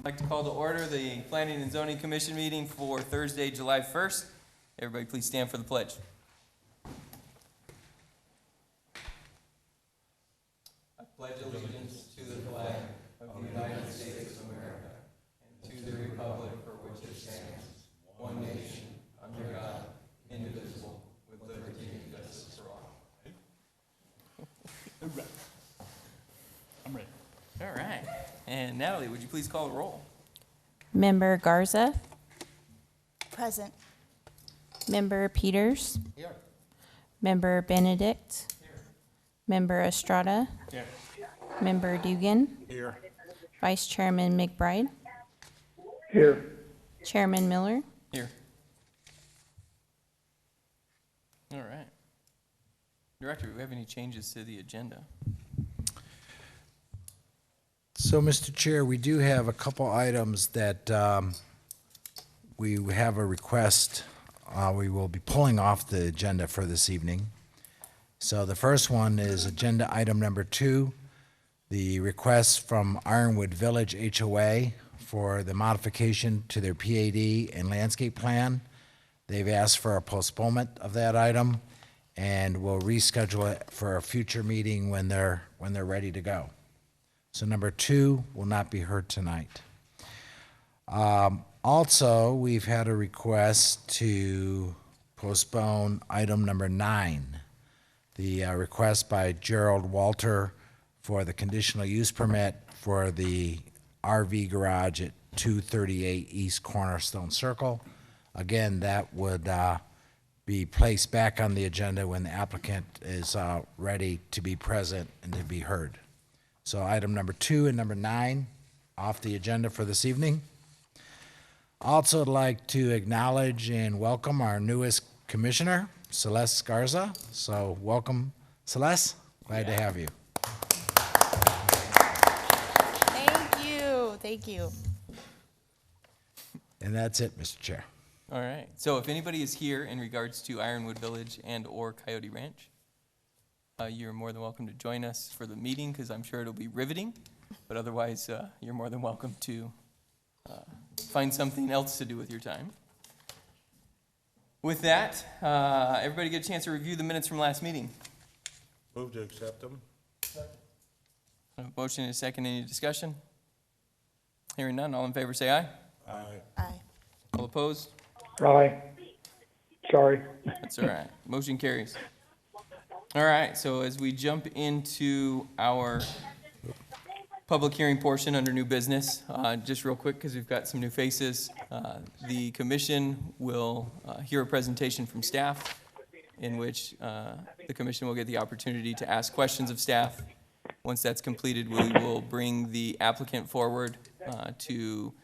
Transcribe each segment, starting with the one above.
I'd like to call to order the Planning and Zoning Commission meeting for Thursday, July 1st. Everybody please stand for the pledge. I pledge allegiance to the flag of the United States of America and to the republic for which it stands, one nation, under God, indivisible, with liberty and justice for all. I'm ready. All right. And Natalie, would you please call the roll? Member Garza. Present. Member Peters. Here. Member Benedict. Here. Member Estrada. Here. Member Dugan. Here. Vice Chairman McBride. Here. Chairman Miller. Here. All right. Director, do we have any changes to the agenda? So, Mr. Chair, we do have a couple items that we have a request. We will be pulling off the agenda for this evening. So the first one is agenda item number 2, the request from Ironwood Village HOA for the modification to their PAD and landscape plan. They've asked for a postponement of that item, and we'll reschedule it for a future meeting when they're ready to go. So number 2 will not be heard tonight. Also, we've had a request to postpone item number 9, the request by Gerald Walter for the conditional use permit for the RV garage at 238 East Cornerstone Circle. Again, that would be placed back on the agenda when the applicant is ready to be present and to be heard. So item number 2 and number 9 off the agenda for this evening. Also, I'd like to acknowledge and welcome our newest commissioner, Celeste Garza. So welcome, Celeste. Glad to have you. Thank you. Thank you. And that's it, Mr. Chair. All right. So if anybody is here in regards to Ironwood Village and or Coyote Ranch, you're more than welcome to join us for the meeting because I'm sure it'll be riveting. But otherwise, you're more than welcome to find something else to do with your time. With that, everybody get a chance to review the minutes from last meeting. Move to accept them. A motion and a second. Any discussion? Hearing none. All in favor say aye. Aye. Aye. All opposed? Aye. Sorry. That's all right. Motion carries. All right, so as we jump into our public hearing portion under new business, just real quick because we've got some new faces, the commission will hear a presentation from staff in which the commission will get the opportunity to ask questions of staff. Once that's completed, we will bring the applicant forward to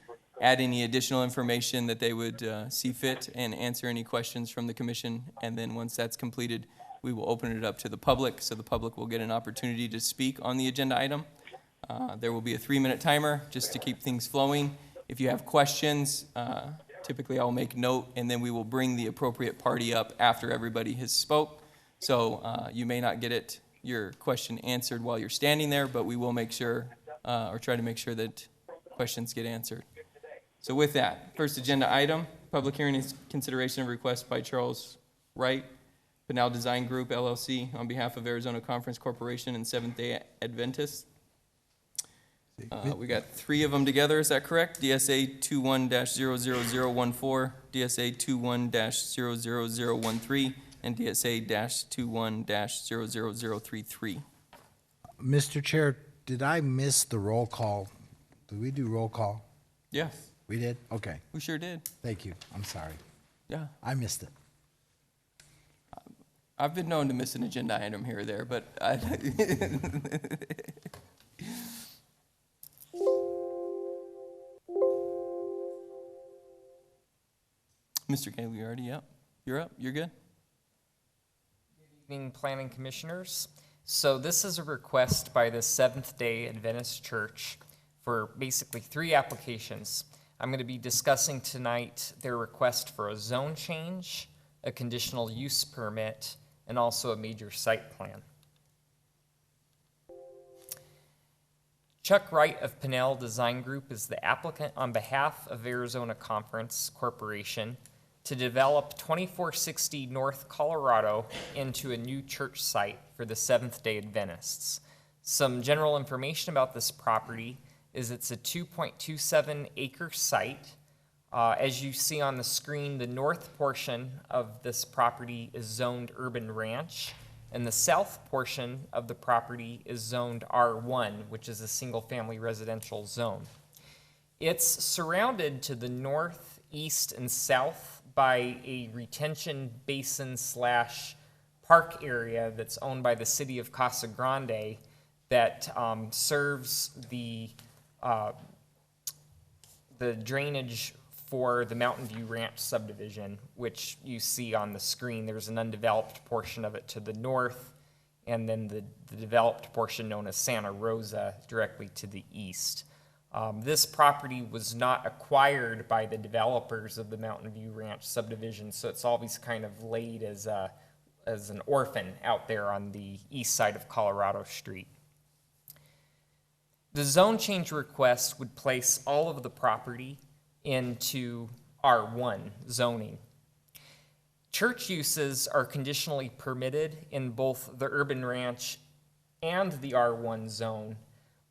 add any additional information that they would see fit and answer any questions from the commission. And then once that's completed, we will open it up to the public, so the public will get an opportunity to speak on the agenda item. There will be a 3-minute timer just to keep things flowing. If you have questions, typically I'll make note, and then we will bring the appropriate party up after everybody has spoke. So you may not get your question answered while you're standing there, but we will make sure, or try to make sure that questions get answered. So with that, first agenda item, public hearing is consideration of request by Charles Wright, Pinal Design Group, LLC, on behalf of Arizona Conference Corporation and Seventh-day Adventists. We got 3 of them together, is that correct? DSA 21-00014, DSA 21-00013, and DSA 21-00033. Mr. Chair, did I miss the roll call? Did we do roll call? Yeah, We did? Okay. we sure did. Thank you. I'm sorry. Yeah. I missed it. I've been known to miss an agenda item here or there, but I Mr. Gailey, you already up? You're up? You're good? Good evening, Planning Commissioners. So this is a request by the Seventh-day Adventist Church for basically 3 applications. I'm going to be discussing tonight their request for a zone change, a conditional use permit, and also a major site plan. Chuck Wright of Pinnell Design Group is the applicant on behalf of Arizona Conference Corporation to develop 2460 North Colorado into a new church site for the Seventh-day Adventists. Some general information about this property is it's a 2.27 acre site. As you see on the screen, the north portion of this property is zoned urban ranch, and the south portion of the property is zoned R1, which is a single-family residential zone. It's surrounded to the north, east, and south by a retention basin / park area that's owned by the city of Casa Grande that serves the drainage for the Mountain View Ranch subdivision, which you see on the screen. There's an undeveloped portion of it to the north, and then the developed portion known as Santa Rosa directly to the east. This property was not acquired by the developers of the Mountain View Ranch subdivision, so it's always kind of laid as an orphan out there on the east side of Colorado Street. The zone change request would place all of the property into R1 zoning. Church uses are conditionally permitted in both the urban ranch and the R1 zone,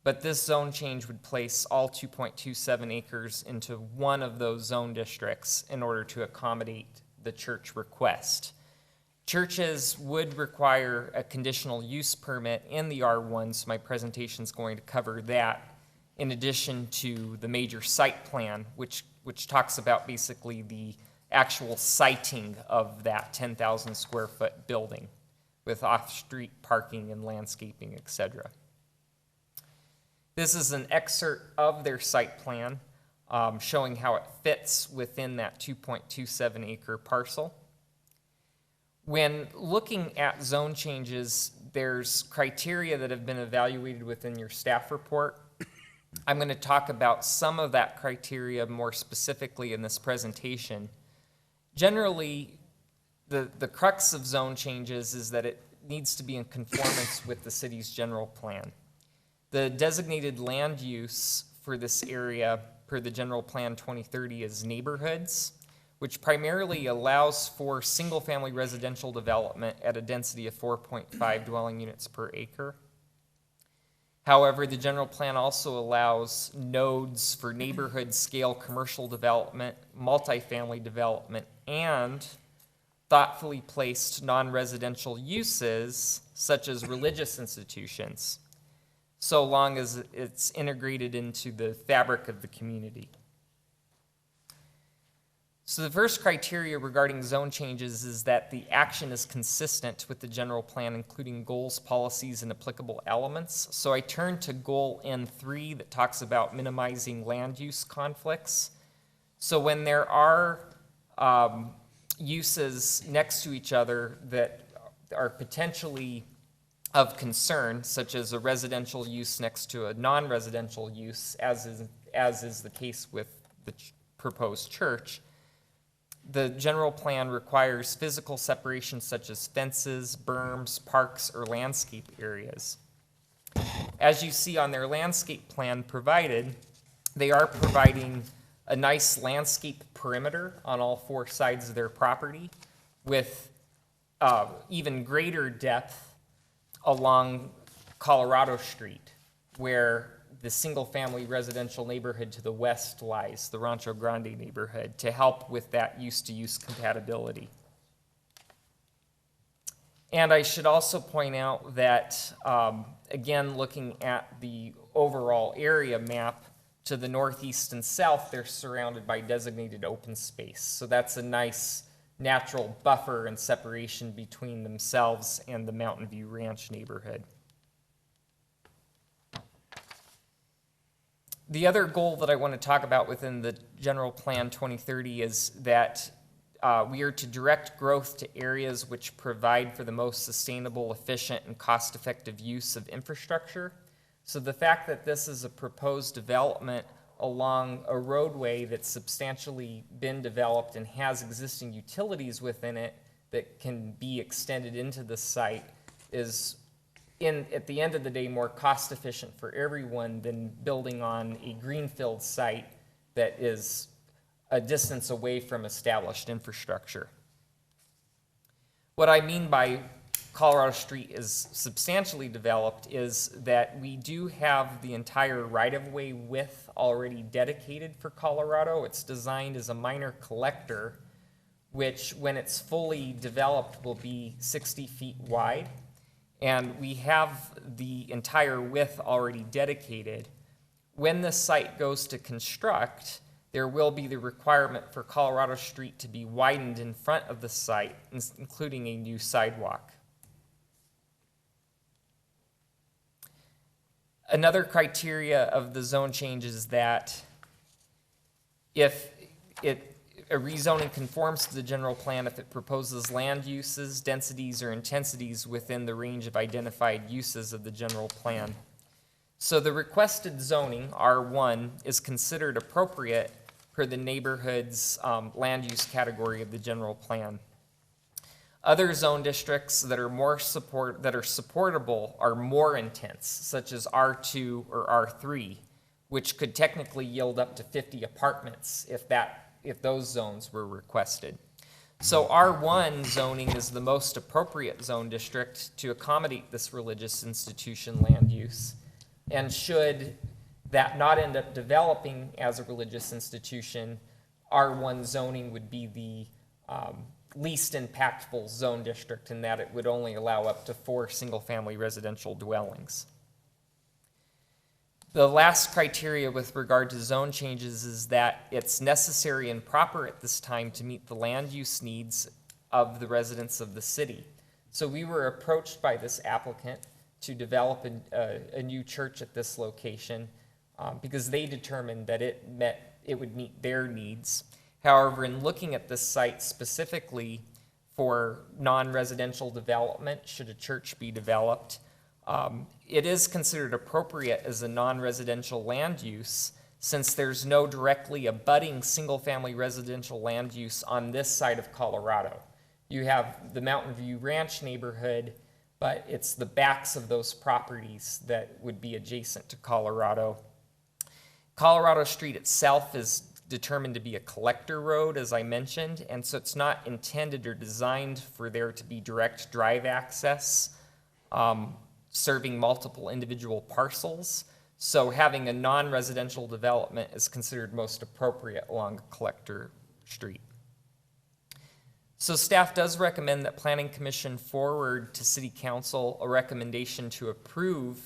but this zone change would place all 2.27 acres into one of those zone districts in order to accommodate the church request. Churches would require a conditional use permit in the R1, so my presentation is going to cover that, in addition to the major site plan, which talks about basically the actual siting of that 10,000 square foot building with off-street parking and landscaping, etc. This is an excerpt of their site plan showing how it fits within that 2.27 acre parcel. When looking at zone changes, there's criteria that have been evaluated within your staff report. I'm going to talk about some of that criteria more specifically in this presentation. Generally, the crux of zone changes is that it needs to be in conformance with the city's general plan. The designated land use for this area per the general plan 2030 is neighborhoods, which primarily allows for single-family residential development at a density of 4.5 dwelling units per acre. However, the general plan also allows nodes for neighborhood scale commercial development, multifamily development, and thoughtfully placed non-residential uses such as religious institutions, so long as it's integrated into the fabric of the community. So the first criteria regarding zone changes is that the action is consistent with the general plan, including goals, policies, and applicable elements. So I turn to goal N3 that talks about minimizing land use conflicts. So when there are uses next to each other that are potentially of concern, such as a residential use next to a non-residential use, as is the case with the proposed church, the general plan requires physical separation such as fences, berms, parks, or landscape areas. As you see on their landscape plan provided, they are providing a nice landscape perimeter on all four sides of their property with even greater depth along Colorado Street, where the single-family residential neighborhood to the west lies, the Rancho Grande neighborhood, to help with that use-to-use compatibility. And I should also point out that, again, looking at the overall area map, to the northeast and south, they're surrounded by designated open space. So that's a nice natural buffer and separation between themselves and the Mountain View Ranch neighborhood. The other goal that I want to talk about within the General Plan 2030 is that we are to direct growth to areas which provide for the most sustainable, efficient, and cost-effective use of infrastructure. So the fact that this is a proposed development along a roadway that's substantially been developed and has existing utilities within it that can be extended into the site is at the end of the day, more cost efficient for everyone than building on a greenfield site that is a distance away from established infrastructure. What I mean by Colorado Street is substantially developed is that we do have the entire right-of-way width already dedicated for Colorado. It's designed as a minor collector, which when it's fully developed will be 60 feet wide. And we have the entire width already dedicated. When the site goes to construct, there will be the requirement for Colorado Street to be widened in front of the site, including a new sidewalk. Another criteria of the zone change is that if a rezoning conforms to the general plan, if it proposes land uses, densities, or intensities within the range of identified uses of the general plan. So the requested zoning, R1, is considered appropriate per the neighborhood's land use category of the general plan. Other zone districts that are supportable are more intense, such as R2 or R3, which could technically yield up to 50 apartments if those zones were requested. So R1 zoning is the most appropriate zone district to accommodate this religious institution land use. And should that not end up developing as a religious institution, R1 zoning would be the least impactful zone district in that it would only allow up to 4 single-family residential dwellings. The last criteria with regard to zone changes is that it's necessary and proper at this time to meet the land use needs of the residents of the city. So we were approached by this applicant to develop a new church at this location because they determined that it would meet their needs. However, in looking at this site specifically for non-residential development, should a church be developed, it is considered appropriate as a non-residential land use since there's no directly abutting single-family residential land use on this side of Colorado. You have the Mountain View Ranch neighborhood, but it's the backs of those properties that would be adjacent to Colorado. Colorado Street itself is determined to be a collector road, as I mentioned, and so it's not intended or designed for there to be direct drive access, serving multiple individual parcels. So having a non-residential development is considered most appropriate along Collector Street. So staff does recommend that Planning Commission forward to City Council a recommendation to approve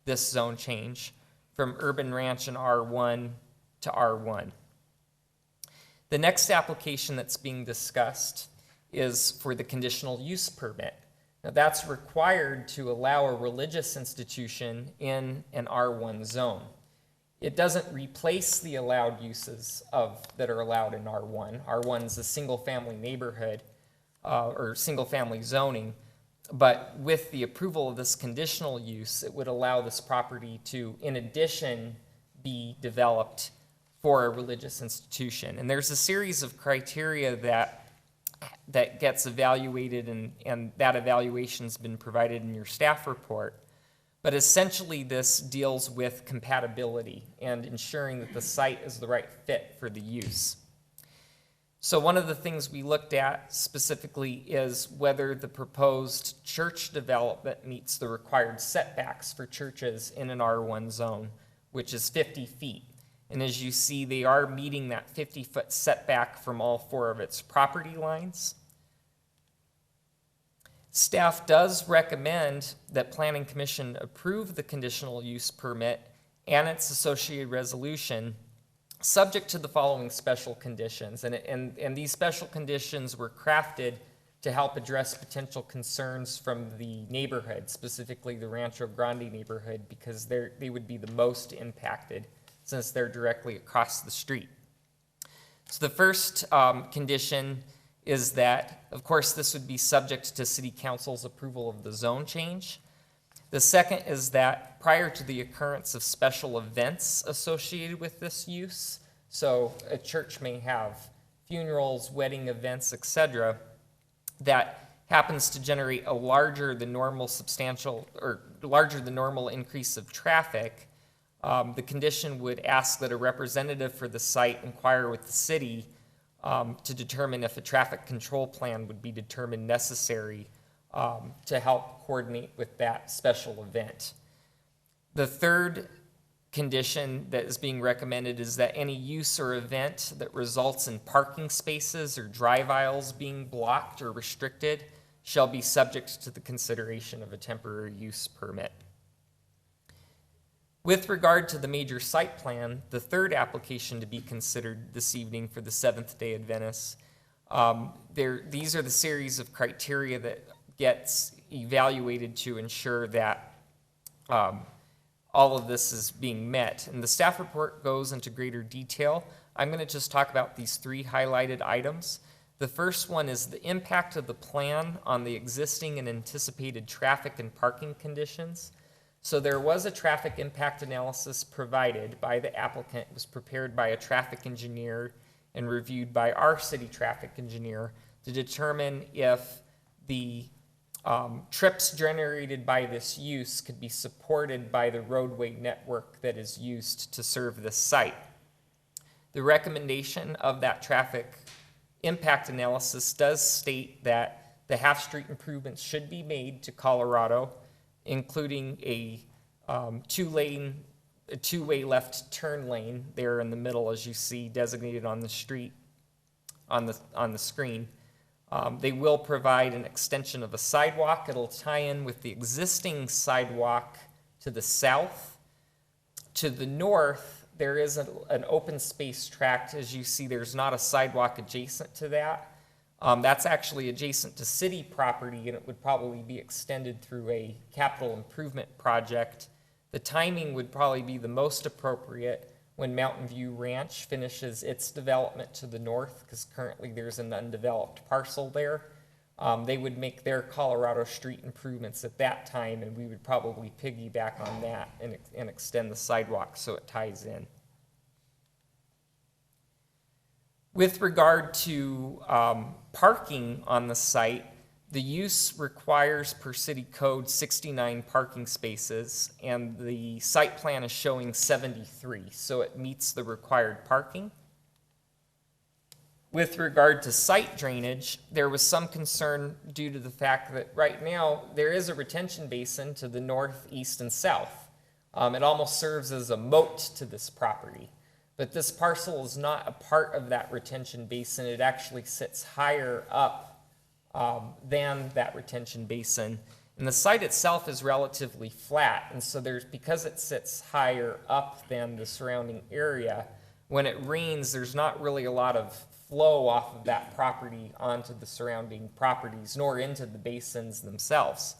this zone change from Urban Ranch and R1 to R1. The next application that's being discussed is for the conditional use permit. Now that's required to allow a religious institution in an R1 zone. It doesn't replace the allowed uses that are allowed in R1. R1 is a single-family neighborhood or single-family zoning, but with the approval of this conditional use, it would allow this property to, in addition, be developed for a religious institution. And there's a series of criteria that gets evaluated, and that evaluation's been provided in your staff report. But essentially, this deals with compatibility and ensuring that the site is the right fit for the use. So one of the things we looked at specifically is whether the proposed church development meets the required setbacks for churches in an R1 zone, which is 50 feet. And as you see, they are meeting that 50-foot setback from all 4 of its property lines. Staff does recommend that Planning Commission approve the conditional use permit and its associated resolution, subject to the following special conditions. And these special conditions were crafted to help address potential concerns from the neighborhood, specifically the Rancho Grande neighborhood, because they would be the most impacted since they're directly across the street. So the first condition is that, of course, this would be subject to City Council's approval of the zone change. The second is that prior to the occurrence of special events associated with this use, so a church may have funerals, wedding events, etc., that happens to generate a larger than normal increase of traffic, the condition would ask that a representative for the site inquire with the city to determine if a traffic control plan would be determined necessary to help coordinate with that special event. The third condition that is being recommended is that any use or event that results in parking spaces or drive aisles being blocked or restricted shall be subject to the consideration of a temporary use permit. With regard to the major site plan, the third application to be considered this evening for the Seventh-day Adventists, these are the series of criteria that gets evaluated to ensure that all of this is being met. And the staff report goes into greater detail. I'm going to just talk about these three highlighted items. The first one is the impact of the plan on the existing and anticipated traffic and parking conditions. So there was a traffic impact analysis provided by the applicant. It was prepared by a traffic engineer and reviewed by our city traffic engineer to determine if the trips generated by this use could be supported by the roadway network that is used to serve this site. The recommendation of that traffic impact analysis does state that the half-street improvements should be made to Colorado, including a two-way left turn lane there in the middle, as you see designated on the street on the screen. They will provide an extension of a sidewalk. It'll tie in with the existing sidewalk to the south. To the north, there is an open space tract. As you see, there's not a sidewalk adjacent to that. That's actually adjacent to city property, and it would probably be extended through a capital improvement project. The timing would probably be the most appropriate when Mountain View Ranch finishes its development to the north, because currently there's an undeveloped parcel there. They would make their Colorado Street improvements at that time, and we would probably piggyback on that and extend the sidewalk so it ties in. With regard to parking on the site, the use requires per city code 69 parking spaces, and the site plan is showing 73, so it meets the required parking. With regard to site drainage, there was some concern due to the fact that right now there is a retention basin to the north, east, and south. It almost serves as a moat to this property. But this parcel is not a part of that retention basin. It actually sits higher up than that retention basin. And the site itself is relatively flat, and so because it sits higher up than the surrounding area, when it rains, there's not really a lot of flow off of that property onto the surrounding properties, nor into the basins themselves.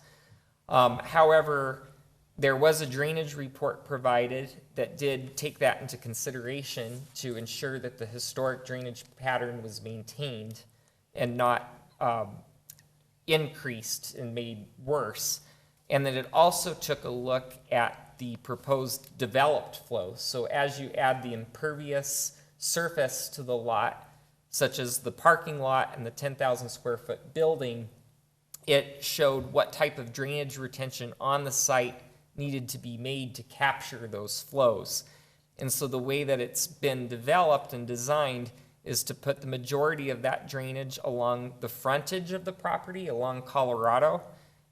However, there was a drainage report provided that did take that into consideration to ensure that the historic drainage pattern was maintained and not increased and made worse, and that it also took a look at the proposed developed flow. So as you add the impervious surface to the lot, such as the parking lot and the 10,000 square foot building, it showed what type of drainage retention on the site needed to be made to capture those flows. And so the way that it's been developed and designed is to put the majority of that drainage along the frontage of the property, along Colorado.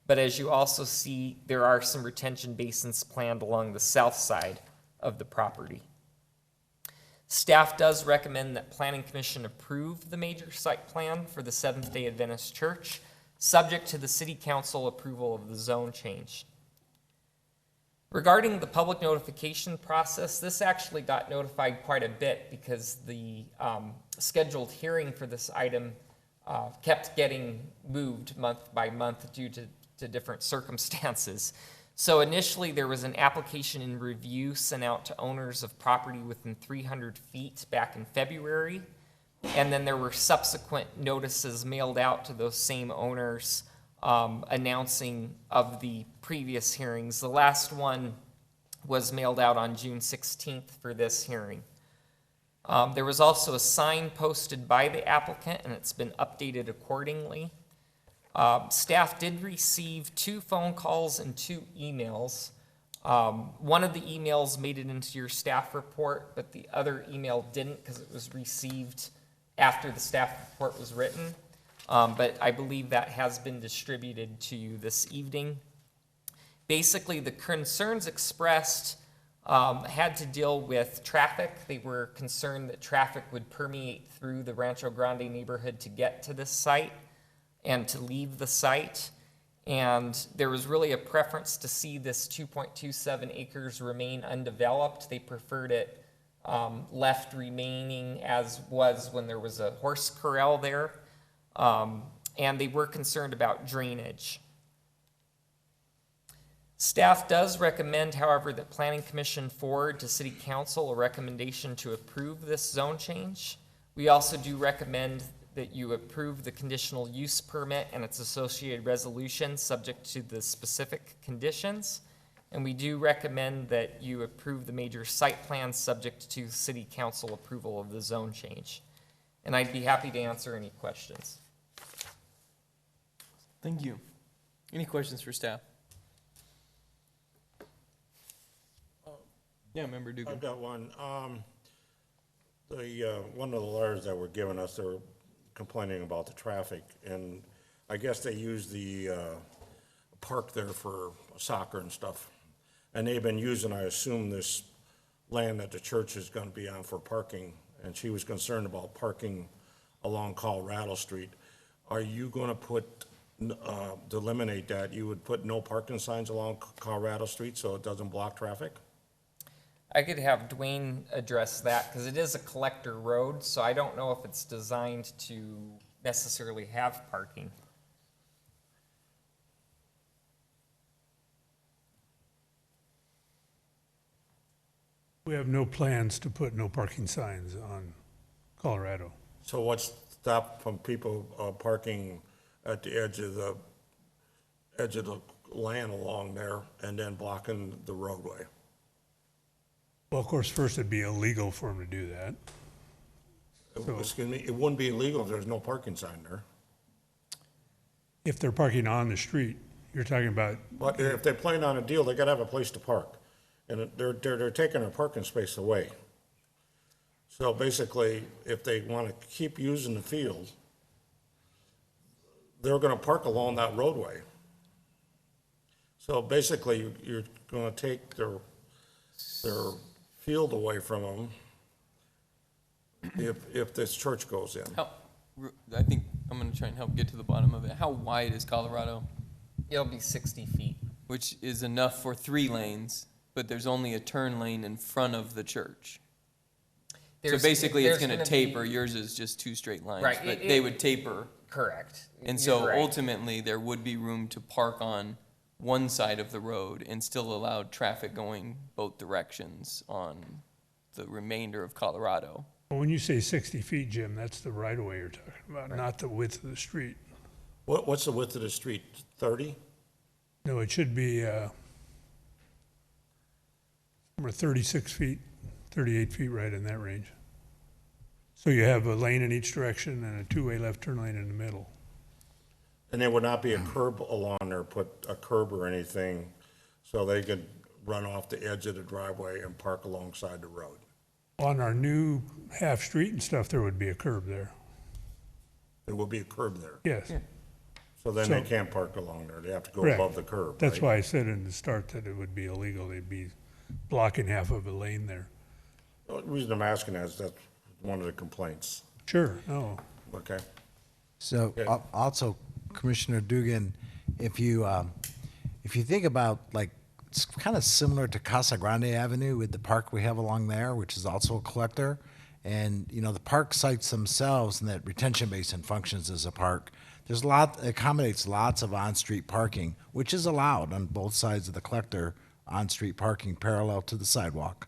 But as you also see, there are some retention basins planned along the south side of the property. Staff does recommend that Planning Commission approve the major site plan for the Seventh-day Adventist Church, subject to the City Council approval of the zone change. Regarding the public notification process, this actually got notified quite a bit because the scheduled hearing for this item kept getting moved month by month due to different circumstances. So initially there was an application in review sent out to owners of property within 300 feet back in February, and then there were subsequent notices mailed out to those same owners announcing of the previous hearings. The last one was mailed out on June 16th for this hearing. There was also a sign posted by the applicant, and it's been updated accordingly. Staff did receive 2 phone calls and 2 emails. One of the emails made it into your staff report, but the other email didn't because it was received after the staff report was written. But I believe that has been distributed to you this evening. Basically, the concerns expressed had to deal with traffic. They were concerned that traffic would permeate through the Rancho Grande neighborhood to get to this site and to leave the site. And there was really a preference to see this 2.27 acres remain undeveloped. They preferred it left remaining as was when there was a horse corral there. And they were concerned about drainage. Staff does recommend, however, that Planning Commission forward to City Council a recommendation to approve this zone change. We also do recommend that you approve the conditional use permit and its associated resolution subject to the specific conditions. And we do recommend that you approve the major site plans subject to City Council approval of the zone change. And I'd be happy to answer any questions. Thank you. Any questions for staff? Yeah, Member Dugan. I've got one. One of the letters that were given us, they were complaining about the traffic, and I guess they use the park there for soccer and stuff. And they've been using, I assume, this land that the church is gonna be on for parking, and she was concerned about parking along Colorado Street. Are you gonna put, to eliminate that, you would put no parking signs along Colorado Street so it doesn't block traffic? I could have Dwayne address that because it is a collector road, so I don't know if it's designed to necessarily have parking. We have no plans to put no parking signs on Colorado. So what's stopped from people parking at the edge of the land along there and then blocking the roadway? Well, of course, first it'd be illegal for them to do that. So- Excuse me, it wouldn't be illegal if there's no parking sign there. If they're parking on the street, you're talking about, But if they're playing on a deal, they gotta have a place to park. And they're taking a parking space away. So basically, if they wanna keep using the field, they're gonna park along that roadway. So basically, you're gonna take their field away from them if this church goes in. I think I'm gonna try and help get to the bottom of it. How wide is Colorado? It'll be 60 feet. Which is enough for 3 lanes, but there's only a turn lane in front of the church. So There's- basically, it's there's gonna be- taper, yours is just 2 straight lines. Right, But it- they would taper, Correct. and You're so right. ultimately, there would be room to park on one side of the road and still allow traffic going both directions on the remainder of Colorado. well, when you say 60 feet, Jim, that's the right of way you're talking about, not the width of the street. What's the width of the street, 30? No, it should be, somewhere 36 feet, 38 feet, right in that range. So you have a lane in each direction and a 2-way left turn lane in the middle. And there would not be a curb along there, put a curb or anything, so they could run off the edge of the driveway and park alongside the road. On our new half-street and stuff, there would be a curb there. There will be a curb there. Yes, So then they So- can't park along there. They have to go correct. above the curb, That's right? why I said in the start that it would be illegal. They'd be blocking half of a lane there. The reason I'm asking that is that's one of the complaints, Sure, no, okay? So Yeah. also, Commissioner Dugan, if you think about, like, it's kind of similar to Casa Grande Avenue with the park we have along there, which is also a collector. And, you know, the park sites themselves and that retention basin functions as a park. There's accommodates lots of on-street parking, which is allowed on both sides of the collector, on-street parking parallel to the sidewalk.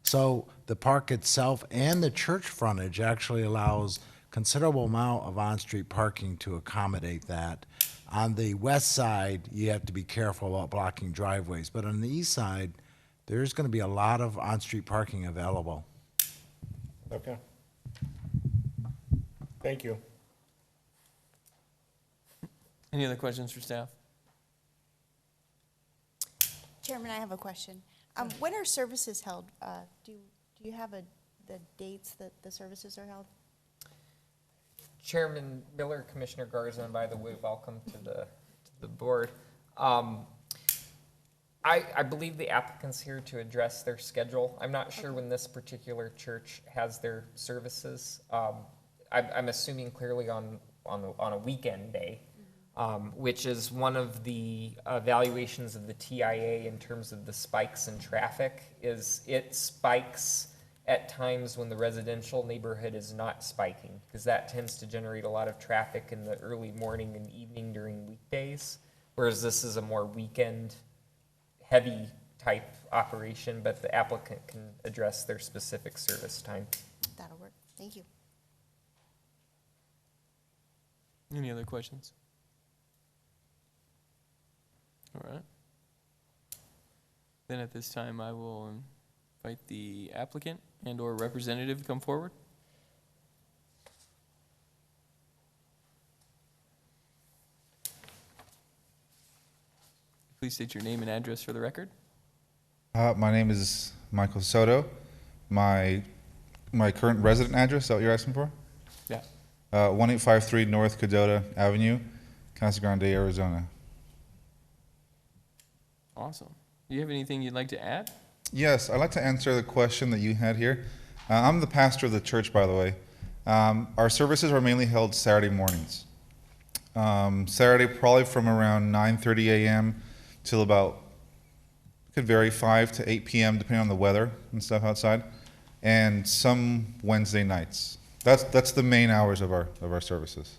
So the park itself and the church frontage actually allows considerable amount of on-street parking to accommodate that. On the west side, you have to be careful about blocking driveways, but on the east side, there's gonna be a lot of on-street parking available. Okay. Thank you. Any other questions for staff? Chairman, I have a question. When are services held? Do you have the dates that the services are held? Chairman Miller, Commissioner Garza, and by the way, welcome to the board. I believe the applicant's here to address their schedule. I'm not sure when this particular church has their services. I'm assuming clearly on a weekend day, which is one of the evaluations of the TIA in terms of the spikes in traffic, is it spikes at times when the residential neighborhood is not spiking, because that tends to generate a lot of traffic in the early morning and evening during weekdays, whereas this is a more weekend heavy type operation, but the applicant can address their specific service time. That'll work. Thank you. Any other questions? All right. Then at this time, I will invite the applicant and/or representative to come forward. Please state your name and address for the record. My name is Michael Soto. My current resident address, is that what you're asking for? Yeah. 1853 North Cadota Avenue, Casa Grande, Arizona. Awesome. Do you have anything you'd like to add? Yes, I'd like to answer the question that you had here. I'm the pastor of the church, by the way. Our services are mainly held Saturday mornings. Saturday probably from around 9:30 a.m. till about, could vary, 5 to 8 p.m. depending on the weather and stuff outside, and some Wednesday nights. That's the main hours of our services.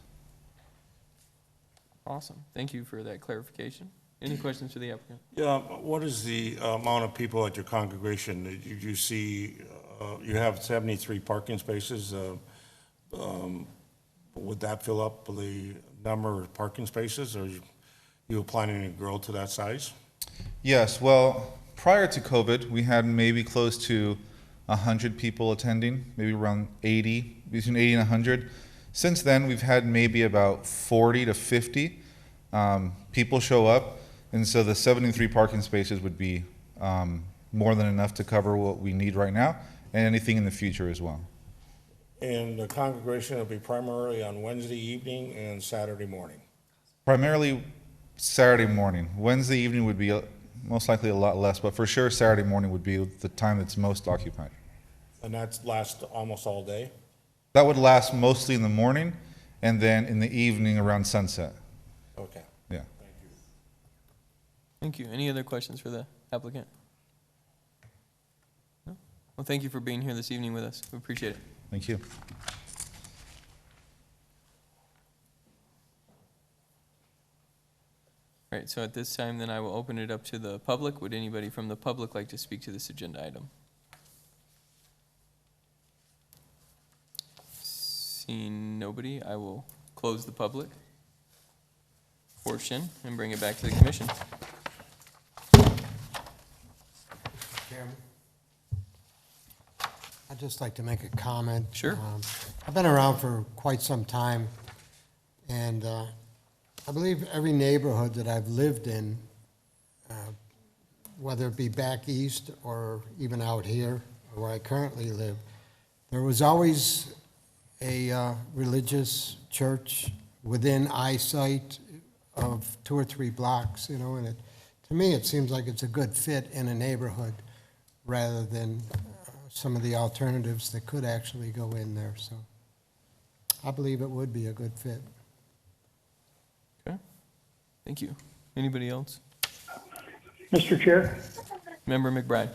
Awesome. Thank you for that clarification. Any questions for the applicant? Yeah, what is the amount of people at your congregation? You see, you have 73 parking spaces. Would that fill up the number of parking spaces, or you planning to grow to that size? Yes, well, prior to COVID, we had maybe close to 100 people attending, maybe around 80, between 80 and 100. Since then, we've had maybe about 40 to 50 people show up, and so the 73 parking spaces would be more than enough to cover what we need right now, and anything in the future as well. And the congregation will be primarily on Wednesday evening and Saturday morning? Primarily Saturday morning. Wednesday evening would be most likely a lot less, but for sure Saturday morning would be the time that's most occupied. And that lasts almost all day? That would last mostly in the morning, and then in the evening around sunset. Okay. Yeah. Thank you. Any other questions for the applicant? No? Well, thank you for being here this evening with us. We appreciate it. Thank you. All right, so at this time, then I will open it up to the public. Would anybody from the public like to speak to this agenda item? Seeing nobody, I will close the public portion and bring it back to the commission. Chairman, I'd just like to make a comment. Sure. I've been around for quite some time, and I believe every neighborhood that I've lived in, whether it be back east or even out here, where I currently live, there was always a religious church within eyesight of 2 or 3 blocks, you know, and to me, it seems like it's a good fit in a neighborhood rather than some of the alternatives that could actually go in there. So I believe it would be a good fit. Okay, thank you. Anybody else? Mr. Chair? Member McBride.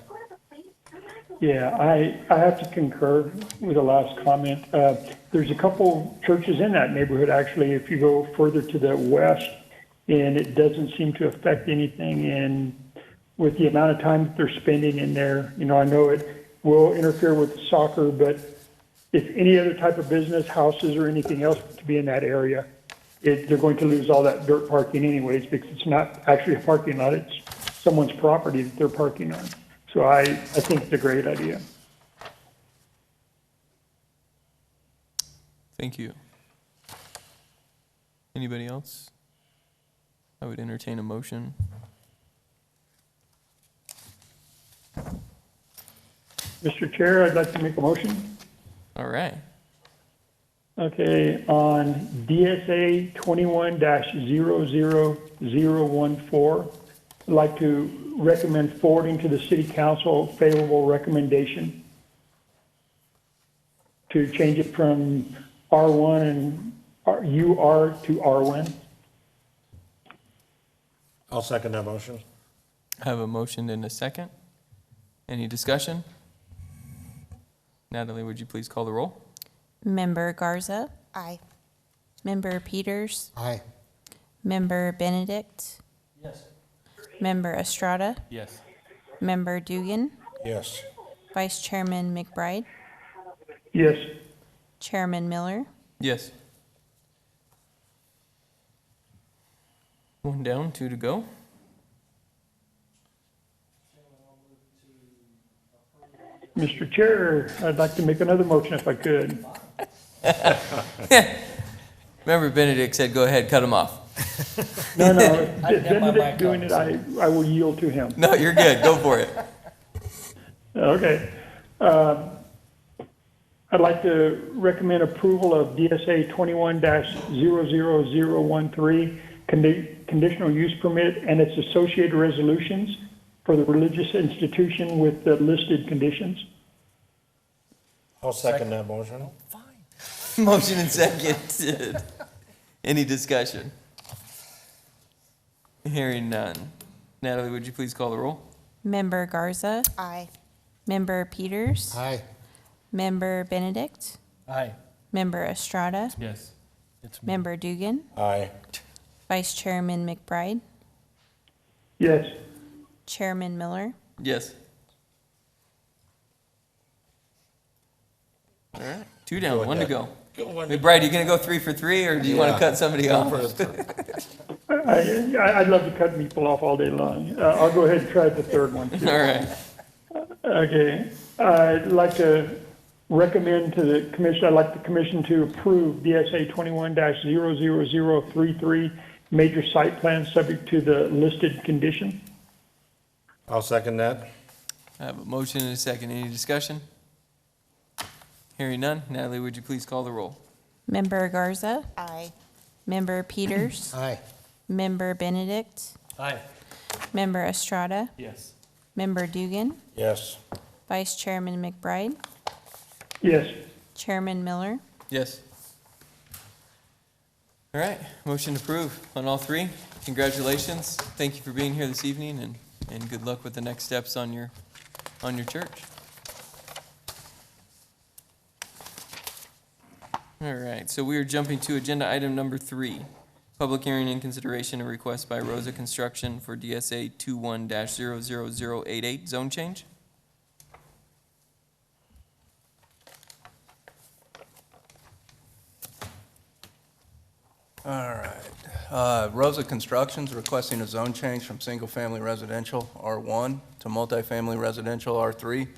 Yeah, I have to concur with the last comment. There's a couple churches in that neighborhood, actually, if you go further to the west, and it doesn't seem to affect anything. And with the amount of time that they're spending in there, you know, I know it will interfere with soccer, but if any other type of business, houses or anything else to be in that area, they're going to lose all that dirt parking anyways, because it's not actually a parking lot, it's someone's property that they're parking on. So I think it's a great idea. Thank you. Anybody else? I would entertain a motion. Mr. Chair, I'd like to make a motion. All right. Okay, on DSA 21-00014, I'd like to recommend forwarding to the city council favorable recommendation to change it from R1 and UR to R1. I'll second that motion. I have a motion and a second. Any discussion? Natalie, would you please call the roll? Member Garza, Aye. Member Peters, Aye. Member Benedict. Yes. Member Estrada, Yes. Member Dugan, Yes. Vice Chairman McBride, Yes. Chairman Miller. Yes. One down, two to go. Mr. Chair, I'd like to make another motion if I could. Member Benedict said, go ahead, cut him off. No, if Benedict's doing it, I will yield to him. No, you're good. Go for it. Okay. I'd like to recommend approval of DSA 21-00013, conditional use permit and its associated resolutions for the religious institution with the listed conditions. I'll second that motion. Motion and second. Any discussion? Hearing none. Natalie, would you please call the roll? Member Garza, Aye. Member Peters, Aye. Member Benedict, Aye. Member Estrada, Yes. Member Dugan, Aye. Vice Chairman McBride, Yes. Chairman Miller. Yes. All right, two Go down, one to ahead. go. McBride, you gonna go 3 for 3, or do you wanna cut somebody off? I'd love to cut people off all day long. I'll go ahead and try the third one. too. All right. Okay. I'd like to recommend to the commission, I'd like the commission to approve DSA 21-00033 major site plan subject to the listed condition. I'll second that. I have a motion and a second. Any discussion? Hearing none. Natalie, would you please call the roll? Member Garza, Aye. Member Peters, Aye. Member Benedict, Aye. Member Estrada, Yes. Member Dugan, Yes. Vice Chairman McBride, Yes. Chairman Miller. Yes. All right, motion approved on all three. Congratulations. Thank you for being here this evening, and good luck with the next steps on your church. All right, so we are jumping to agenda item number 3. Public hearing and consideration of request by Rosa Construction for DSA 21-00088 zone change. All right. Rosa Construction's requesting a zone change from single-family residential R1 to multifamily residential R3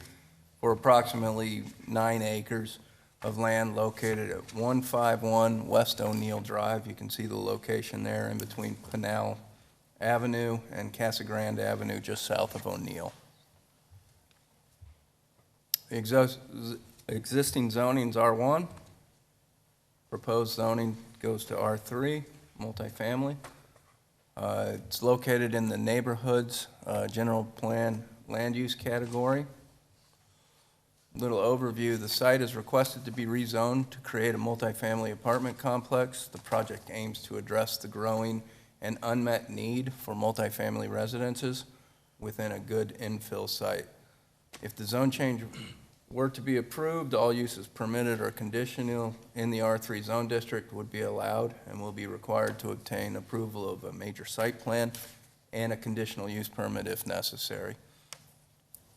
for approximately 9 acres of land located at 151 West O'Neill Drive. You can see the location there in between Pinal Avenue and Casa Grande Avenue, just south of O'Neill. The existing zoning's R1. Proposed zoning goes to R3, multifamily. It's located in the neighborhoods general plan land use category. Little overview, the site is requested to be rezoned to create a multifamily apartment complex. The project aims to address the growing and unmet need for multifamily residences within a good infill site. If the zone change were to be approved, all uses permitted or conditional in the R3 zone district would be allowed and will be required to obtain approval of a major site plan and a conditional use permit if necessary.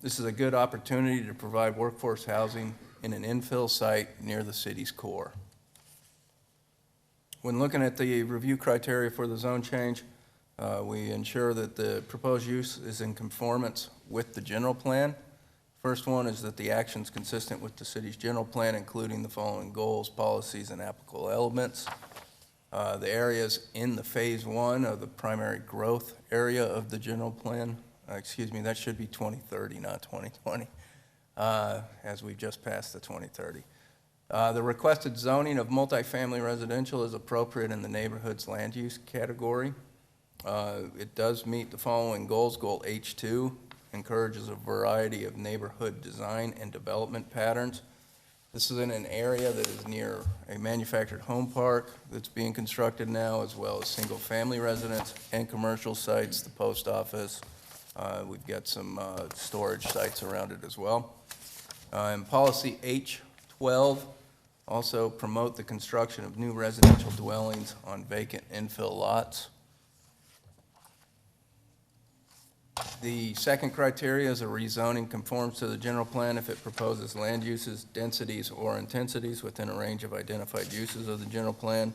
This is a good opportunity to provide workforce housing in an infill site near the city's core. When looking at the review criteria for the zone change, we ensure that the proposed use is in conformance with the general plan. First one is that the action is consistent with the city's general plan, including the following goals, policies, and applicable elements. The areas in the Phase 1 of the primary growth area of the general plan, excuse me, that should be 2030, not 2020, as we've just passed the 2030. The requested zoning of multifamily residential is appropriate in the neighborhood's land use category. It does meet the following goals. Goal H2 encourages a variety of neighborhood design and development patterns. This is in an area that is near a manufactured home park that's being constructed now, as well as single-family residence and commercial sites, the post office. We've got some storage sites around it as well. And policy H12, also promote the construction of new residential dwellings on vacant infill lots. The second criteria is a rezoning conforms to the general plan if it proposes land uses, densities, or intensities within a range of identified uses of the general plan.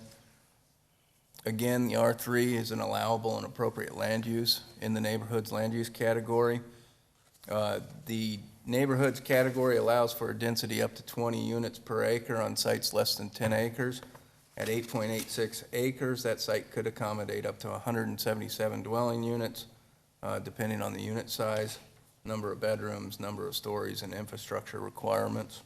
Again, the R3 is an allowable and appropriate land use in the neighborhood's land use category. The neighborhoods category allows for a density up to 20 units per acre on sites less than 10 acres. At 8.86 acres, that site could accommodate up to 177 dwelling units, depending on the unit size, number of bedrooms, number of stories, and infrastructure requirements.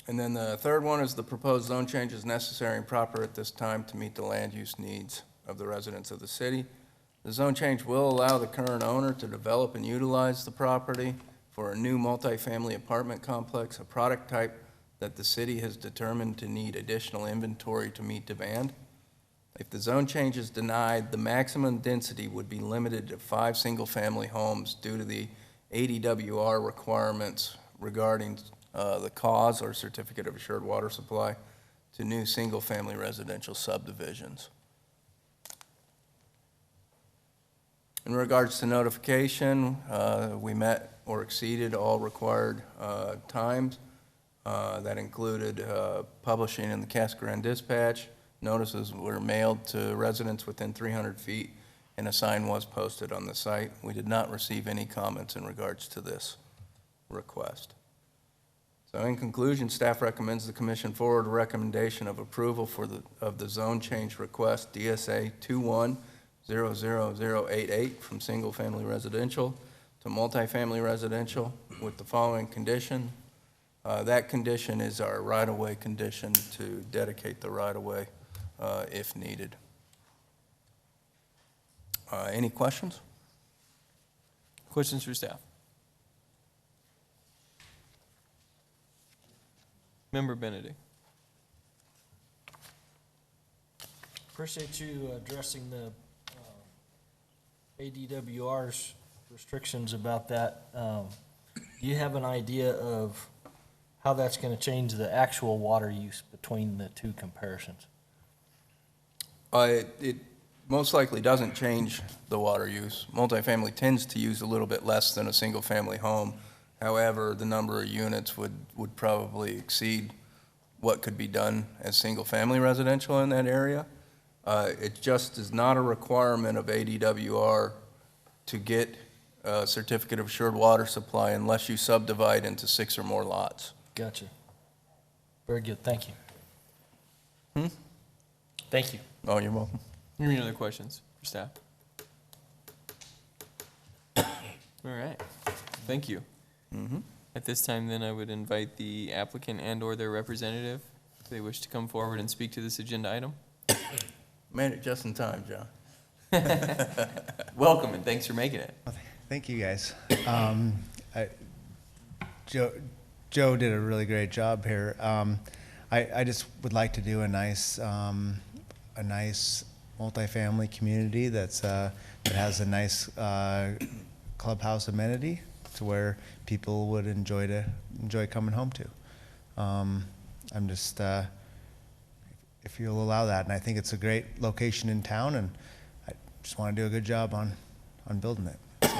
And then the third one is the proposed zone change is necessary and proper at this time to meet the land use needs of the residents of the city. The zone change will allow the current owner to develop and utilize the property for a new multifamily apartment complex, a product type that the city has determined to need additional inventory to meet demand. If the zone change is denied, the maximum density would be limited to 5 single-family homes due to the ADWR requirements regarding the cause or certificate of assured water supply to new single-family residential subdivisions. In regards to notification, we met or exceeded all required times. That included publishing in the Casa Grande Dispatch. Notices were mailed to residents within 300 feet, and a sign was posted on the site. We did not receive any comments in regards to this request. So in conclusion, staff recommends the commission forward a recommendation of approval of the zone change request, DSA 21-00088, from single-family residential to multifamily residential with the following condition. That condition is our right-of-way condition to dedicate the right-of-way if needed. Any questions? Questions for staff? Member Benedict. Appreciate you addressing the ADWR's restrictions about that. Do you have an idea of how that's going to change the actual water use between the two comparisons? It most likely doesn't change the water use. Multifamily tends to use a little bit less than a single-family home. However, the number of units would probably exceed what could be done as single-family residential in that area. It just is not a requirement of ADWR to get a certificate of assured water supply unless you subdivide into 6 or more lots. Gotcha. Very good. Thank you. Thank you. Oh, you're welcome. Any other questions for staff? All right, thank you. At this time, then, I would invite the applicant and/or their representative, if they wish to come forward and speak to this agenda item. Made it just in time, John. Welcome, and thanks for making it. Thank you, guys. Joe did a really great job here. I just would like to do a nice multifamily community that has a nice clubhouse amenity to where people would enjoy coming home to. I'm just, if you'll allow that, and I think it's a great location in town, and I just want to do a good job on building it. So,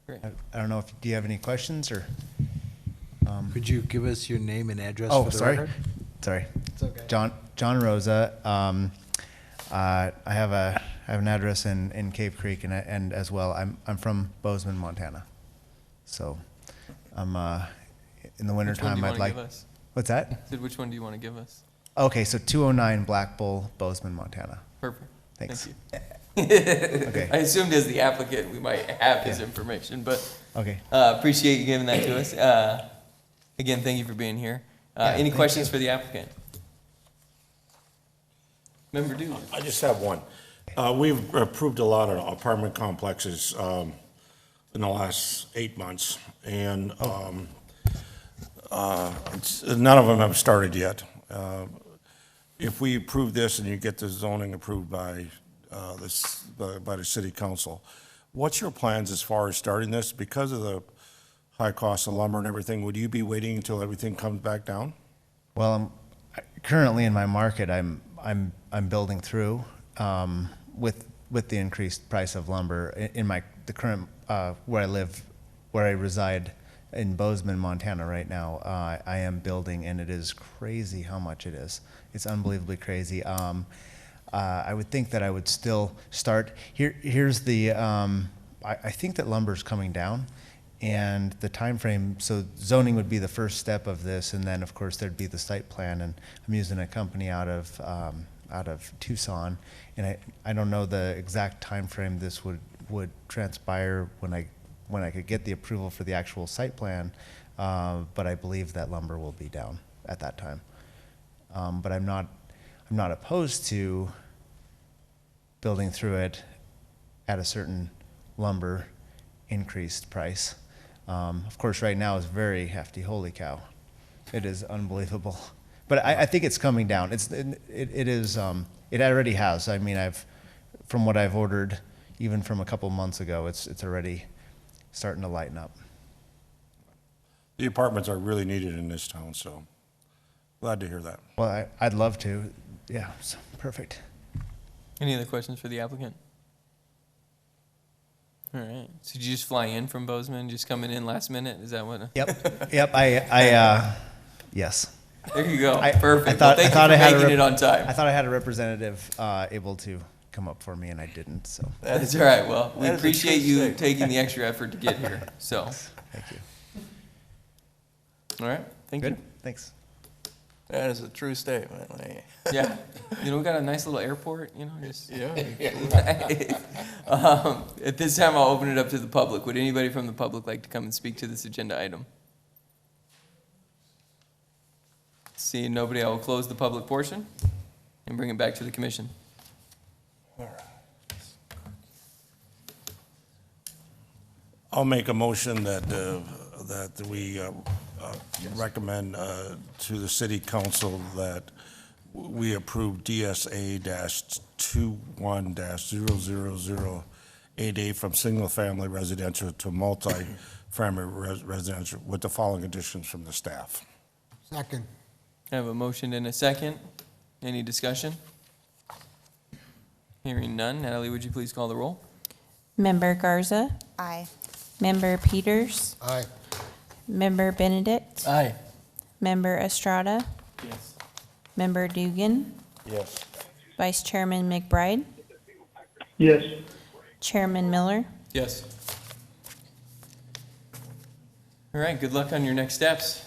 Great. I don't know if, do you have any questions, or? Could you give us your name and address Oh, for the sorry. record? Sorry. It's okay. John Rosa. I have an address in Cave Creek, and as well, I'm from Bozeman, Montana. So, I'm in the Which one do wintertime. you I'd wanna like give us? What's that? I said, which one do you want to give us? Okay, so 209 Black Bull, Bozeman, Montana. Perfect. Thanks. Thank you. Okay. I assumed as the applicant, we might have his information, but Okay. appreciate you giving that to us. Again, thank you for being here. Any thank questions you. for the applicant? Member Dugan. I just have one. We've approved a lot of apartment complexes in the last 8 months, and none of them have started yet. If we approve this and you get the zoning approved by the city council, what's your plans as far as starting this? Because of the high cost of lumber and everything, would you be waiting until everything comes back down? Well, currently in my market, I'm building through with the increased price of lumber in the current where I reside in Bozeman, Montana right now. I am building, and it is crazy how much it is. It's unbelievably crazy. I would think that I would still start. Here's the. I think that lumber's coming down, and the time frame. So zoning would be the first step of this, and then of course there'd be the site plan. And I'm using a company out of Tucson, and I don't know the exact time frame this would transpire when I could get the approval for the actual site plan, but I believe that lumber will be down at that time. But I'm not opposed to building through it at a certain lumber increased price. Of course, right now is very hefty. Holy cow, it is unbelievable. But I think it's coming down. It is. It already has. I mean, from what I've ordered, even from a couple months ago, it's already starting to lighten up. The apartments are really needed in this town, so glad to hear that. Well, I'd love to. Yeah, so, perfect. Any other questions for the applicant? All right. So did you just fly in from Bozeman, just coming in last minute? Is that what? Yep. Yes. There you go. I Perfect. thought, Well, thank I thought you I for had making it on time. I thought I had a representative able to come up for me, and I didn't. So That's all right. Well, we That is a appreciate true you statement. taking the extra effort to get here. So, thank you. all right. Thank Good. Thanks. That is a true statement. Like, you. Yeah. You know, we got a nice little airport, you know, just. yeah. At this time, I'll open it up to the public. Would anybody from the public like to come and speak to this agenda item? Seeing nobody, I will close the public portion and bring it back to the commission. I'll make a motion that we recommend to the city council that we approve DSA-21-00088 from single-family residential to multi-family residential with the following additions from the staff. Second. I have a motion and a second. Any discussion? Hearing none. Natalie, would you please call the roll? Member Garza, Aye. Member Peters, Aye. Member Benedict, Aye. Member Estrada, Yes. Member Dugan, Yes. Vice Chairman McBride, Yes. Chairman Miller. Yes. All right, good luck on your next steps.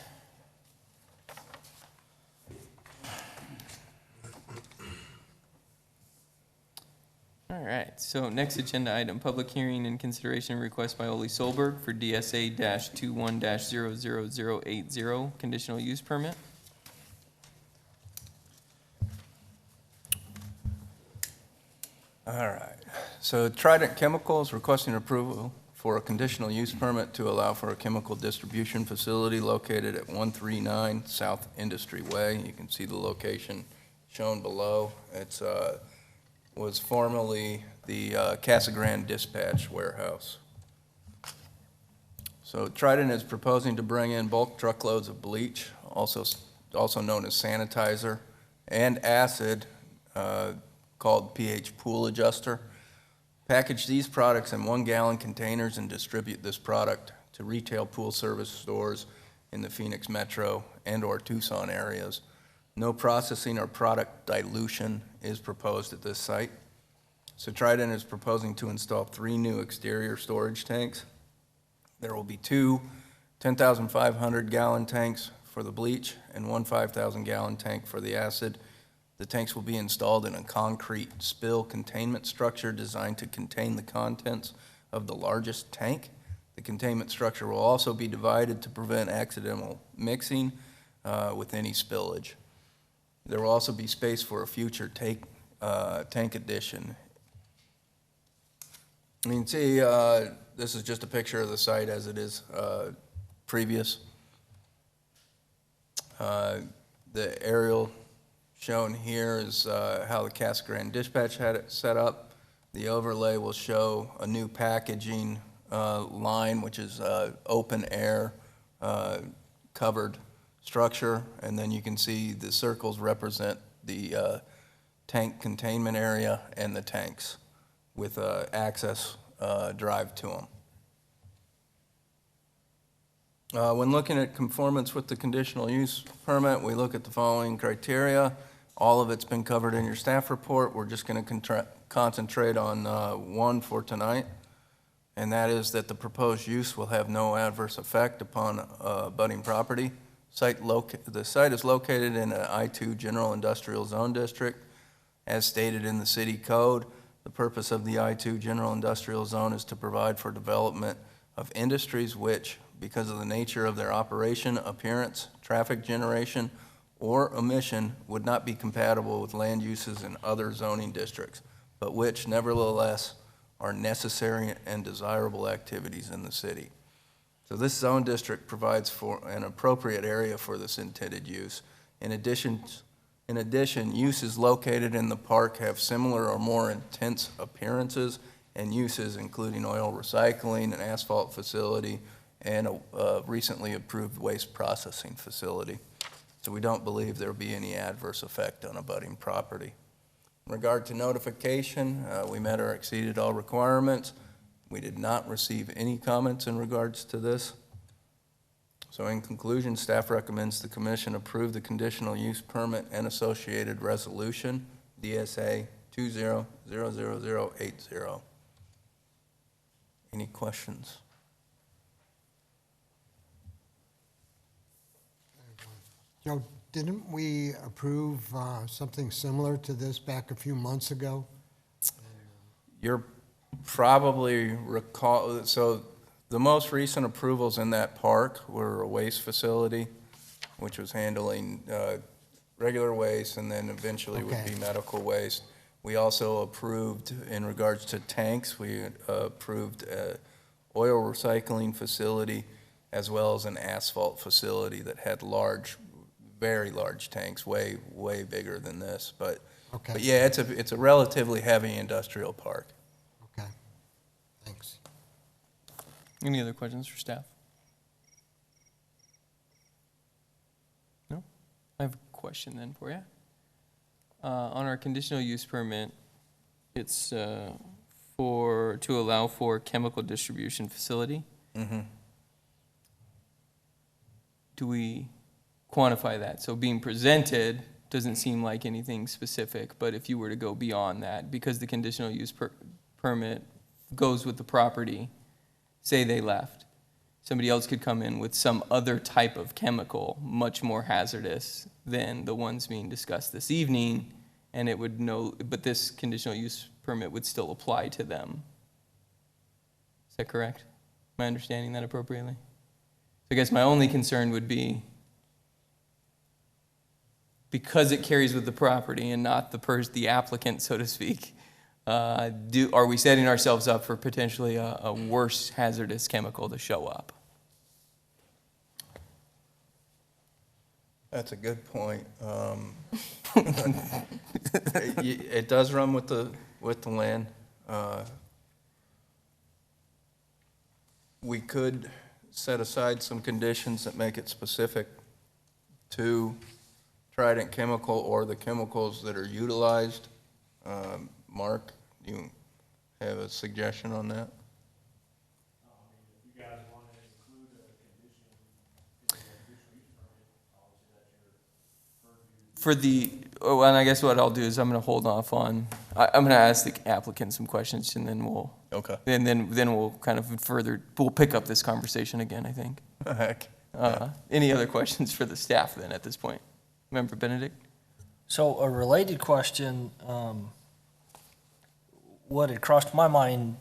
All right, so next agenda item, public hearing and consideration request by Ole Solberg for DSA-21-00080, conditional use permit. All right. So Trident Chemical is requesting approval for a conditional use permit to allow for a chemical distribution facility located at 139 South Industry Way. You can see the location shown below. It's was formerly the Casa Grande dispatch warehouse. So Trident is proposing to bring in bulk truckloads of bleach, also known as sanitizer, and acid, called pH pool adjuster. Package these products in 1-gallon containers and distribute this product to retail pool service stores in the Phoenix Metro and/or Tucson areas. No processing or product dilution is proposed at this site. So Trident is proposing to install 3 new exterior storage tanks. There will be 2 10,500 gallon tanks for the bleach and one 5,000-gallon tank for the acid. The tanks will be installed in a concrete spill containment structure designed to contain the contents of the largest tank. The containment structure will also be divided to prevent accidental mixing with any spillage. There will also be space for a future tank addition. You can see this is just a picture of the site as it is previous. The aerial shown here is how the Casa Grande dispatch had it set up. The overlay will show a new packaging line, which is open air covered structure, and then you can see the circles represent the tank containment area and the tanks with access drive to them. When looking at conformance with the conditional use permit, we look at the following criteria. All of it's been covered in your staff report. We're just going to concentrate on one for tonight, and that is that the proposed use will have no adverse effect upon abutting property. The site is located in an I-2 General Industrial Zone District. As stated in the city code, the purpose of the I-2 General Industrial Zone is to provide for development of industries which, because of the nature of their operation, appearance, traffic generation, or emission, would not be compatible with land uses in other zoning districts, but which nevertheless are necessary and desirable activities in the city. So this zone district provides for an appropriate area for this intended use. In addition, uses located in the park have similar or more intense appearances and uses including oil recycling, an asphalt facility, and a recently approved waste processing facility. So we don't believe there will be any adverse effect on abutting property. In regard to notification, we met or exceeded all requirements. We did not receive any comments in regards to this. So in conclusion, staff recommends the commission approve the conditional use permit and associated resolution, DSA 20-00080. Any questions? Joe, didn't we approve something similar to this back a few months ago? You're probably recall, so the most recent approvals in that park were a waste facility, which was handling regular waste and then eventually would be medical waste. We also approved, in regards to tanks, we approved an oil recycling facility as well as an asphalt facility that had large, very large tanks, way bigger than this. But yeah, it's a relatively heavy industrial park. Okay, thanks. Any other questions for staff? No? I have a question then for you. On our conditional use permit, it's to allow for chemical distribution facility. Mm-hmm. Do we quantify that? So being presented doesn't seem like anything specific, but if you were to go beyond that, because the conditional use permit goes with the property, say they left, somebody else could come in with some other type of chemical, much more hazardous than the ones being discussed this evening, and it would but this conditional use permit would still apply to them. Is that correct? Am I understanding that appropriately? So I guess my only concern would be, because it carries with the property and not the applicant, so to speak, are we setting ourselves up for potentially a worse hazardous chemical to show up? That's a good point. It does run with the land. We could set aside some conditions that make it specific to Trident Chemical or the chemicals that are utilized. Mark, do you have a suggestion on that? If you guys want to include a condition in the conditional use permit, obviously that's your purview. And I guess what I'll do is I'm going to hold off on, I'm going to ask the applicant some questions, and then we'll, Okay. and then we'll kind of we'll pick up this conversation again, I think. Heck, Any other questions for the staff then at this point? Member Benedict? So a related question, what had crossed my mind,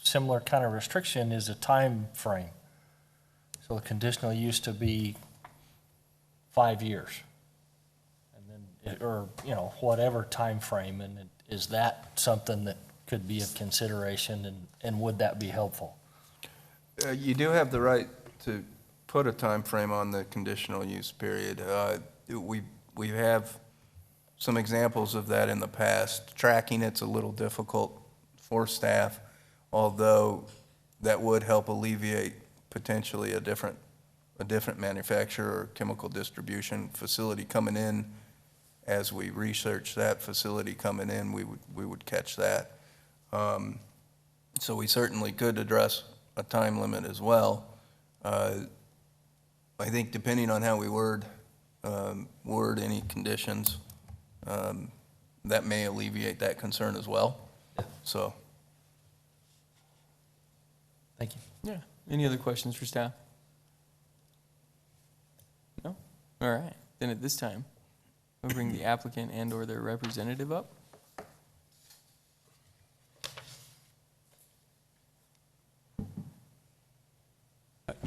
similar kind of restriction, is a time frame. So the conditional used to be 5 years. And then, or, you know, whatever time frame, and is that something that could be of consideration, and would that be helpful? You do have the right to put a time frame on the conditional use period. We have some examples of that in the past. Tracking it's a little difficult for staff, although that would help alleviate potentially a different manufacturer or chemical distribution facility coming in. As we research that facility coming in, we would catch that. So we certainly could address a time limit as well. I think depending on how we word any conditions, that may alleviate that concern as well. So. Thank you. Yeah. Any other questions for staff? No? All right. Then at this time, we'll bring the applicant and/or their representative up.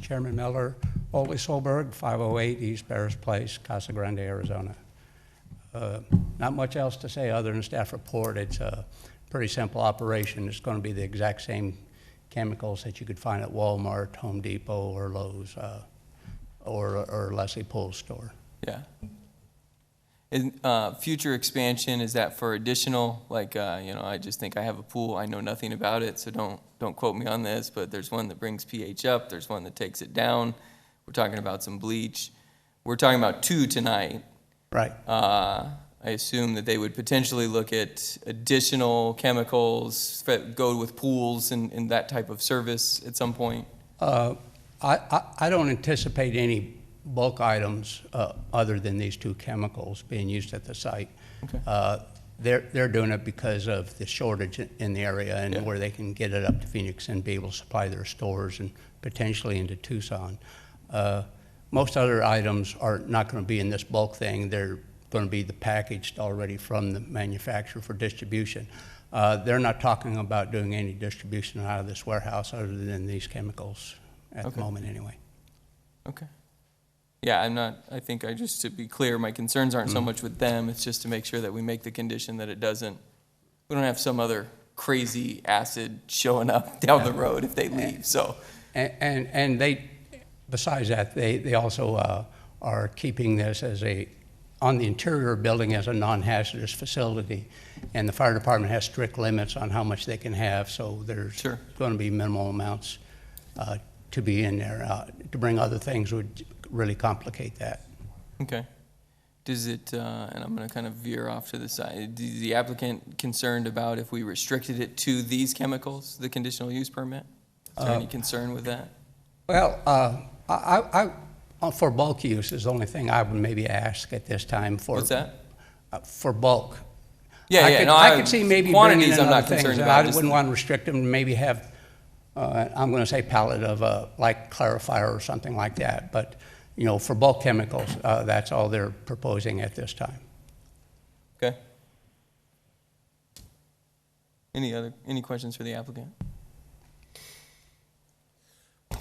Chairman Miller, Ole Solberg, 508 East Barris Place, Casa Grande, Arizona. Not much else to say other than staff report. It's a pretty simple operation. It's going to be the exact same chemicals that you could find at Walmart, Home Depot, or Lowe's, or Leslie Pool's store. Yeah. And future expansion, is that for additional, like, I just think I have a pool, I know nothing about it, so don't quote me on this, but there's one that brings pH up, there's one that takes it down. We're talking about some bleach. We're talking about 2 tonight. Right. I assume that they would potentially look at additional chemicals that go with pools and that type of service at some point. I don't anticipate any bulk items other than these 2 chemicals being used at the site. Okay. They're doing it because of the shortage in the area and where they can get it up to Phoenix and be able to supply their stores and potentially into Tucson. Most other items are not going to be in this bulk thing. They're going to be the packaged already from the manufacturer for distribution. They're not talking about doing any distribution out of this warehouse other than these chemicals at the moment anyway. Okay. Yeah, I think just to be clear, my concerns aren't so much with them, it's just to make sure that we make the condition that we don't have some other crazy acid showing up down the road if they leave, so. And they, besides that, they also are keeping this on the interior building as a non-hazardous facility, and the fire department has strict limits on how much they can have, so there's going to be minimal amounts to be in there. To bring other things would really complicate that. Okay. Does it, and I'm going to kind of veer off to the side, is the applicant concerned about if we restricted it to these chemicals, the conditional use permit? Is there any concern with that? Well, for bulk use is the only thing I would maybe ask at this time for. What's that? For bulk. Yeah, I could see maybe bringing in I'm not other things. concerned about. I wouldn't want to restrict them, maybe have, I'm going to say palette of like clarifier or something like that. But, for bulk chemicals, that's all they're proposing at this time. Okay. Any questions for the applicant?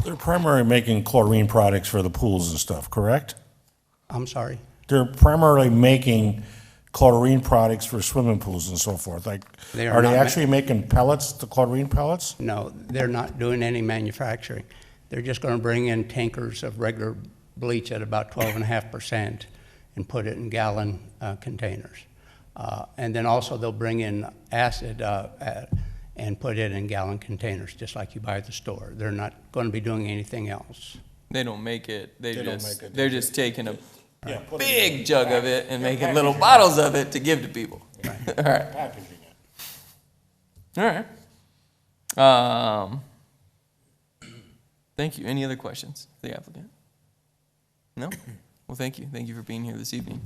They're primarily making chlorine products for the pools and stuff, correct? I'm sorry? They're primarily making chlorine products for swimming pools and so forth. Like, are they actually making pellets, the chlorine pellets? No, they're not doing any manufacturing. They're just going to bring in tankers of regular bleach at about 12.5% and put it in gallon containers. And then also they'll bring in acid and put it in gallon containers, just like you buy at the store. They're not going to be doing anything else. They don't make it. They're just taking a put big jug of it and making little bottles of it to give to people. Right. All right. Packaging it. All right. Thank you. Any other questions for the applicant? No? Well, thank you. Thank you for being here this evening.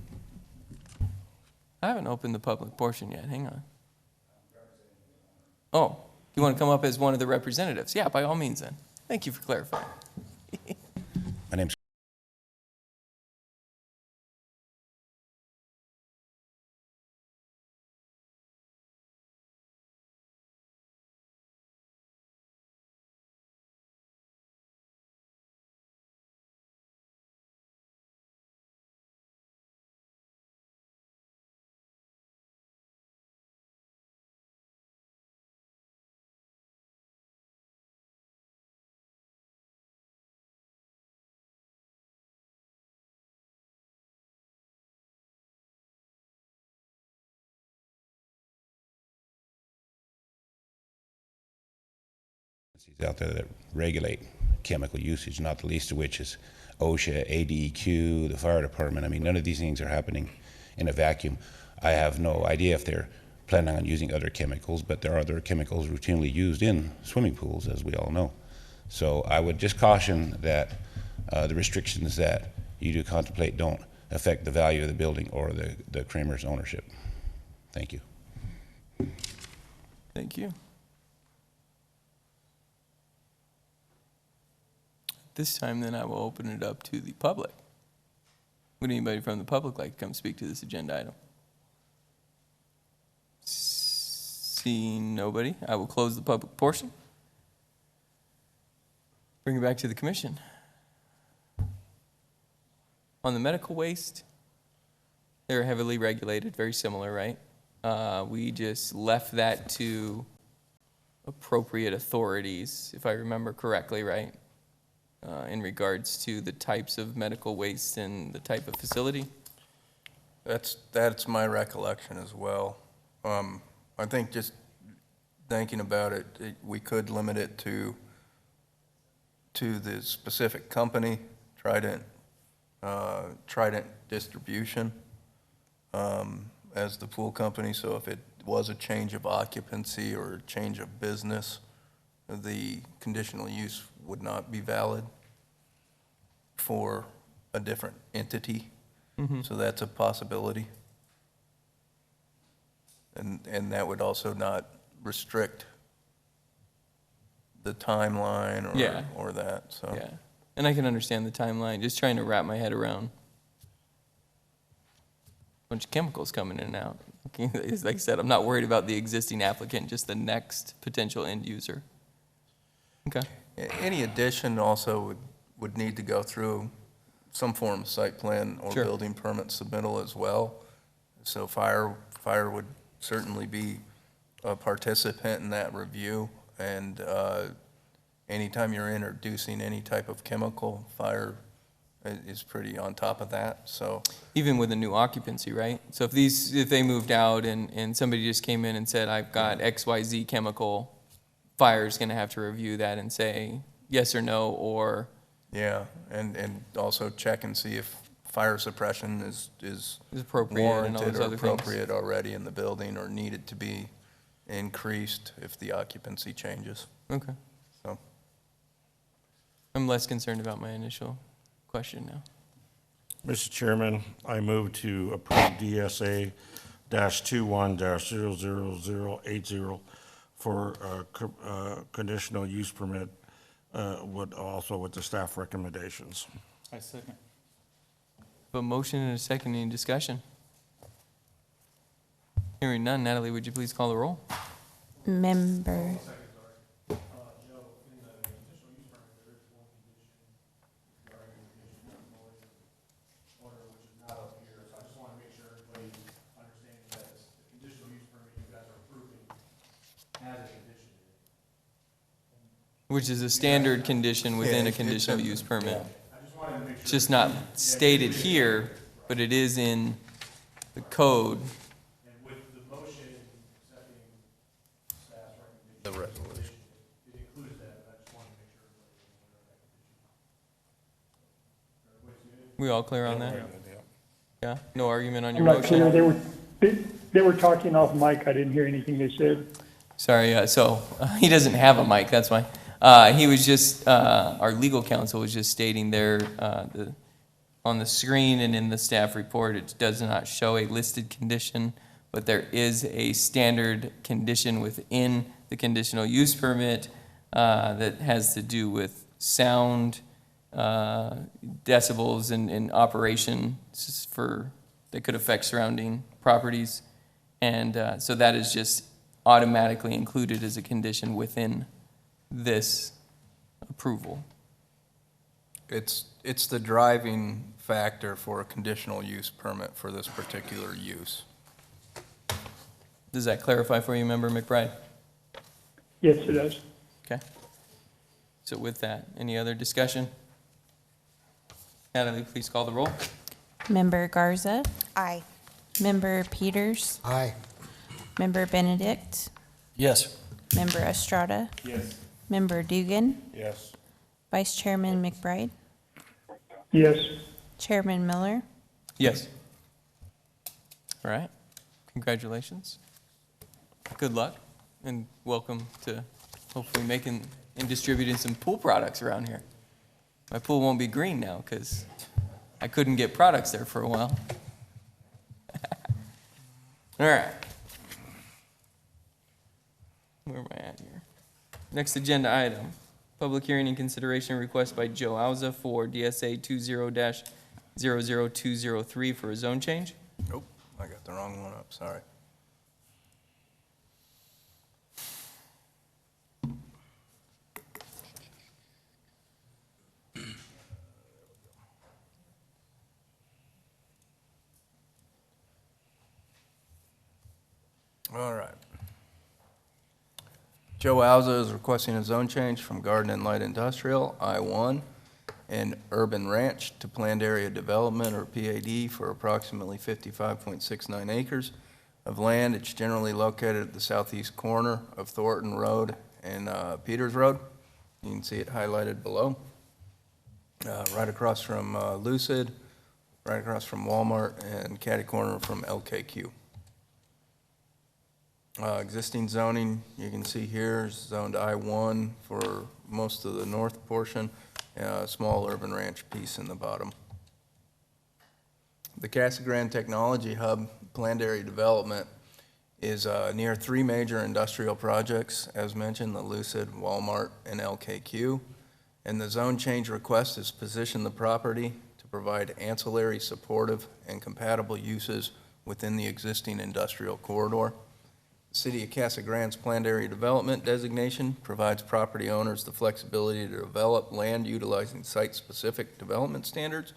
I haven't opened the public portion yet. Hang on. Oh, you want to come up as one of the representatives? Yeah, by all means then. Thank you for clarifying. My name's out there that regulate chemical usage, not the least of which is OSHA, ADEQ, the fire department. I mean, none of these things are happening in a vacuum. I have no idea if they're planning on using other chemicals, but there are other chemicals routinely used in swimming pools, as we all know. So I would just caution that the restrictions that you do contemplate don't affect the value of the building or the Kramer's ownership. Thank you. Thank you. This time, then, I will open it up to the public. Would anybody from the public like to come speak to this agenda item? Seeing nobody, I will close the public portion. Bring it back to the commission. On the medical waste, they're heavily regulated, very similar, right? We just left that to appropriate authorities, if I remember correctly, right? In regards to the types of medical waste and the type of facility? That's my recollection as well. I think just thinking about it, we could limit it to the specific company, Trident Distribution, as the pool company. So if it was a change of occupancy or a change of business, the conditional use would not be valid for a different entity. Mm-hmm. So that's a possibility. And that would also not restrict the timeline or that, so. Yeah, and I can understand the timeline, just trying to wrap my head around a bunch of chemicals coming in and out. Like I said, I'm not worried about the existing applicant, just the next potential end user. Okay. Any addition also would need to go through some form of site plan or Sure. building permit submittal as well. So fire would certainly be a participant in that review. And anytime you're introducing any type of chemical, fire is pretty on top of that, so. Even with a new occupancy, right? So if they moved out and somebody just came in and said, I've got XYZ chemical, fire's gonna have to review that and say yes or no, or. Yeah, and also check and see if fire suppression is appropriate and all warranted those or other things. appropriate already in the building or needed to be increased if the occupancy changes, Okay. so. I'm less concerned about my initial question now. Mr. Chairman, I move to approve DSA-21-00080 for conditional use permit, also with the staff recommendations. I second. A motion and a second, any discussion? Hearing none, Natalie, would you please call the roll? Member, Which is a standard condition within a conditional use permit. It's just not stated here, but it is in the code. And with the motion accepting staff's recommendation. The resolution. It includes that, but I just wanted to make sure everybody was aware of that condition. We all clear on that? Yeah, no argument on I'm your not clear, motion? they were talking off mic, I didn't hear anything they said. Sorry, he doesn't have a mic, that's why. He was just, our legal counsel was just stating there, on the screen and in the staff report, it does not show a listed condition, but there is a standard condition within the conditional use permit that has to do with sound, decibels and operation that could affect surrounding properties. And so that is just automatically included as a condition within this approval. It's the driving factor for a conditional use permit for this particular use. Does that clarify for you, Member McBride? Yes, it does. Okay. So with that, any other discussion? Natalie, please call the roll. Member Garza, Aye. Member Peters, Aye. Member Benedict, Yes. Member Estrada, Yes. Member Dugan, Yes. Vice Chairman McBride, Yes. Chairman Miller. Yes. All right. Congratulations. Good luck, and welcome to hopefully making and distributing some pool products around here. My pool won't be green now because I couldn't get products there for a while. All right. Where am I at here? Next agenda item, public hearing and consideration request by Joe Auza for DSA 20-00203 for a zone change. Nope, I got the wrong one up, sorry. All right. Joe Auza is requesting a zone change from Garden and Light Industrial, I-1, and Urban Ranch to Planned Area Development, or PAD, for approximately 55.69 acres of land. It's generally located at the southeast corner of Thornton Road and Peters Road. You can see it highlighted below. Right across from Lucid, right across from Walmart, and catty corner from LKQ. Existing zoning, you can see here, is zoned I-1 for most of the north portion, a small urban ranch piece in the bottom. The Casa Grande Technology Hub planned area development is near three major industrial projects, as mentioned, the Lucid, Walmart, and LKQ. And the zone change request is position the property to provide ancillary supportive and compatible uses within the existing industrial corridor. The City of Casa Grande's planned area development designation provides property owners the flexibility to develop land utilizing site-specific development standards,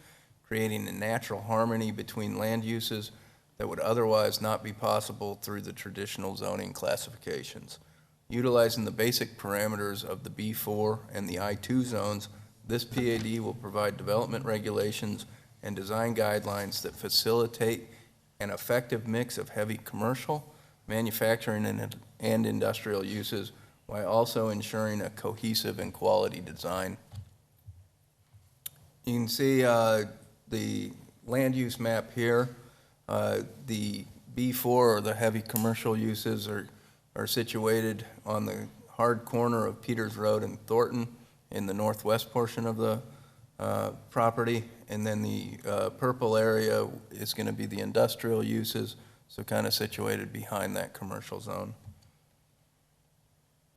creating a natural harmony between land uses that would otherwise not be possible through the traditional zoning classifications. Utilizing the basic parameters of the B4 and the I2 zones, this PAD will provide development regulations and design guidelines that facilitate an effective mix of heavy commercial, manufacturing, and industrial uses, while also ensuring a cohesive and quality design. You can see the land use map here. The B4, or the heavy commercial uses, are situated on the hard corner of Peters Road and Thornton in the northwest portion of the property. And then the purple area is going to be the industrial uses, so kind of situated behind that commercial zone.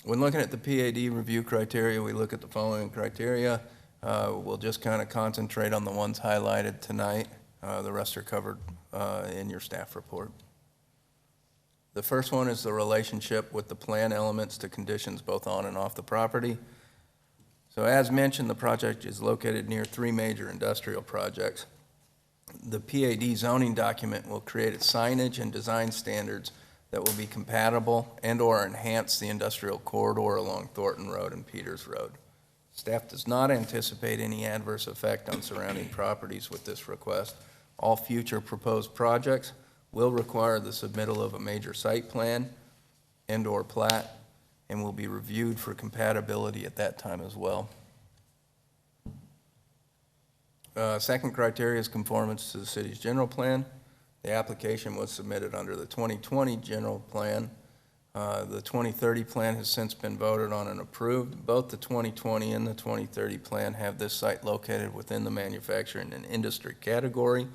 When looking at the PAD review criteria, we look at the following criteria. We'll just kind of concentrate on the ones highlighted tonight. The rest are covered in your staff report. The first one is the relationship with the plan elements to conditions both on and off the property. So as mentioned, the project is located near three major industrial projects. The PAD zoning document will create signage and design standards that will be compatible and/or enhance the industrial corridor along Thornton Road and Peters Road. Staff does not anticipate any adverse effect on surrounding properties with this request. All future proposed projects will require the submittal of a major site plan and/or plat and will be reviewed for compatibility at that time as well. Second criteria is conformance to the city's general plan. The application was submitted under the 2020 general plan. The 2030 plan has since been voted on and approved. Both the 2020 and the 2030 plan have this site located within the manufacturing and industry category.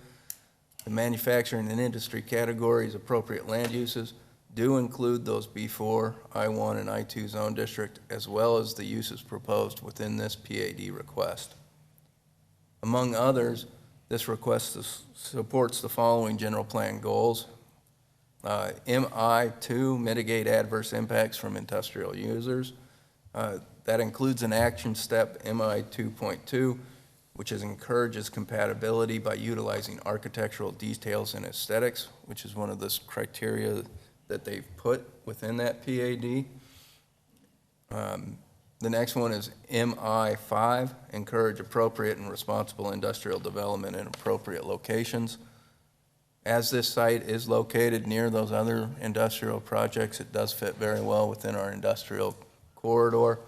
The manufacturing and industry category's appropriate land uses do include those B4, I1, and I2 zone district, as well as the uses proposed within this PAD request. Among others, this request supports the following general plan goals. MI2, mitigate adverse impacts from industrial users. That includes an action step, MI 2.2, which encourages compatibility by utilizing architectural details and aesthetics, which is one of the criteria that they've put within that PAD. The next one is MI5, encourage appropriate and responsible industrial development in appropriate locations. As this site is located near those other industrial projects, it does fit very well within our industrial corridor.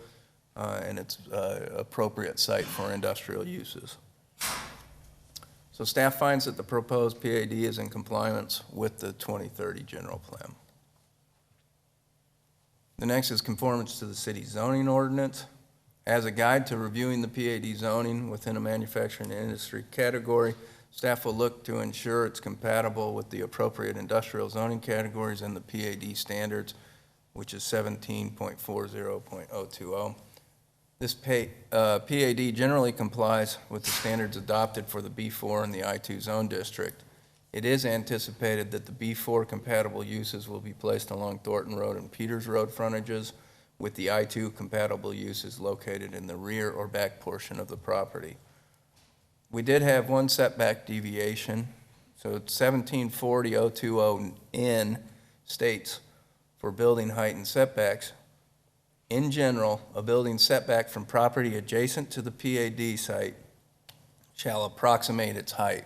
and it's appropriate site for industrial uses. So staff finds that the proposed PAD is in compliance with the 2030 general plan. The next is conformance to the city zoning ordinance. As a guide to reviewing the PAD zoning within a manufacturing and industry category, staff will look to ensure it's compatible with the appropriate industrial zoning categories and the PAD standards, which is 17.40.020. This PAD generally complies with the standards adopted for the B4 and the I2 zone district. It is anticipated that the B4 compatible uses will be placed along Thornton Road and Peters Road frontages, with the I2 compatible uses located in the rear or back portion of the property. We did have one setback deviation, so 1740.020N states for building height and setbacks, in general, a building setback from property adjacent to the PAD site shall approximate its height,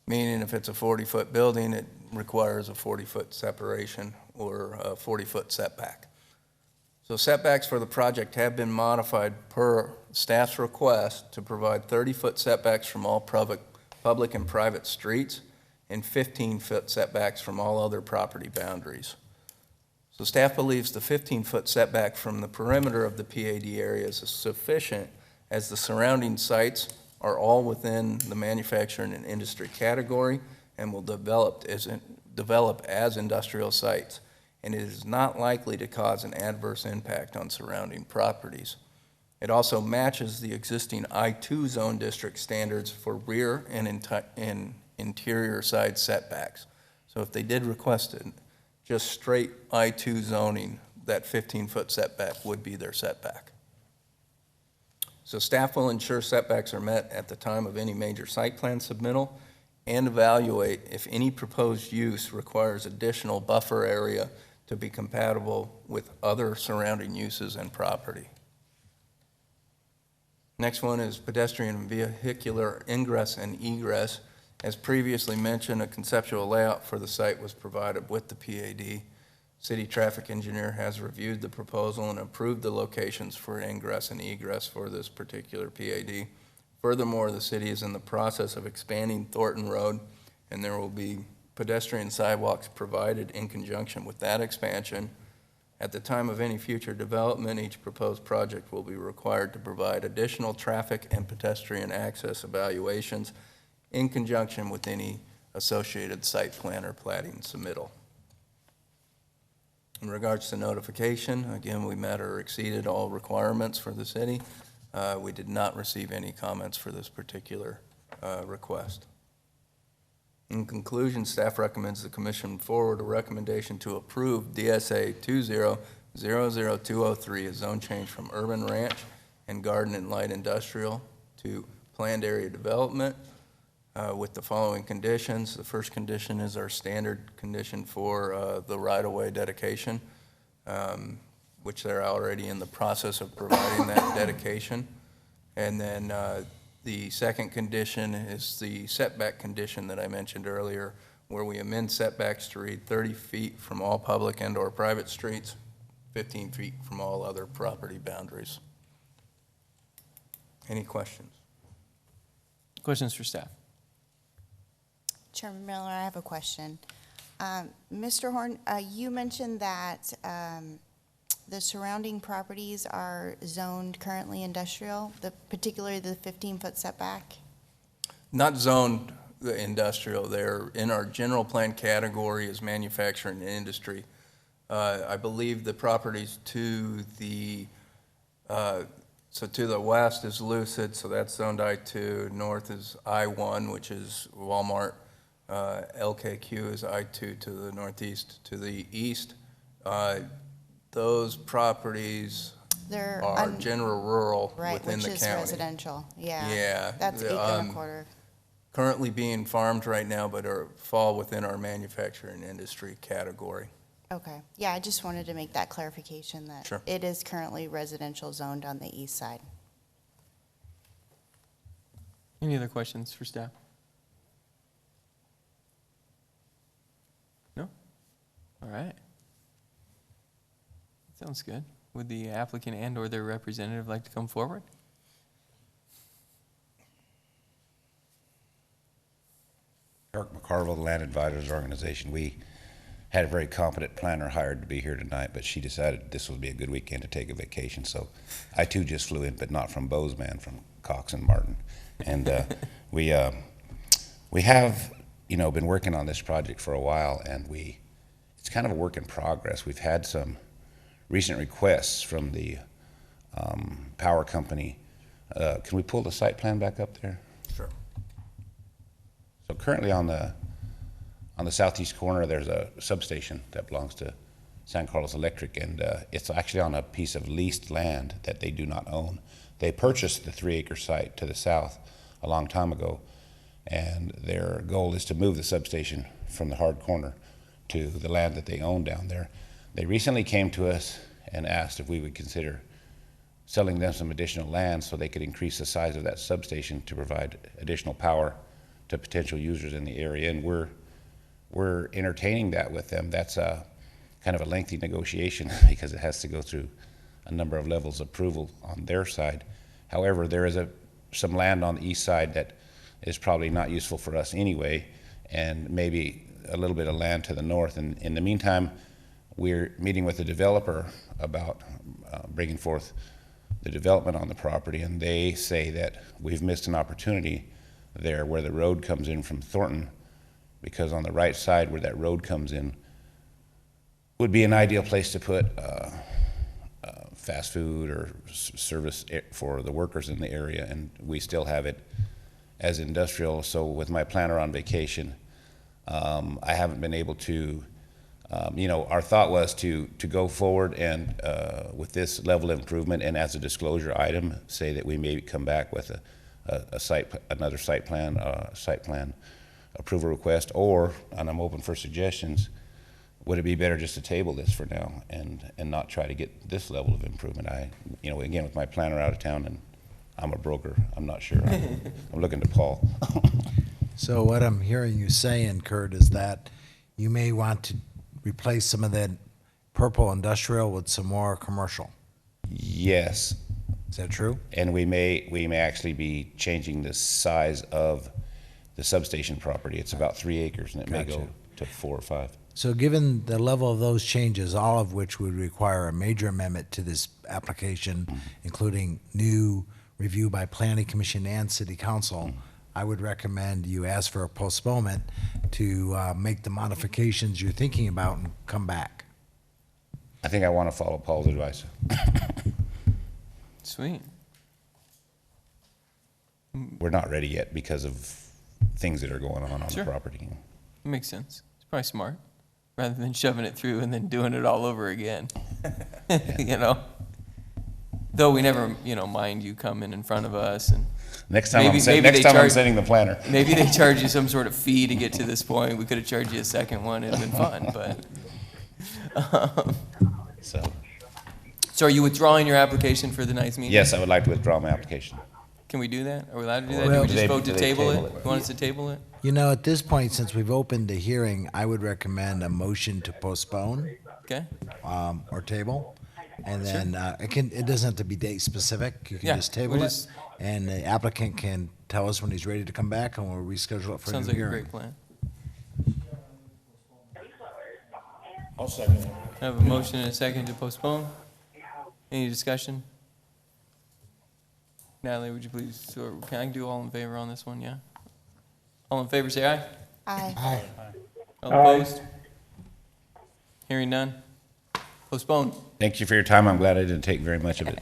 meaning if it's a 40-foot building, it requires a 40-foot separation or a 40-foot setback. So setbacks for the project have been modified per staff's request to provide 30-foot setbacks from all public and private streets and 15-foot setbacks from all other property boundaries. So staff believes the 15-foot setback from the perimeter of the PAD area is sufficient, as the surrounding sites are all within the manufacturing and industry category and will develop as industrial sites, and it is not likely to cause an adverse impact on surrounding properties. It also matches the existing I2 zone district standards for rear and interior side setbacks. So if they did request it, just straight I2 zoning, that 15-foot setback would be their setback. So staff will ensure setbacks are met at the time of any major site plan submittal and evaluate if any proposed use requires additional buffer area to be compatible with other surrounding uses and property. Next one is pedestrian and vehicular ingress and egress. As previously mentioned, a conceptual layout for the site was provided with the PAD. City traffic engineer has reviewed the proposal and approved the locations for ingress and egress for this particular PAD. Furthermore, the city is in the process of expanding Thornton Road, and there will be pedestrian sidewalks provided in conjunction with that expansion. At the time of any future development, each proposed project will be required to provide additional traffic and pedestrian access evaluations in conjunction with any associated site plan or plating submittal. In regards to notification, again, we met or exceeded all requirements for the city. We did not receive any comments for this particular request. In conclusion, staff recommends the commission forward a recommendation to approve DSA 2000203, a zone change from urban ranch and garden and light industrial to planned area development with the following conditions. The first condition is our standard condition for the right-of-way dedication, which they're already in the process of providing that dedication. And then the second condition is the setback condition that I mentioned earlier, where we amend setbacks to read 30 feet from all public and or private streets, 15 feet from all other property boundaries. Any questions? Questions for staff? Chairman Miller, I have a question. Mr. Horn, you mentioned that the surrounding properties are zoned currently industrial, particularly the 15-foot setback? Not zoned industrial. They're in our general plan category as manufacturing and industry. I believe the properties to the west is Lucid, so that's zoned I2. North is I1, which is Walmart. LKQ is I2 to the northeast. To the east, those properties are general rural within the county. Which is residential, yeah. Yeah. That's acre and a quarter. Currently being farmed right now, but fall within our manufacturing industry category. Okay, yeah, I just wanted to make that clarification that Sure. it is currently residential zoned on the east side. Any other questions for staff? No? All right. Sounds good. Would the applicant and/or their representative like to come forward? Kirk McCarville, the Land Advisors Organization, we had a very competent planner hired to be here tonight, but she decided this would be a good weekend to take a vacation, so I too just flew in, but not from Bozeman, from Cox and Martin. And we have, been working on this project for a while, and it's kind of a work in progress. We've had some recent requests from the power company. Can we pull the site plan back up there? Sure. So currently on the southeast corner, there's a substation that belongs to San Carlos Electric, and it's actually on a piece of leased land that they do not own. They purchased the 3-acre site to the south a long time ago, and their goal is to move the substation from the hard corner to the land that they own down there. They recently came to us and asked if we would consider selling them some additional land so they could increase the size of that substation to provide additional power to potential users in the area, and we're entertaining that with them. That's a kind of a lengthy negotiation because it has to go through a number of levels of approval on their side. However, there is some land on the east side that is probably not useful for us anyway, and maybe a little bit of land to the north. And in the meantime, we're meeting with the developer about bringing forth the development on the property, and they say that we've missed an opportunity there where the road comes in from Thornton, because on the right side where that road comes in would be an ideal place to put fast food or service for the workers in the area, and we still have it as industrial. So with my planner on vacation, I haven't been able to, our thought was to go forward and with this level of improvement, and as a disclosure item, say that we may come back with another site plan approval request, and I'm open for suggestions, would it be better just to table this for now and not try to get this level of improvement? Again, with my planner out of town, and I'm a broker, I'm not sure. I'm looking to Paul. So what I'm hearing you saying, Kurt, is that you may want to replace some of that purple industrial with some more commercial. Yes. Is that true? And we may actually be changing the size of the substation property. It's about 3 acres, and it may go to 4 or 5. So given the level of those changes, all of which would require a major amendment to this application, including new review by Planning Commission and City Council, I would recommend you ask for a postponement to make the modifications you're thinking about and come back. I think I want to follow Paul's advice. Sweet. We're not ready yet because of things that are going on Sure. the property. Makes sense. It's probably smart, rather than shoving it through and then doing it all over again. Though we never, mind you coming in front of us and Next time, I'm sending the planner. Maybe they charge you some sort of fee to get to this point. We could have charged you a second one. It'd been fun, but. So are you withdrawing your application for the night's meeting? Yes, I would like to withdraw my application. Can we do that? Are we allowed to do that? Well, Do we just vote to do they table table it? it? You want us to table it? At this point, since we've opened the hearing, I would recommend a motion to postpone Okay. or table. And then it doesn't have to be date specific. You can Yeah, just table we'll it. just- And the applicant can tell us when he's ready to come back, and we'll reschedule it for a new Sounds like a hearing. great plan. I'll second it. I have a motion and a second to postpone. Any discussion? Natalie, would you please, or can I do all in favor on this one, yeah? All in favor, say aye. Aye. All opposed? Hearing none? Postpone. Thank you for your time. I'm glad I didn't take very much of it.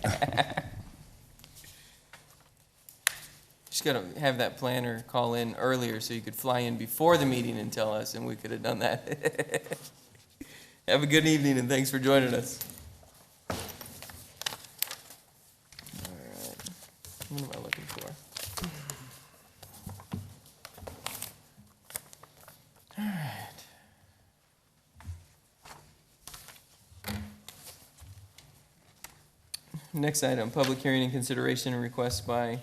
Just gotta have that planner call in earlier so you could fly in before the meeting and tell us, and we could have done that. Have a good evening, and thanks for joining us. All right. What am I looking for? All right. Next item, public hearing and consideration and request by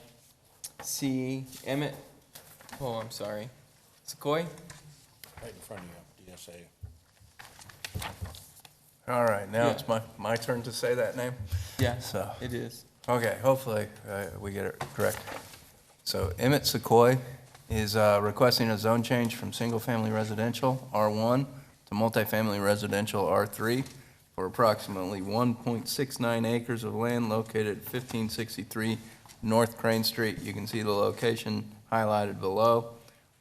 C. Emmett. Oh, I'm sorry. Sequoia? Right in front of you, DSA. All right, now Yeah. it's my turn to say that name? Yeah, So, it is. okay, hopefully we get it correct. So Emmett Sequoia is requesting a zone change from single-family residential, R1, to multifamily residential, R3, for approximately 1.69 acres of land located at 1563 North Crane Street. You can see the location highlighted below.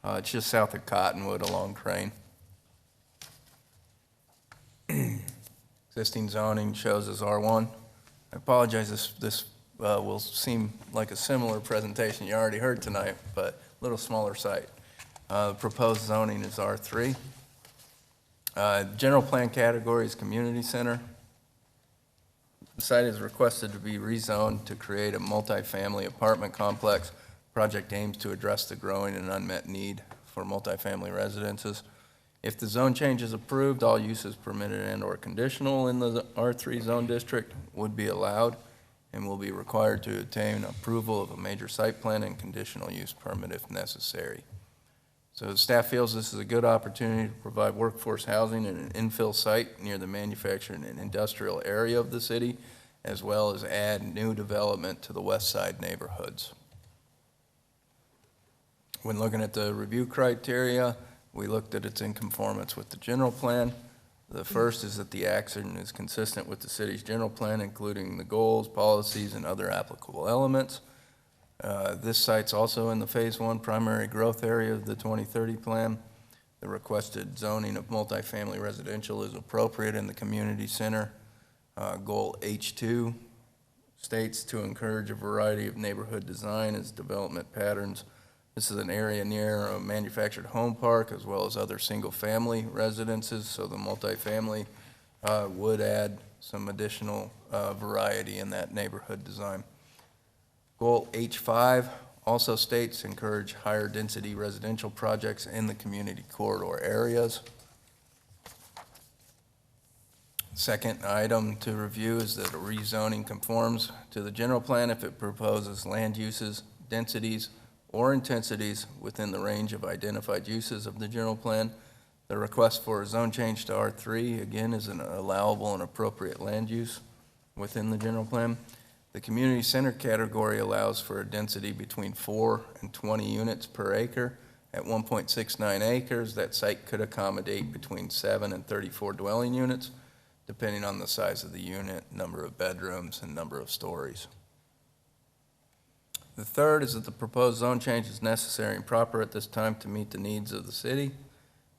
It's just south of Cottonwood along Crane. Existing zoning shows as R1. I apologize, this will seem like a similar presentation you already heard tonight, but a little smaller site. Proposed zoning is R3. General plan category is community center. The site is requested to be rezoned to create a multifamily apartment complex. Project aims to address the growing and unmet need for multifamily residences. If the zone change is approved, all uses permitted and/or conditional in the R3 zone district would be allowed and will be required to obtain approval of a major site plan and conditional use permit if necessary. So staff feels this is a good opportunity to provide workforce housing in an infill site near the manufacturing and industrial area of the city, as well as add new development to the west side neighborhoods. When looking at the review criteria, we looked at it's in conformance with the general plan. The first is that the action is consistent with the city's general plan, including the goals, policies, and other applicable elements. This site's also in the Phase 1 primary growth area of the 2030 plan. The requested zoning of multifamily residential is appropriate in the community center. Goal H2 states to encourage a variety of neighborhood design as development patterns. This is an area near a manufactured home park as well as other single-family residences, so the multifamily would add some additional variety in that neighborhood design. Goal H5 also states encourage higher density residential projects in the community corridor areas. Second item to review is that a rezoning conforms to the general plan if it proposes land uses, densities, or intensities within the range of identified uses of the general plan. The request for a zone change to R3, again, is an allowable and appropriate land use within the general plan. The community center category allows for a density between 4 and 20 units per acre. At 1.69 acres, that site could accommodate between 7 and 34 dwelling units, depending on the size of the unit, number of bedrooms, and number of stories. The third is that the proposed zone change is necessary and proper at this time to meet the needs of the city.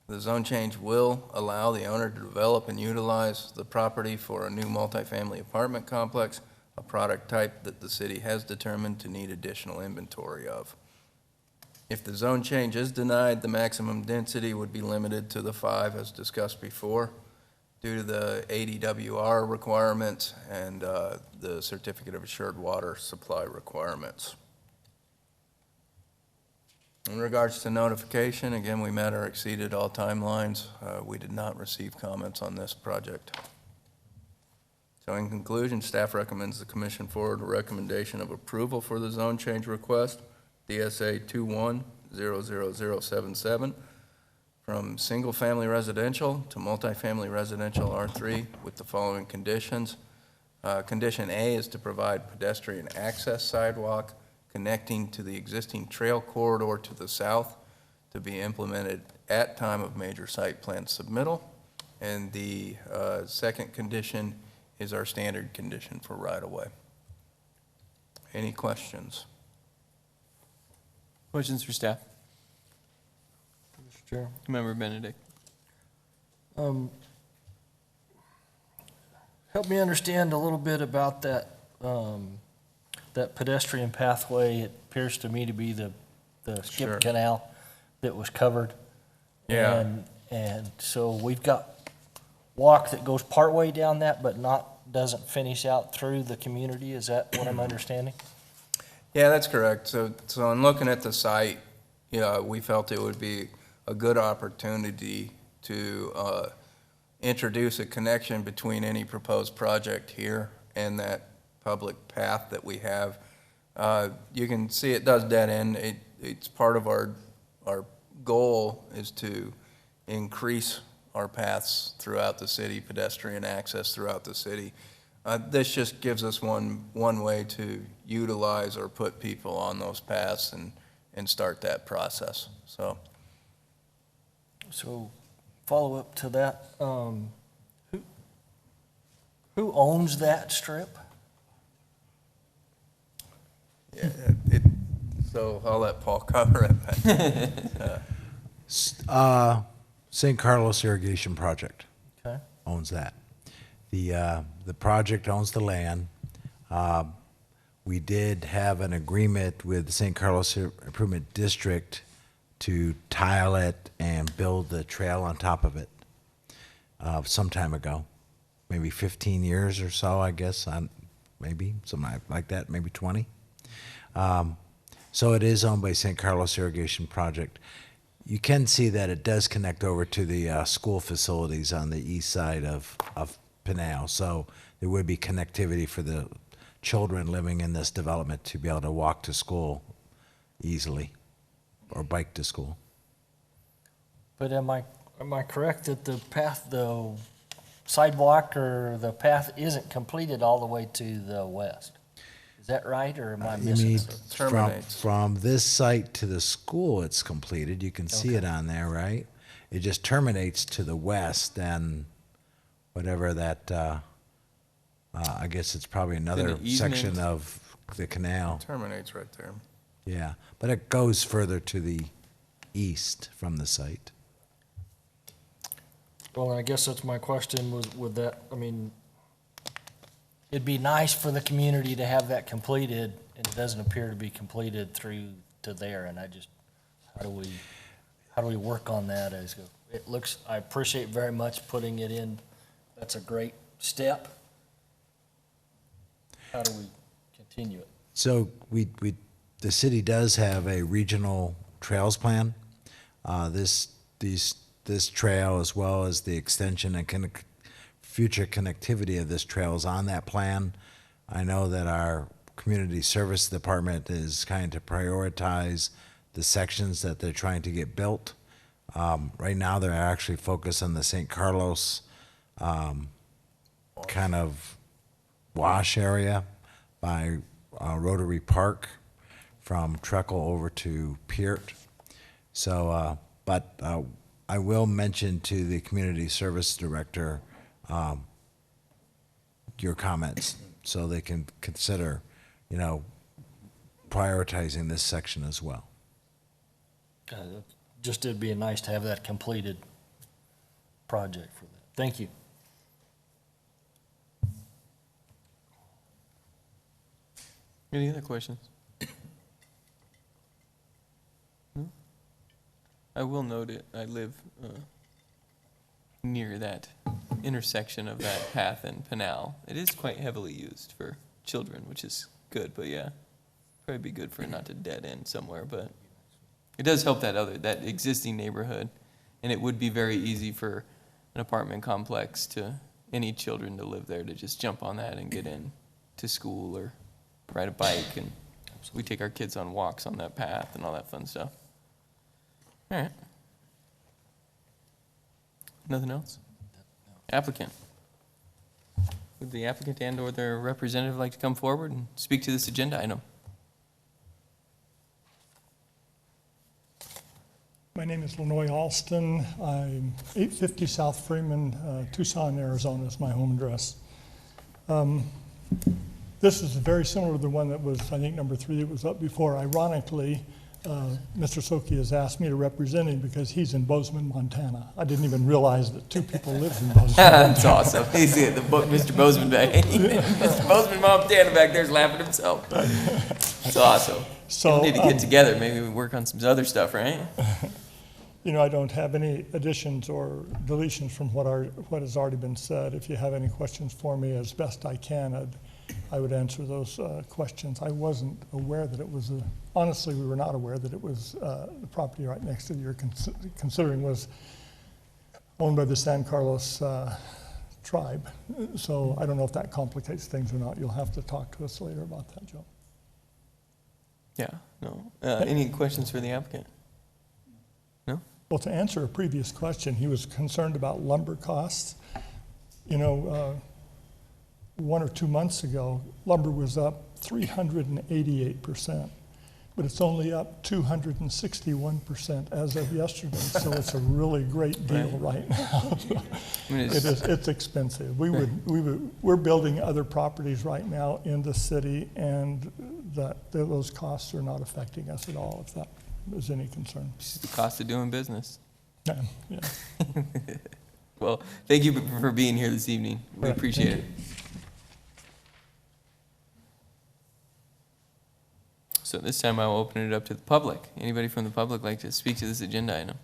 The zone change will allow the owner to develop and utilize the property for a new multifamily apartment complex, a product type that the city has determined to need additional inventory of. If the zone change is denied, the maximum density would be limited to the 5 as discussed before due to the ADWR requirements and the Certificate of Assured Water Supply requirements. In regards to notification, again, we met or exceeded all timelines. We did not receive comments on this project. So in conclusion, staff recommends the commission forward a recommendation of approval for the zone change request, DSA 21-00077, from single-family residential to multifamily residential R3 with the following conditions. Condition A is to provide pedestrian access sidewalk connecting to the existing trail corridor to the south to be implemented at time of major site plan submittal. And the second condition is our standard condition for right-of-way. Any questions? Questions for staff? Mr. Chair. Member Benedict. Help me understand a little bit about that, that pedestrian pathway. It appears to me to be the skip Sure. canal that was covered. Yeah. And so we've got walk that goes partway down that, but doesn't finish out through the community. Is that what I'm understanding? Yeah, that's correct. So in looking at the site, we felt it would be a good opportunity to introduce a connection between any proposed project here and that public path that we have. You can see it does dead end. It's part of our goal is to increase our paths throughout the city, pedestrian access throughout the city. This just gives us one way to utilize or put people on those paths and start that process, so. So, follow up to that, who owns that strip? Yeah, so I'll let Paul cover it. St. Carlos Irrigation Project Okay. owns that. The project owns the land. We did have an agreement with the St. Carlos Improvement District to tile it and build the trail on top of it some time ago, maybe 15 years or so, I guess, maybe something like that, maybe 20. So it is owned by St. Carlos Irrigation Project. You can see that it does connect over to the school facilities on the east side of Pinal. So there would be connectivity for the children living in this development to be able to walk to school easily or bike to school. But am I correct that the path, the sidewalk or the path isn't completed all the way to the west? Is that right, or am I You missing mean something? from this site to the school, it's completed. You can see it on there, right? It just terminates to the west, and whatever that, I guess it's probably another section easement. of the canal. Terminates right there. Yeah, but it goes further to the east from the site. Well, I guess that's my question was, with that, I mean, it'd be nice for the community to have that completed, and it doesn't appear to be completed through to there, and I just, how do we work on that as go? It looks, I appreciate very much putting it in, that's a great step. How do we continue it? So the city does have a regional trails plan. This trail, as well as the extension and future connectivity of this trail, is on that plan. I know that our community service department is kind to prioritize the sections that they're trying to get built. Right now, they're actually focused on the St. Carlos kind of wash area by Rotary Park from Treckle over to Peart. So, but I will mention to the community service director your comments so they can consider, prioritizing this section as well. Just it'd be nice to have that completed project for that. Thank you. Any other questions? No? I will note it, I live near that intersection of that path and Pinal. It is quite heavily used for children, which is good, but yeah, probably be good for it not to dead end somewhere, but it does help that existing neighborhood, and it would be very easy for an apartment complex any children to live there to just jump on that and get in to school or ride a bike, and we take our kids on walks on that path and all that fun stuff. All right. Nothing else? Applicant. Would the applicant and/or their representative like to come forward and speak to this agenda item? My name is Lenoy Alston. I'm 850 South Freeman, Tucson, Arizona is my home address. This is very similar to the one that was, I think, number 3 that was up before. Ironically, Mr. Soki has asked me to represent him because he's in Bozeman, Montana. I didn't even realize that 2 people lived in Bozeman. That's awesome. He's the Mr. Bozeman back. Mr. Bozeman, Montana back there's laughing himself. It's awesome. So, we need to get together. Maybe we work on some other stuff, right? I don't have any additions or deletions from what has already been said. If you have any questions for me, as best I can, I would answer those questions. I wasn't aware that it was honestly, we were not aware that it was the property right next to you're considering was owned by the San Carlos tribe. So I don't know if that complicates things or not. You'll have to talk to us later about that, Joe. Yeah, no. Any questions for the applicant? No? Well, to answer a previous question, he was concerned about lumber costs. You know, 1 or 2 months ago, lumber was up 388%, but it's only up 261% as of yesterday. So it's a really great deal right now. It's expensive. We're building other properties right now in the city, and those costs are not affecting us at all, if that is any concern. It's just the cost of doing business. Yeah. Well, thank you for being here this evening. We appreciate it. So this time I will open it up to the public. Anybody from the public like to speak to this agenda item?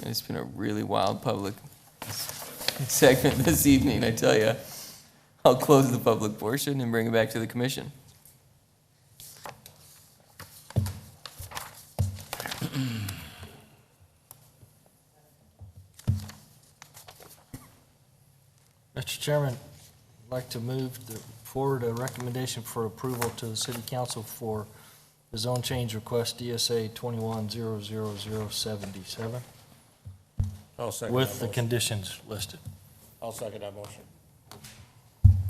It's been a really wild public segment this evening, I tell you. I'll close the public portion and bring it back to the commission. Mr. Chairman, I'd like to move forward a recommendation for approval to the City Council for the zone change request DSA 21-00077 I'll second with that the motion. conditions listed. I'll second that motion.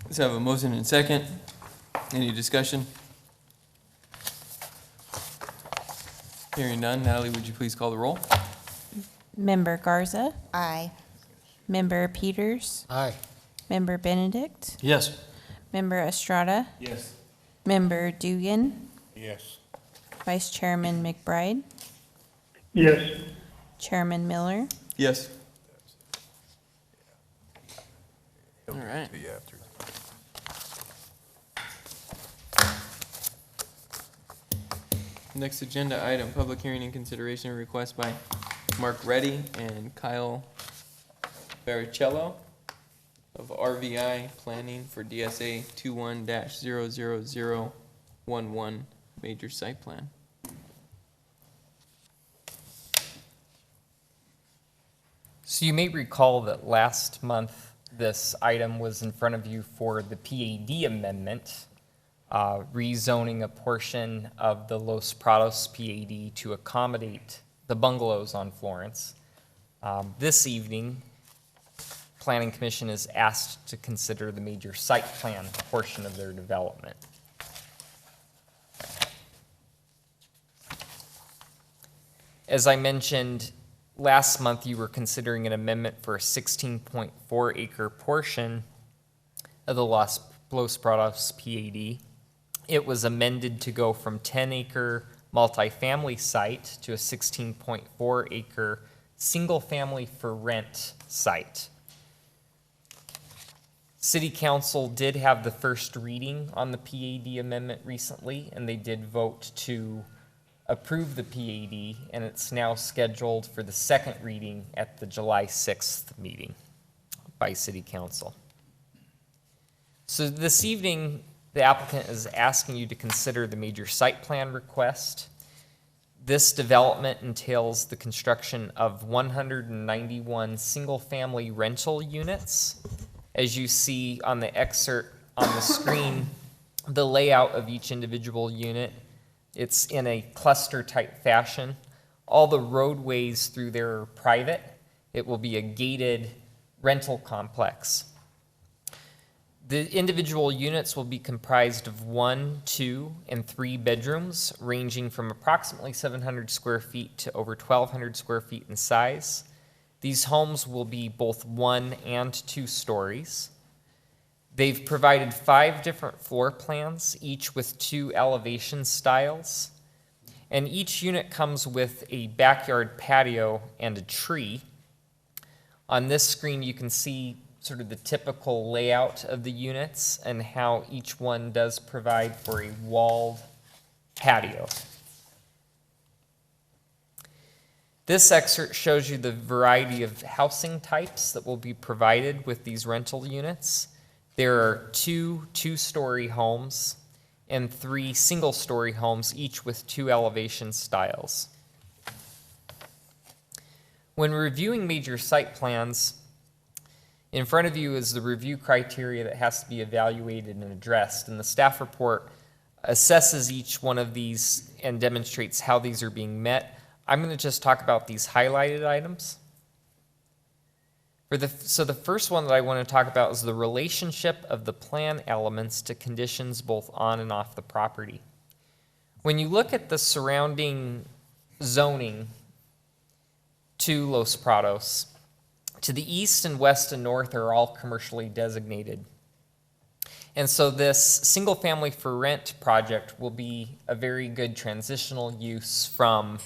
Let's have a motion and second. Any discussion? Hearing none, Natalie, would you please call the roll? Member Garza, Aye. Member Peters, Aye. Member Benedict, Yes. Member Estrada, Yes. Member Dugan, Yes. Vice Chairman McBride, Yes. Chairman Miller, Yes. All right. Next agenda item, public hearing and consideration of request by Mark Reddy and Kyle Varicello of RVI Planning for DSA 21-00011 major site plan. So you may recall that last month, this item was in front of you for the PAD amendment, rezoning a portion of the Los Prados PAD to accommodate the bungalows on Florence. This evening, Planning Commission is asked to consider the major site plan portion of their development. As I mentioned, last month you were considering an amendment for a 16.4 acre portion of the Los Prados PAD. It was amended to go from 10 acre multifamily site to a 16.4 acre single family for rent site. City Council did have the first reading on the PAD amendment recently, and they did vote to approve the PAD, and it's now scheduled for the second reading at the July 6th meeting by City Council. So this evening, the applicant is asking you to consider the major site plan request. This development entails the construction of 191 single-family rental units. As you see on the excerpt on the screen, the layout of each individual unit, it's in a cluster-type fashion. All the roadways through there are private. It will be a gated rental complex. The individual units will be comprised of 1, 2, and 3 bedrooms, ranging from approximately 700 square feet to over 1,200 square feet in size. These homes will be both 1 and 2 stories. They've provided 5 different floor plans, each with 2 elevation styles. And each unit comes with a backyard patio and a tree. On this screen, you can see sort of the typical layout of the units and how each one does provide for a walled patio. This excerpt shows you the variety of housing types that will be provided with these rental units. There are 2 two-story homes and 3 single-story homes, each with 2 elevation styles. When reviewing major site plans, in front of you is the review criteria that has to be evaluated and addressed, and the staff report assesses each one of these and demonstrates how these are being met. I'm going to just talk about these highlighted items. So the first one that I want to talk about is the relationship of the plan elements to conditions both on and off the property. When you look at the surrounding zoning to Los Prados, to the east and west and north are all commercially designated. And so this single-family for rent project will be a very good transitional use from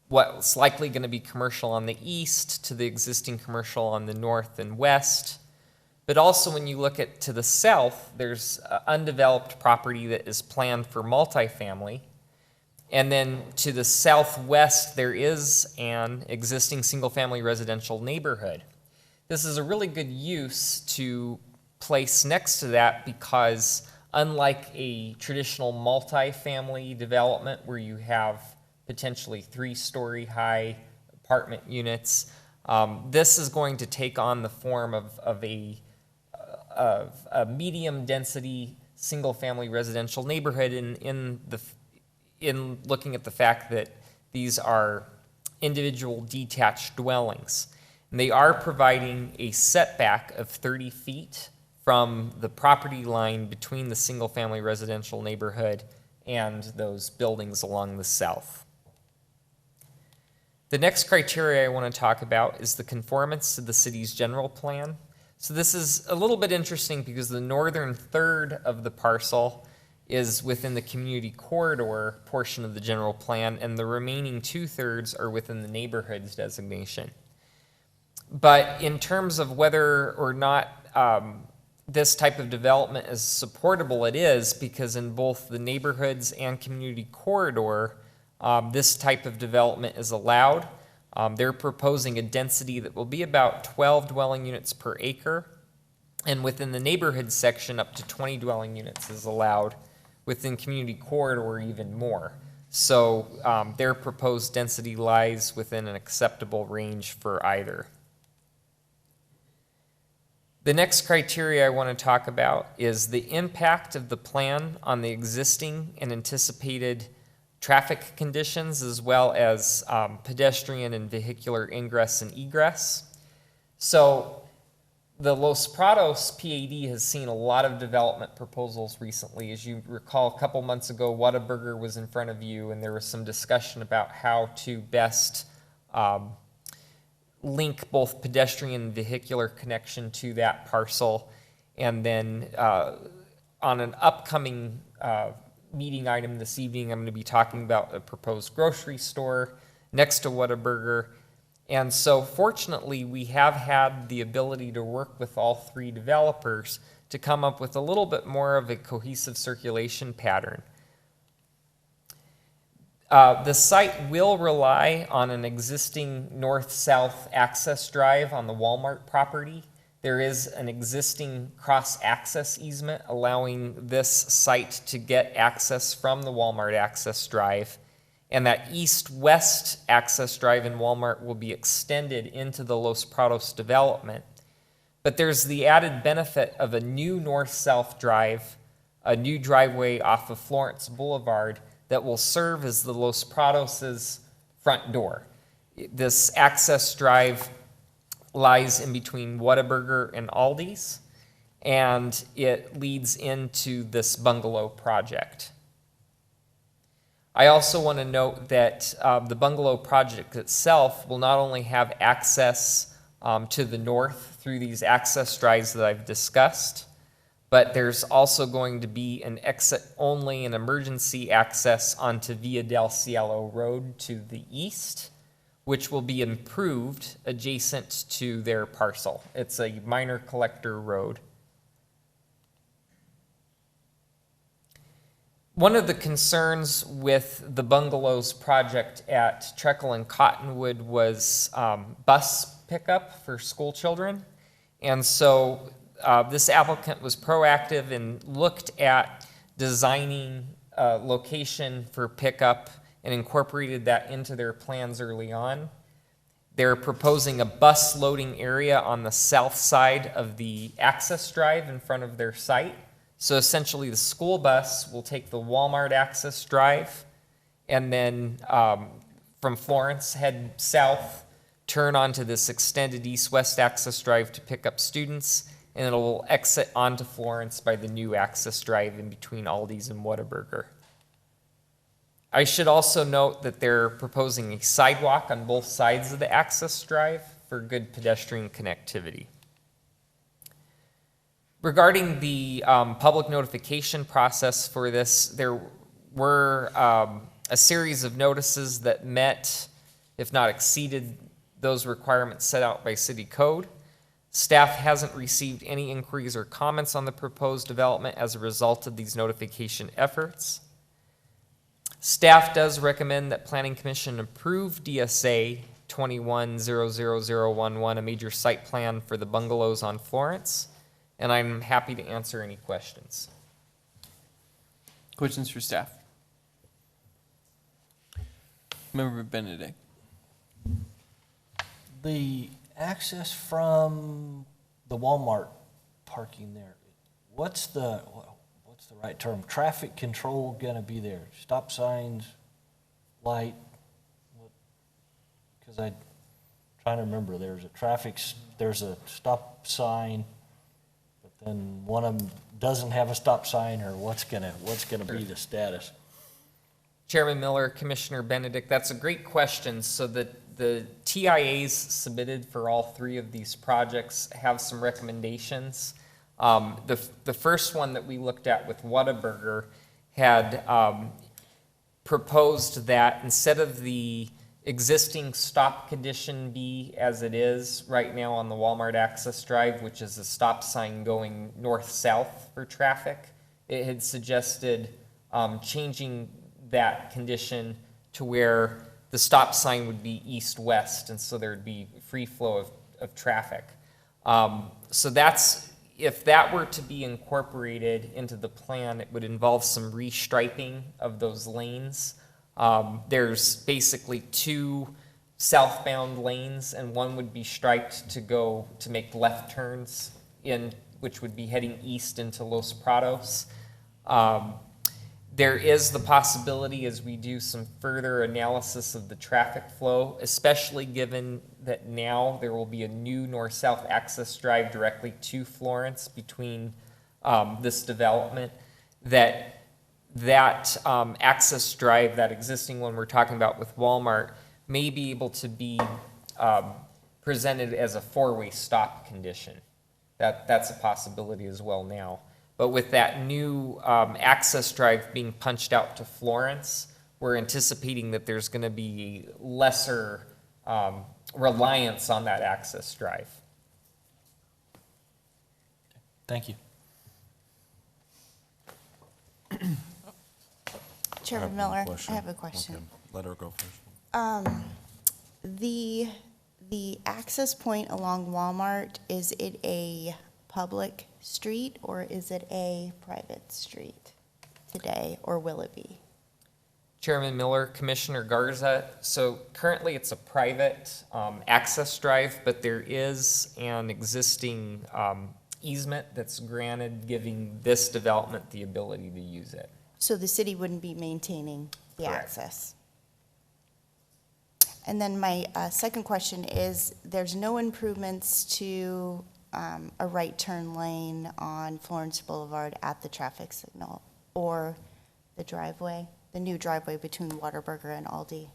what's likely going to be commercial on the east to the existing commercial on the north and west. But also when you look at to the south, there's undeveloped property that is planned for multifamily. And then to the southwest, there is an existing single-family residential neighborhood. This is a really good use to place next to that because unlike a traditional multifamily development where you have potentially 3-story high apartment units, this is going to take on the form of a medium density single-family residential neighborhood in looking at the fact that these are individual detached dwellings. And they are providing a setback of 30 feet from the property line between the single-family residential neighborhood and those buildings along the south. The next criteria I want to talk about is the conformance to the city's general plan. So this is a little bit interesting because the northern third of the parcel is within the community corridor portion of the general plan, and the remaining 2/3 are within the neighborhoods designation. But in terms of whether or not this type of development is supportable, it is, because in both the neighborhoods and community corridor, this type of development is allowed. They're proposing a density that will be about 12 dwelling units per acre, and within the neighborhood section, up to 20 dwelling units is allowed. Within community corridor, even more. So their proposed density lies within an acceptable range for either. The next criteria I want to talk about is the impact of the plan on the existing and anticipated traffic conditions, as well as pedestrian and vehicular ingress and egress. So the Los Prados PAD has seen a lot of development proposals recently. As you recall, a couple months ago, Whataburger was in front of you, and there was some discussion about how to best link both pedestrian and vehicular connection to that parcel. And then on an upcoming meeting item this evening, I'm going to be talking about a proposed grocery store next to Whataburger. And so fortunately, we have had the ability to work with all 3 developers to come up with a little bit more of a cohesive circulation pattern. The site will rely on an existing north-south access drive on the Walmart property. There is an existing cross-access easement allowing this site to get access from the Walmart access drive. And that east-west access drive in Walmart will be extended into the Los Prados development. But there's the added benefit of a new north-south drive, a new driveway off of Florence Boulevard that will serve as the Los Prados' front door. This access drive lies in between Whataburger and Aldi's, and it leads into this bungalow project. I also want to note that the bungalow project itself will not only have access to the north through these access drives that I've discussed, but there's also going to be an exit-only and emergency access onto Via del Cielo Road to the east, which will be improved adjacent to their parcel. It's a minor collector road. One of the concerns with the bungalows project at Treckle and Cottonwood was bus pickup for school children. And so this applicant was proactive and looked at designing a location for pickup and incorporated that into their plans early on. They're proposing a bus loading area on the south side of the access drive in front of their site. So essentially the school bus will take the Walmart access drive and then from Florence, head south, turn onto this extended east-west access drive to pick up students, and it'll exit onto Florence by the new access drive in between Aldi's and Whataburger. I should also note that they're proposing a sidewalk on both sides of the access drive for good pedestrian connectivity. Regarding the public notification process for this, there were a series of notices that met, if not exceeded, those requirements set out by city code. Staff hasn't received any inquiries or comments on the proposed development as a result of these notification efforts. Staff does recommend that Planning Commission approve DSA 21-00011, a major site plan for the bungalows on Florence, and I'm happy to answer any questions. Questions for staff? Member Benedict. The access from the Walmart parking there, what's the right term? Traffic control gonna be there? Stop signs, light? Because I'm trying to remember, there's a stop sign, but then one of them doesn't have a stop sign, or what's gonna be the status? Chairman Miller, Commissioner Benedict, that's a great question. So the TIAs submitted for all three of these projects have some recommendations. The first one that we looked at with Whataburger had proposed that instead of the existing stop condition be as it is right now on the Walmart access drive, which is a stop sign going north-south for traffic, it had suggested changing that condition to where the stop sign would be east-west, and so there would be free flow of traffic. So that's, if that were to be incorporated into the plan, it would involve some restriping of those lanes. There's basically two southbound lanes, and one would be striped to make left turns in, which would be heading east into Los Prados. There is the possibility, as we do some further analysis of the traffic flow, especially given that now there will be a new north-south access drive directly to Florence between this development, that access drive, that existing one we're talking about with Walmart, may be able to be presented as a four-way stop condition. That's a possibility as well now. But with that new access drive being punched out to Florence, we're anticipating that there's going to be lesser reliance on that access drive. Thank you. Chairman Miller, I have a question. Okay, let her go first. The access point along Walmart, is it a public street or is it a private street today, or will it be? Chairman Miller, Commissioner Garza, so currently it's a private access drive, but there is an existing easement that's granted giving this development the ability to use it. So the city wouldn't be maintaining the Correct. access? And then my second question is, there's no improvements to a right turn lane on Florence Boulevard at the traffic signal or the driveway, the new driveway between Whataburger and Aldi?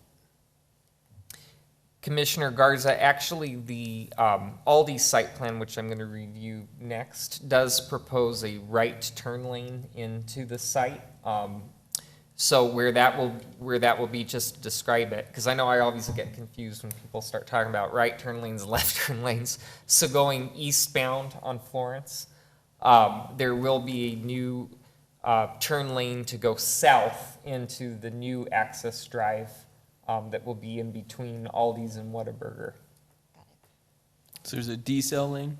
Commissioner Garza, actually the Aldi site plan, which I'm going to review next, does propose a right turn lane into the site. So where that will be, just to describe it, because I know I always get confused when people start talking about right turn lanes, left turn lanes. So going eastbound on Florence, there will be a new turn lane to go south into the new access drive that will be in between Aldi's and Whataburger. So there's a decel lane?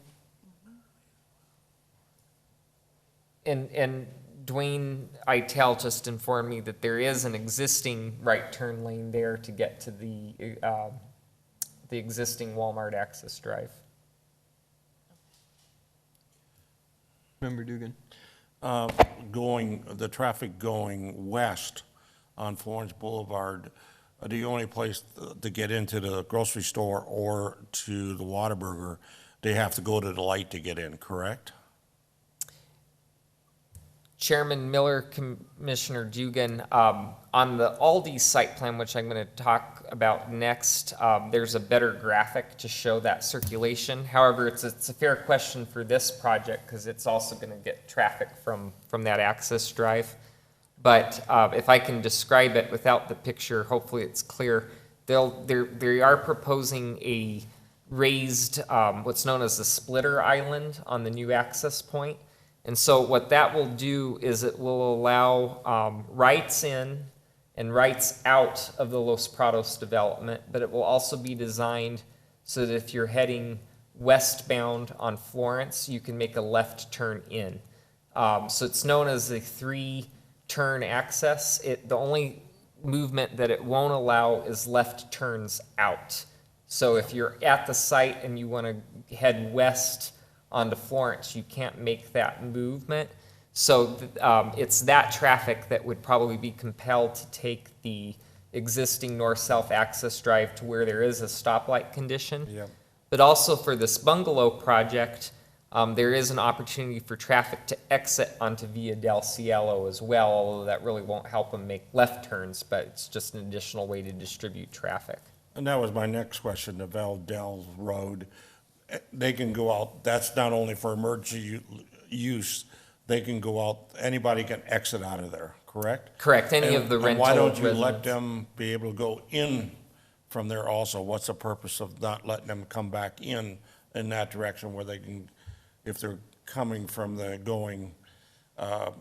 And Dwayne Itel just informed me that there is an existing right turn lane there to get to the existing Walmart access drive. Member Dugan. The traffic going west on Florence Boulevard, the only place to get into the grocery store or to the Whataburger, they have to go to the light to get in, correct? Chairman Miller, Commissioner Dugan, on the Aldi site plan, which I'm going to talk about next, there's a better graphic to show that circulation. However, it's a fair question for this project because it's also going to get traffic from that access drive. But if I can describe it without the picture, hopefully it's clear. They are proposing a raised, what's known as the splitter island on the new access point. And so what that will do is it will allow rights in and rights out of the Los Prados development, but it will also be designed so that if you're heading westbound on Florence, you can make a left turn in. So it's known as a 3-turn access. The only movement that it won't allow is left turns out. So if you're at the site and you want to head west onto Florence, you can't make that movement. So it's that traffic that would probably be compelled to take the existing north-south access drive to where there is a stoplight condition. Yep. But also for this bungalow project, there is an opportunity for traffic to exit onto Via del Cielo as well, although that really won't help them make left turns, but it's just an additional way to distribute traffic. And that was my next question, the Del Road. They can go out, that's not only for emergency use, they can go out, anybody can exit out of there, correct? Correct, any of the And rental why don't you let residents. them be able to go in from there also? What's the purpose of not letting them come back in that direction where they can, if they're coming from the going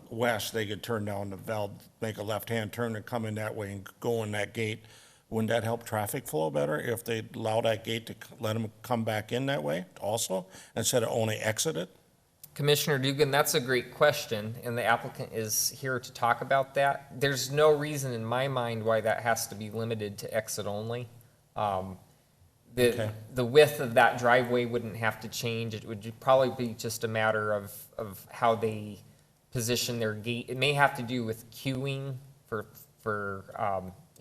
west, they could turn down the Val, make a left-hand turn and come in that way and go in that gate? Wouldn't that help traffic flow better if they allow that gate to let them come back in that way also, instead of only exit it? Commissioner Dugan, that's a great question, and the applicant is here to talk about that. There's no reason in my mind why that has to be limited to exit only. The width of that driveway wouldn't have to change. It would probably be just a matter of how they position their gate. It may have to do with queuing for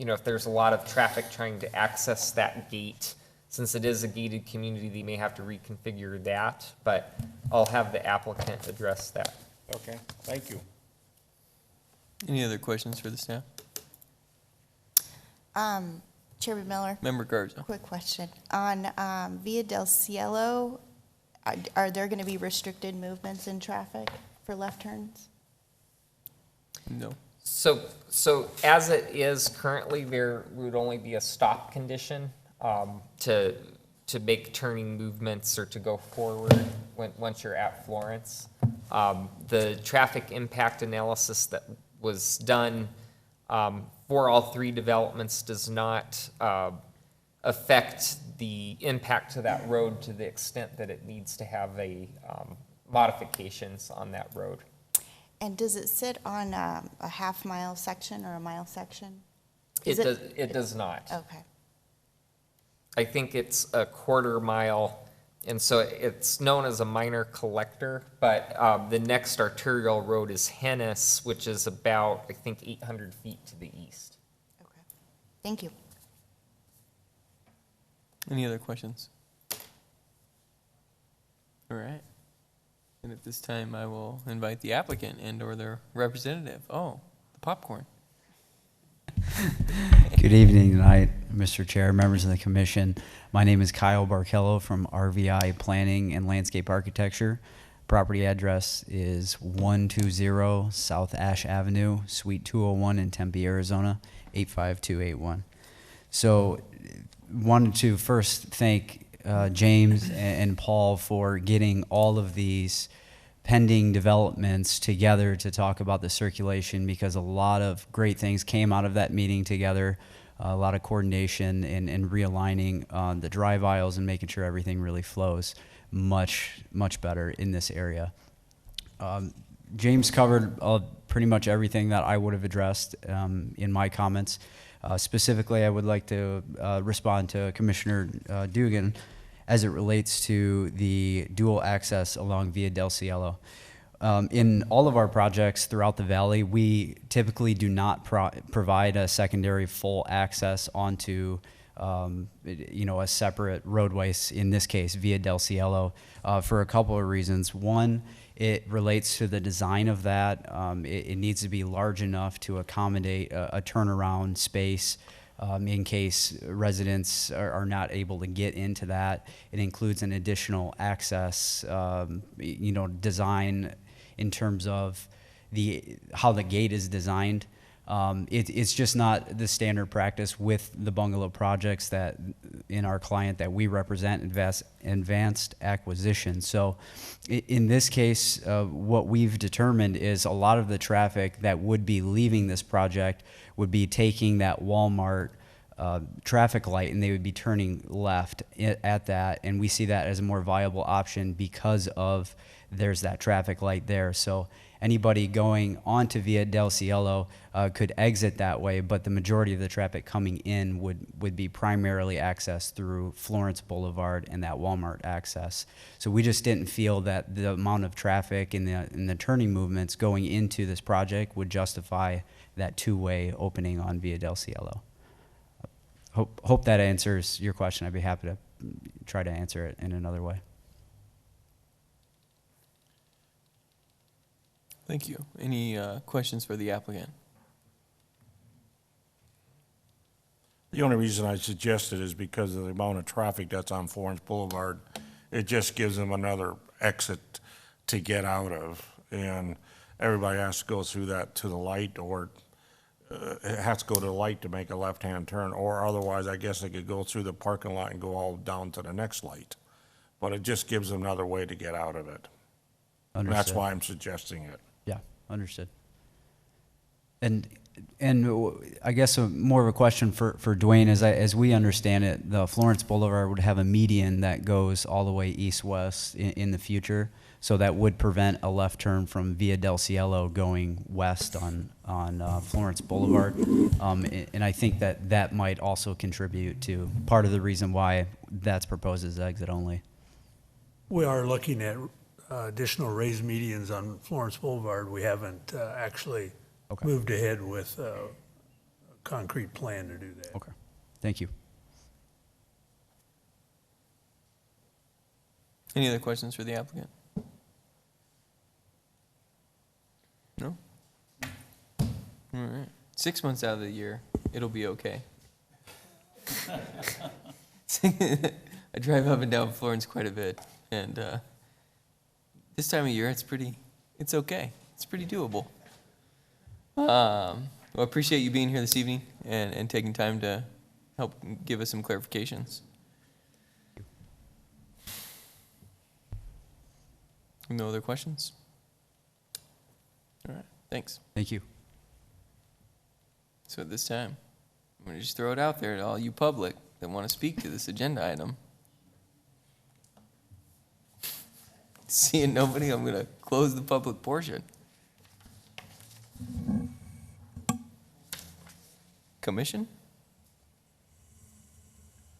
if there's a lot of traffic trying to access that gate. Since it is a gated community, they may have to reconfigure that, but I'll have the applicant address that. Okay, thank you. Any other questions for the staff? Chairman Miller? Member Garza. Quick question. On Via del Cielo, are there going to be restricted movements in traffic for left turns? No. So as it is currently, there would only be a stop condition to make turning movements or to go forward once you're at Florence. The traffic impact analysis that was done for all 3 developments does not affect the impact to that road to the extent that it needs to have modifications on that road. And does it sit on a half-mile section or a mile section? It does not. Okay. I think it's a 1/4 mile, and so it's known as a minor collector, but the next arterial road is Hennis, which is about, I think, 800 feet to the east. Okay. Thank you. Any other questions? All right. And at this time, I will invite the applicant and/or their representative. Oh, the popcorn. Good evening tonight, Mr. Chair, members of the commission. My name is Kyle Barcello from RVI Planning and Landscape Architecture. Property address is 120 South Ash Avenue, Suite 201 in Tempe, Arizona, 85281. So wanted to first thank James and Paul for getting all of these pending developments together to talk about the circulation, because a lot of great things came out of that meeting together, a lot of coordination and realigning the drive aisles and making sure everything really flows much better in this area. James covered pretty much everything that I would have addressed in my comments. Specifically, I would like to respond to Commissioner Dugan as it relates to the dual access along Via del Cielo. In all of our projects throughout the valley, we typically do not provide a secondary full access onto, a separate roadway, in this case, Via del Cielo, for a couple of reasons. One, it relates to the design of that. It needs to be large enough to accommodate a turnaround space in case residents are not able to get into that. It includes an additional access, design in terms of how the gate is designed. It's just not the standard practice with the bungalow projects that in our client that we represent, advanced acquisition. So in this case, what we've determined is a lot of the traffic that would be leaving this project would be taking that Walmart traffic light, and they would be turning left at that, and we see that as a more viable option because of there's that traffic light there. So anybody going onto Via del Cielo could exit that way, but the majority of the traffic coming in would be primarily accessed through Florence Boulevard and that Walmart access. So we just didn't feel that the amount of traffic and the turning movements going into this project would justify that two-way opening on Via del Cielo. Hope that answers your question. I'd be happy to try to answer it in another way. Thank you. Any questions for the applicant? The only reason I suggested is because of the amount of traffic that's on Florence Boulevard. It just gives them another exit to get out of, and everybody has to go through that to the light, or it has to go to the light to make a left-hand turn, or otherwise, I guess they could go through the parking lot and go all down to the next light. But it just gives them another way to get out of it. And that's Understood. why I'm suggesting it. Yeah, understood. And I guess more of a question for Dwayne, as we understand it, the Florence Boulevard would have a median that goes all the way east-west in the future, so that would prevent a left turn from Via del Cielo going west on Florence Boulevard. And I think that might also contribute to part of the reason why that's proposed as exit only. We are looking at additional raised medians on Florence Boulevard. We haven't actually moved ahead with a concrete plan to do that. Okay, thank you. Any other questions for the applicant? No? All right. 6 months out of the year, it'll be okay. I drive up and down Florence quite a bit, and this time of year, it's okay. It's pretty doable. Well, I appreciate you being here this evening and taking time to help give us some clarifications. No other questions? All right, thanks. Thank you. So at this time, I'm going to just throw it out there to all you public that want to speak to this agenda item. Seeing nobody, I'm going to close the public portion. Commission?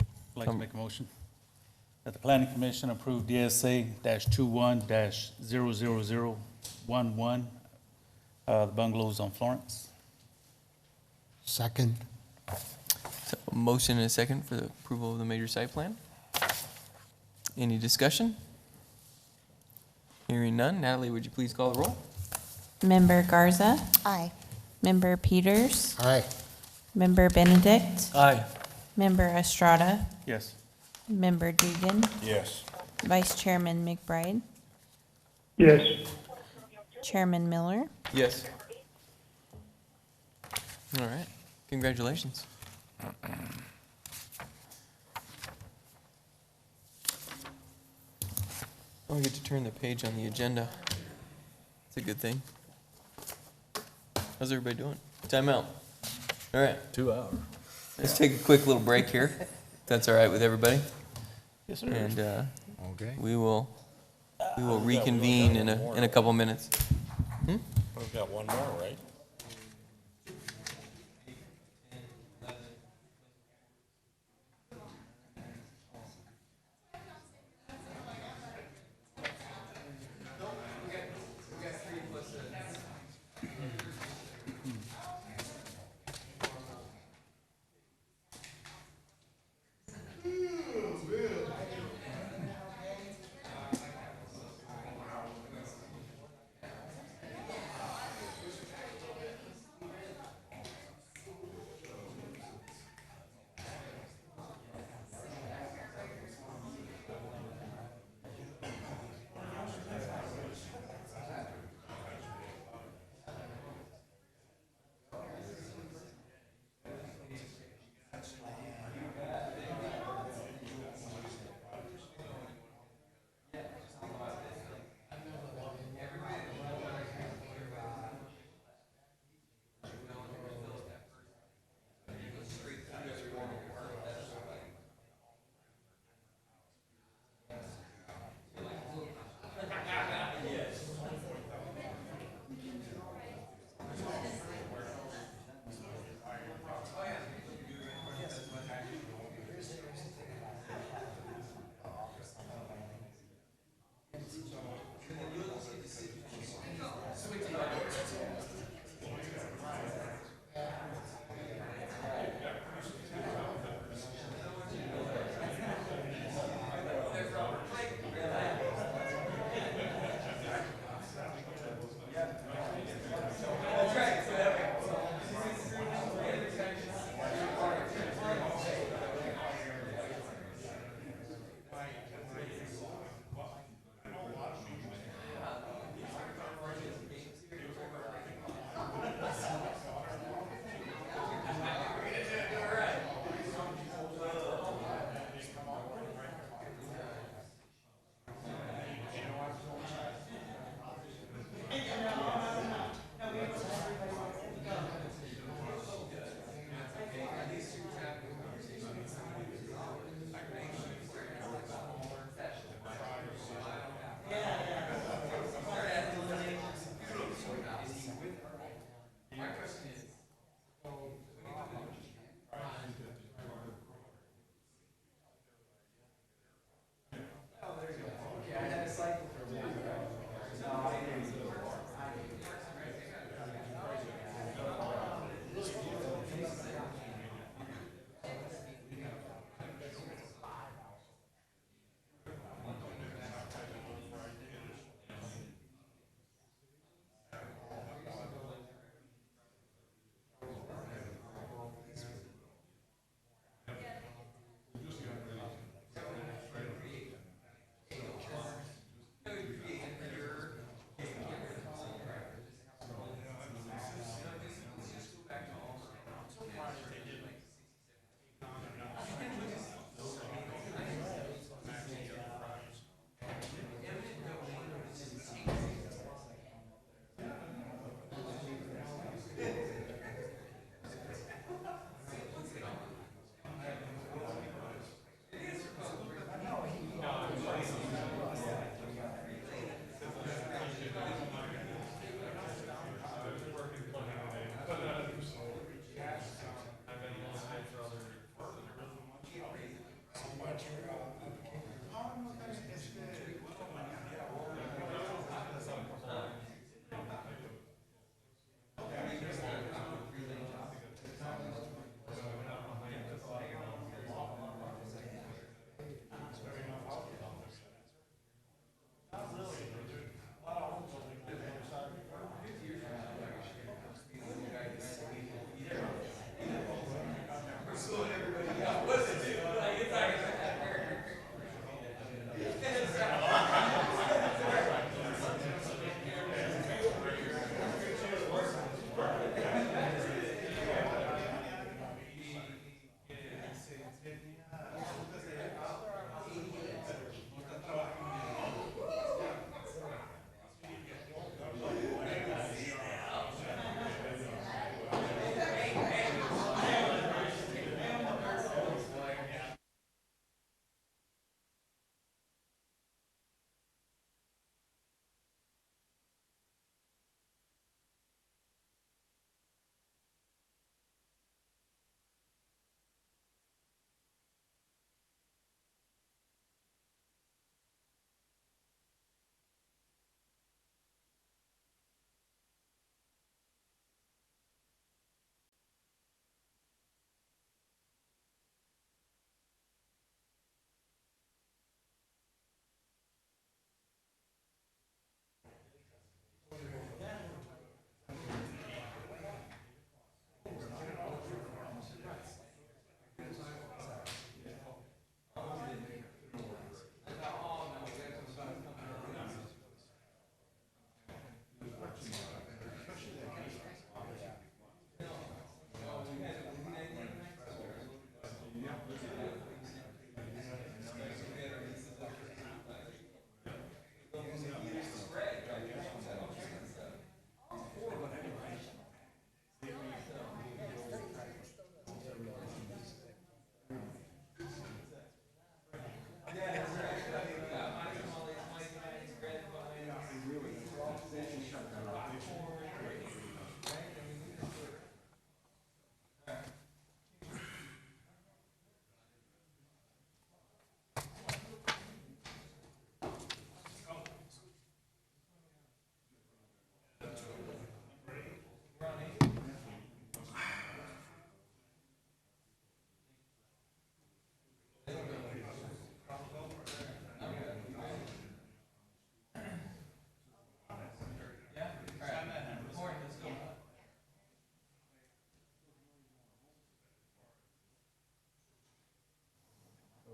I'd like to make a motion that the Planning Commission approve DSA-21-00011, the bungalows on Florence. Second. So a motion and a second for the approval of the major site plan. Any discussion? Hearing none. Natalie, would you please call the roll? Member Garza. Aye. Member Peters. Aye. Member Benedict. Aye. Member Estrada. Yes. Member Dugan. Yes. Vice Chairman McBride. Yes. Chairman Miller. Yes. All right. Congratulations. Oh, I get to turn the page on the agenda. It's a good thing. How's everybody doing? Time out. All right. 2 hours. Let's take a quick little break here. If that's all right with everybody. Yes, sir. And Okay. we will reconvene in a couple minutes. We've got one more, right?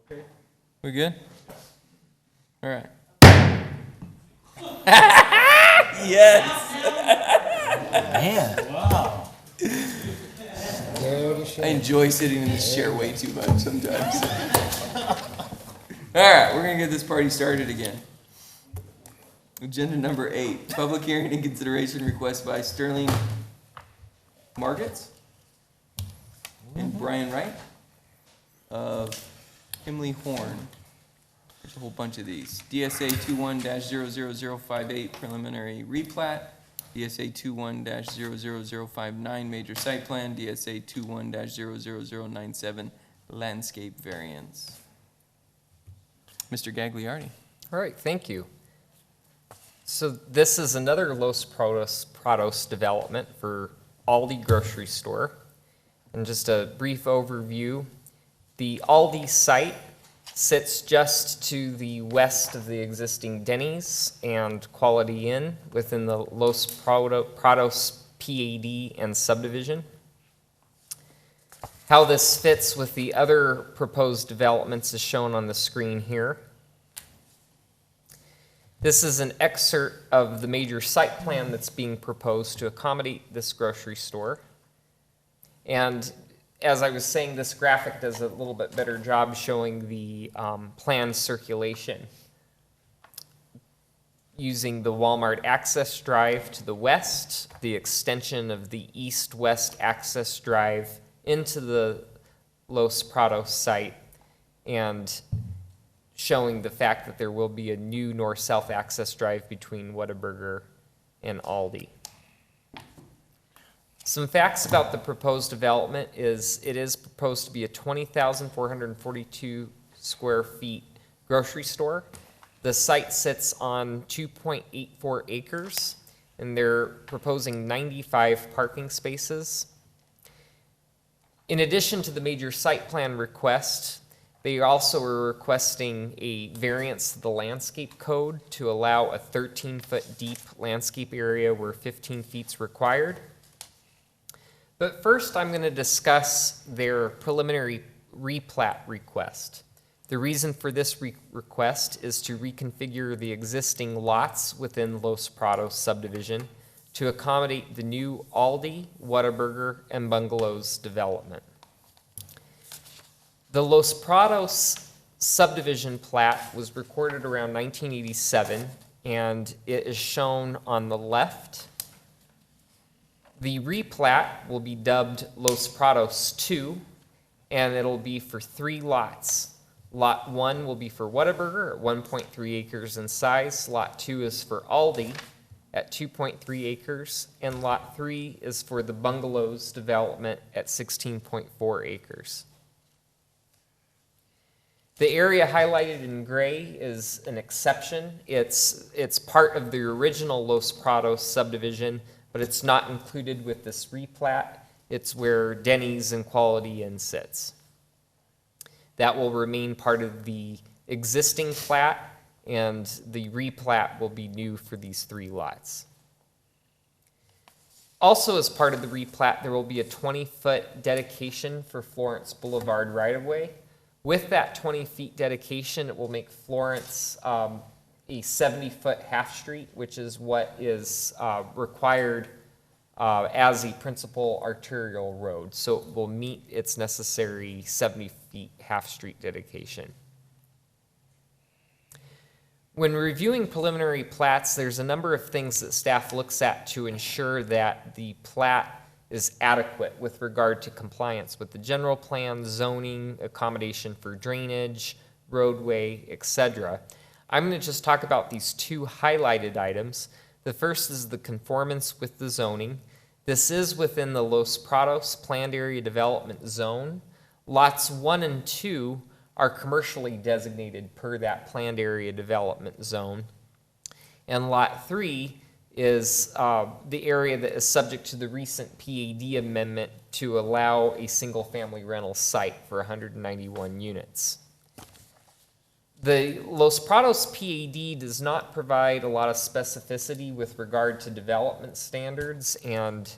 We good? All right. Yes. Man, wow. I enjoy sitting in this chair way too much sometimes. All right, we're gonna get this party started again. Agenda number 8, public hearing and consideration request by Sterling Margits and Brian Wright of Himley Horn. There's a whole bunch of these. DSA 21-00058 preliminary replat, DSA 21-00059 major site plan, DSA 21-00097 landscape variance. Mr. Gagliardi. All right, thank you. So this is another Los Prados development for Aldi grocery store. And just a brief overview, the Aldi site sits just to the west of the existing Denny's and Quality Inn within the Los Prados PAD and subdivision. How this fits with the other proposed developments is shown on the screen here. This is an excerpt of the major site plan that's being proposed to accommodate this grocery store. And as I was saying, this graphic does a little bit better job showing the plan circulation. Using the Walmart access drive to the west, the extension of the east-west access drive into the Los Prados site, and showing the fact that there will be a new north-south access drive between Whataburger and Aldi. Some facts about the proposed development is it is proposed to be a 20,442 square feet grocery store. The site sits on 2.84 acres, and they're proposing 95 parking spaces. In addition to the major site plan request, they also are requesting a variance to the landscape code to allow a 13-foot deep landscape area where 15 feet is required. But first, I'm going to discuss their preliminary replat request. The reason for this request is to reconfigure the existing lots within Los Prados subdivision to accommodate the new Aldi, Whataburger, and Bungalows development. The Los Prados subdivision plat was recorded around 1987, and it is shown on the left. The replat will be dubbed Los Prados 2, and it'll be for 3 lots. Lot 1 will be for Whataburger at 1.3 acres in size. Lot 2 is for Aldi at 2.3 acres, and Lot 3 is for the Bungalows development at 16.4 acres. The area highlighted in gray is an exception. It's part of the original Los Prados subdivision, but it's not included with this replat. It's where Denny's and Quality Inn sits. That will remain part of the existing plat, and the replat will be new for these 3 lots. Also, as part of the replat, there will be a 20-foot dedication for Florence Boulevard right-of-way. With that 20 feet dedication, it will make Florence a 70-foot half-street, which is what is required as a principal arterial road. So it will meet its necessary 70 feet half-street dedication. When reviewing preliminary plats, there's a number of things that staff looks at to ensure that the plat is adequate with regard to compliance with the general plan, zoning, accommodation for drainage, roadway, etc. I'm going to just talk about these 2 highlighted items. The first is the conformance with the zoning. This is within the Los Prados planned area development zone. Lots 1 and 2 are commercially designated per that planned area development zone. And Lot 3 is the area that is subject to the recent PAD amendment to allow a single-family rental site for 191 units. The Los Prados PAD does not provide a lot of specificity with regard to development standards, and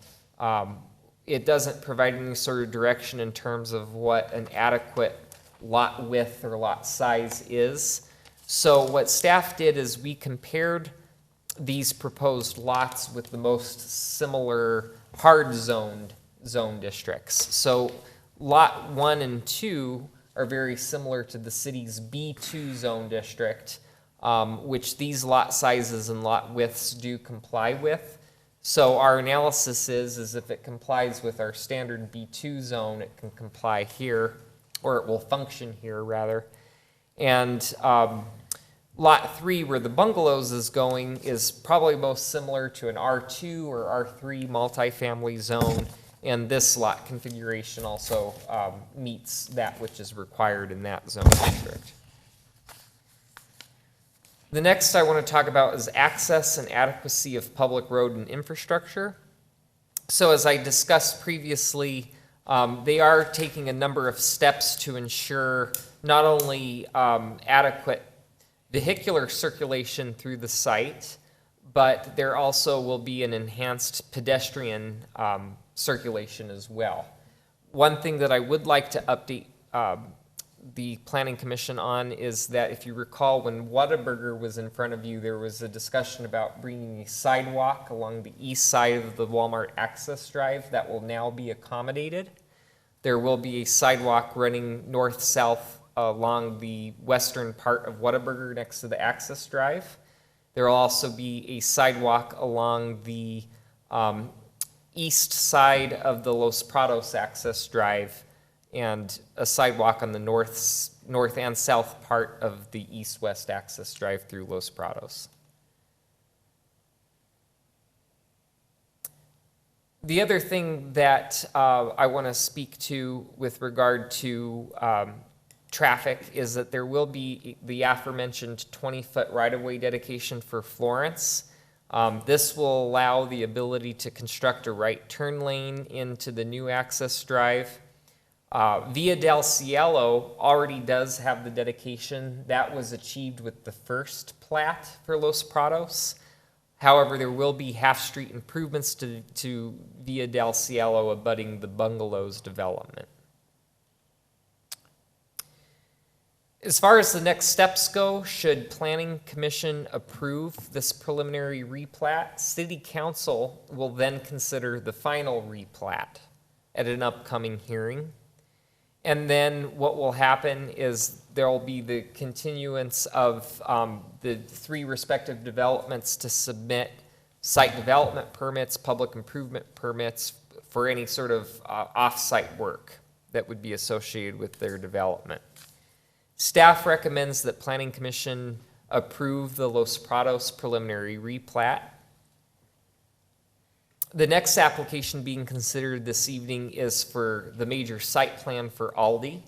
it doesn't provide any sort of direction in terms of what an adequate lot width or lot size is. So what staff did is we compared these proposed lots with the most similar hard zone districts. So lot 1 and 2 are very similar to the city's B2 zone district, which these lot sizes and lot widths do comply with. So our analysis is if it complies with our standard B2 zone, it can comply here, or it will function here rather. And lot 3, where the bungalows is going, is probably most similar to an R2 or R3 multifamily zone. And this lot configuration also meets that which is required in that zone district. The next I want to talk about is access and adequacy of public road and infrastructure. So as I discussed previously, they are taking a number of steps to ensure not only adequate vehicular circulation through the site, but there also will be an enhanced pedestrian circulation as well. One thing that I would like to update the Planning Commission on is that if you recall, when Whataburger was in front of you, there was a discussion about bringing a sidewalk along the east side of the Walmart access drive that will now be accommodated. There will be a sidewalk running north-south along the western part of Whataburger next to the access drive. There will also be a sidewalk along the east side of the Los Prados access drive and a sidewalk on the north and south part of the east-west access drive through Los Prados. The other thing that I want to speak to with regard to traffic is that there will be the aforementioned 20-foot right-of-way dedication for Florence. This will allow the ability to construct a right turn lane into the new access drive. Via del Cielo already does have the dedication. That was achieved with the first plat for Los Prados. However, there will be half-street improvements to Via del Cielo abutting the bungalows development. As far as the next steps go, should Planning Commission approve this preliminary replat, City Council will then consider the final replat at an upcoming hearing. And then what will happen is there will be the continuance of the 3 respective developments to submit site development permits, public improvement permits for any sort of off-site work that would be associated with their development. Staff recommends that Planning Commission approve the Los Prados preliminary replat. The next application being considered this evening is for the major site plan for Aldi.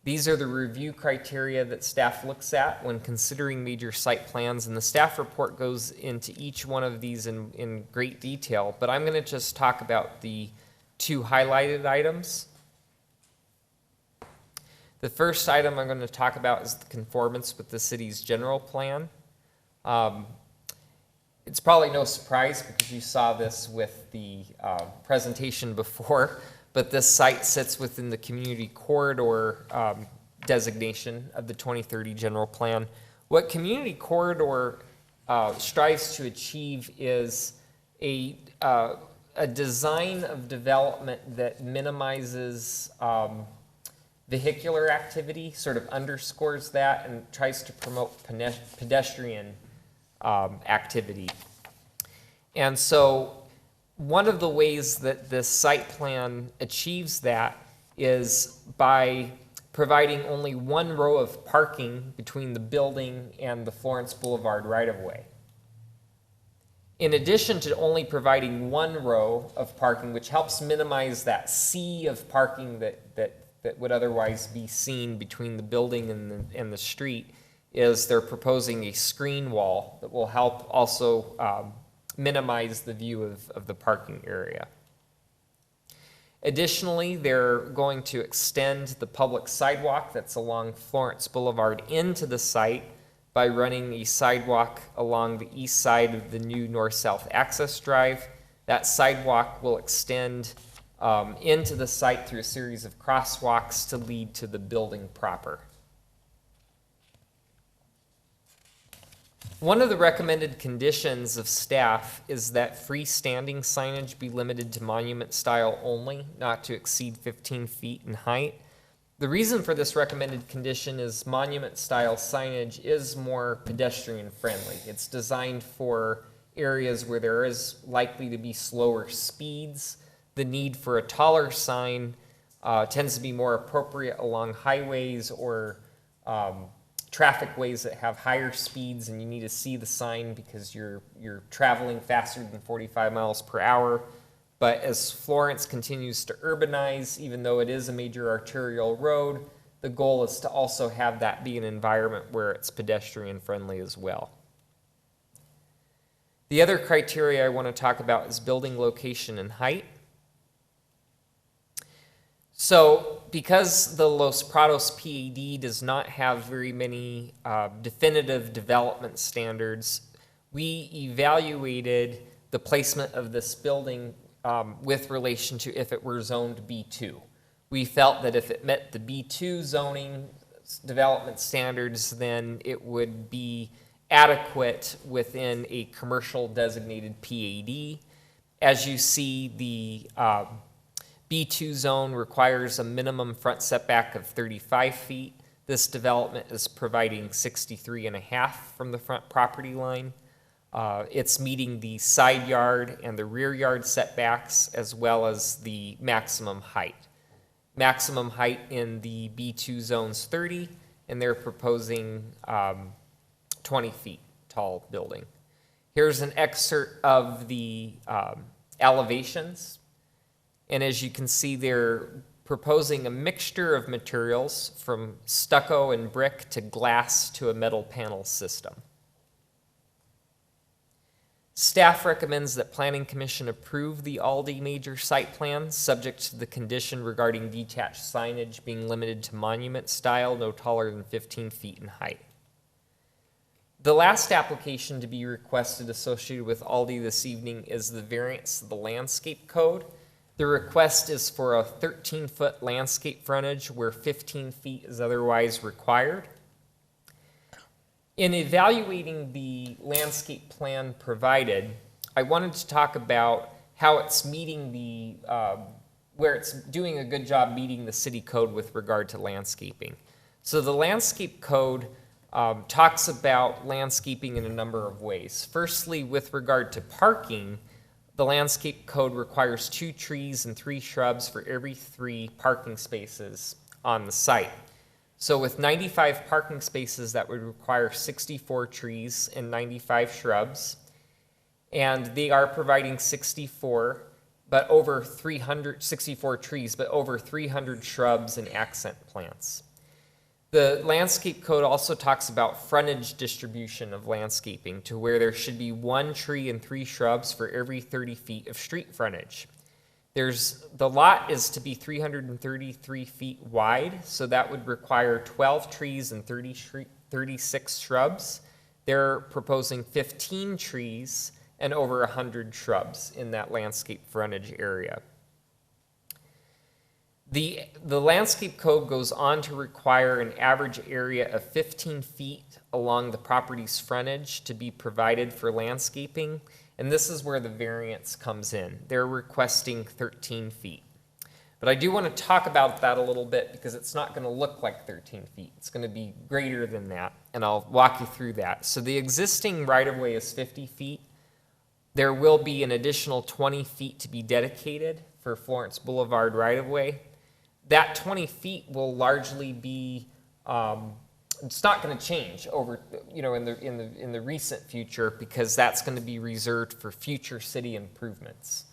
These are the review criteria that staff looks at when considering major site plans, and the staff report goes into each one of these in great detail, but I'm going to just talk about the 2 highlighted items. The first item I'm going to talk about is the conformance with the city's general plan. It's probably no surprise because you saw this with the presentation before, but this site sits within the community corridor designation of the 2030 general plan. What community corridor strives to achieve is a design of development that minimizes vehicular activity, sort of underscores that, and tries to promote pedestrian activity. And so one of the ways that this site plan achieves that is by providing only 1 row of parking between the building and the Florence Boulevard right-of-way. In addition to only providing 1 row of parking, which helps minimize that sea of parking that would otherwise be seen between the building and the street, is they're proposing a screen wall that will help also minimize the view of the parking area. Additionally, they're going to extend the public sidewalk that's along Florence Boulevard into the site by running a sidewalk along the east side of the new north-south access drive. That sidewalk will extend into the site through a series of crosswalks to lead to the building proper. One of the recommended conditions of staff is that freestanding signage be limited to monument style only, not to exceed 15 feet in height. The reason for this recommended condition is monument style signage is more pedestrian friendly. It's designed for areas where there is likely to be slower speeds. The need for a taller sign tends to be more appropriate along highways or traffic ways that have higher speeds, and you need to see the sign because you're traveling faster than 45 miles per hour. But as Florence continues to urbanize, even though it is a major arterial road, the goal is to also have that be an environment where it's pedestrian friendly as well. The other criteria I want to talk about is building location and height. So because the Los Prados PAD does not have very many definitive development standards, we evaluated the placement of this building with relation to if it were zoned B2. We felt that if it met the B2 zoning development standards, then it would be adequate within a commercial designated PAD. As you see, the B2 zone requires a minimum front setback of 35 feet. This development is providing 63.5 from the front property line. It's meeting the side yard and the rear yard setbacks as well as the maximum height. Maximum height in the B2 zone's 30, and they're proposing 20 feet tall building. Here's an excerpt of the elevations. And as you can see, they're proposing a mixture of materials from stucco and brick to glass to a metal panel system. Staff recommends that Planning Commission approve the Aldi major site plan, subject to the condition regarding detached signage being limited to monument style, no taller than 15 feet in height. The last application to be requested associated with Aldi this evening is the variance of the landscape code. The request is for a 13-foot landscape frontage where 15 feet is otherwise required. In evaluating the landscape plan provided, I wanted to talk about how it's meeting the, where it's doing a good job meeting the city code with regard to landscaping. So the landscape code talks about landscaping in a number of ways. Firstly, with regard to parking, the landscape code requires 2 trees and 3 shrubs for every 3 parking spaces on the site. So with 95 parking spaces, that would require 64 trees and 95 shrubs. And they are providing 64 trees, but over 300 shrubs and accent plants. The landscape code also talks about frontage distribution of landscaping to where there should be 1 tree and 3 shrubs for every 30 feet of street frontage. The lot is to be 333 feet wide, so that would require 12 trees and 36 shrubs. They're proposing 15 trees and over 100 shrubs in that landscape frontage area. The landscape code goes on to require an average area of 15 feet along the property's frontage to be provided for landscaping, and this is where the variance comes in. They're requesting 13 feet. But I do want to talk about that a little bit because it's not going to look like 13 feet. It's going to be greater than that, and I'll walk you through that. So the existing right-of-way is 50 feet. There will be an additional 20 feet to be dedicated for Florence Boulevard right-of-way. That 20 feet will largely be, it's not going to change over, in the recent future because that's going to be reserved for future city improvements,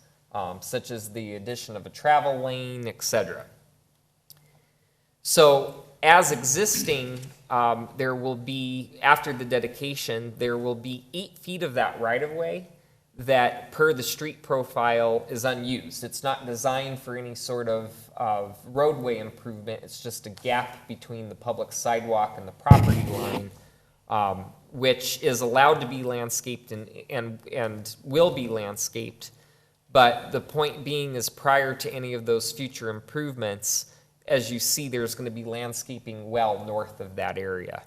such as the addition of a travel lane, etc. So as existing, there will be, after the dedication, there will be 8 feet of that right-of-way that per the street profile is unused. It's not designed for any sort of roadway improvement. It's just a gap between the public sidewalk and the property line, which is allowed to be landscaped and will be landscaped. But the point being is prior to any of those future improvements, as you see, there's going to be landscaping well north of that area.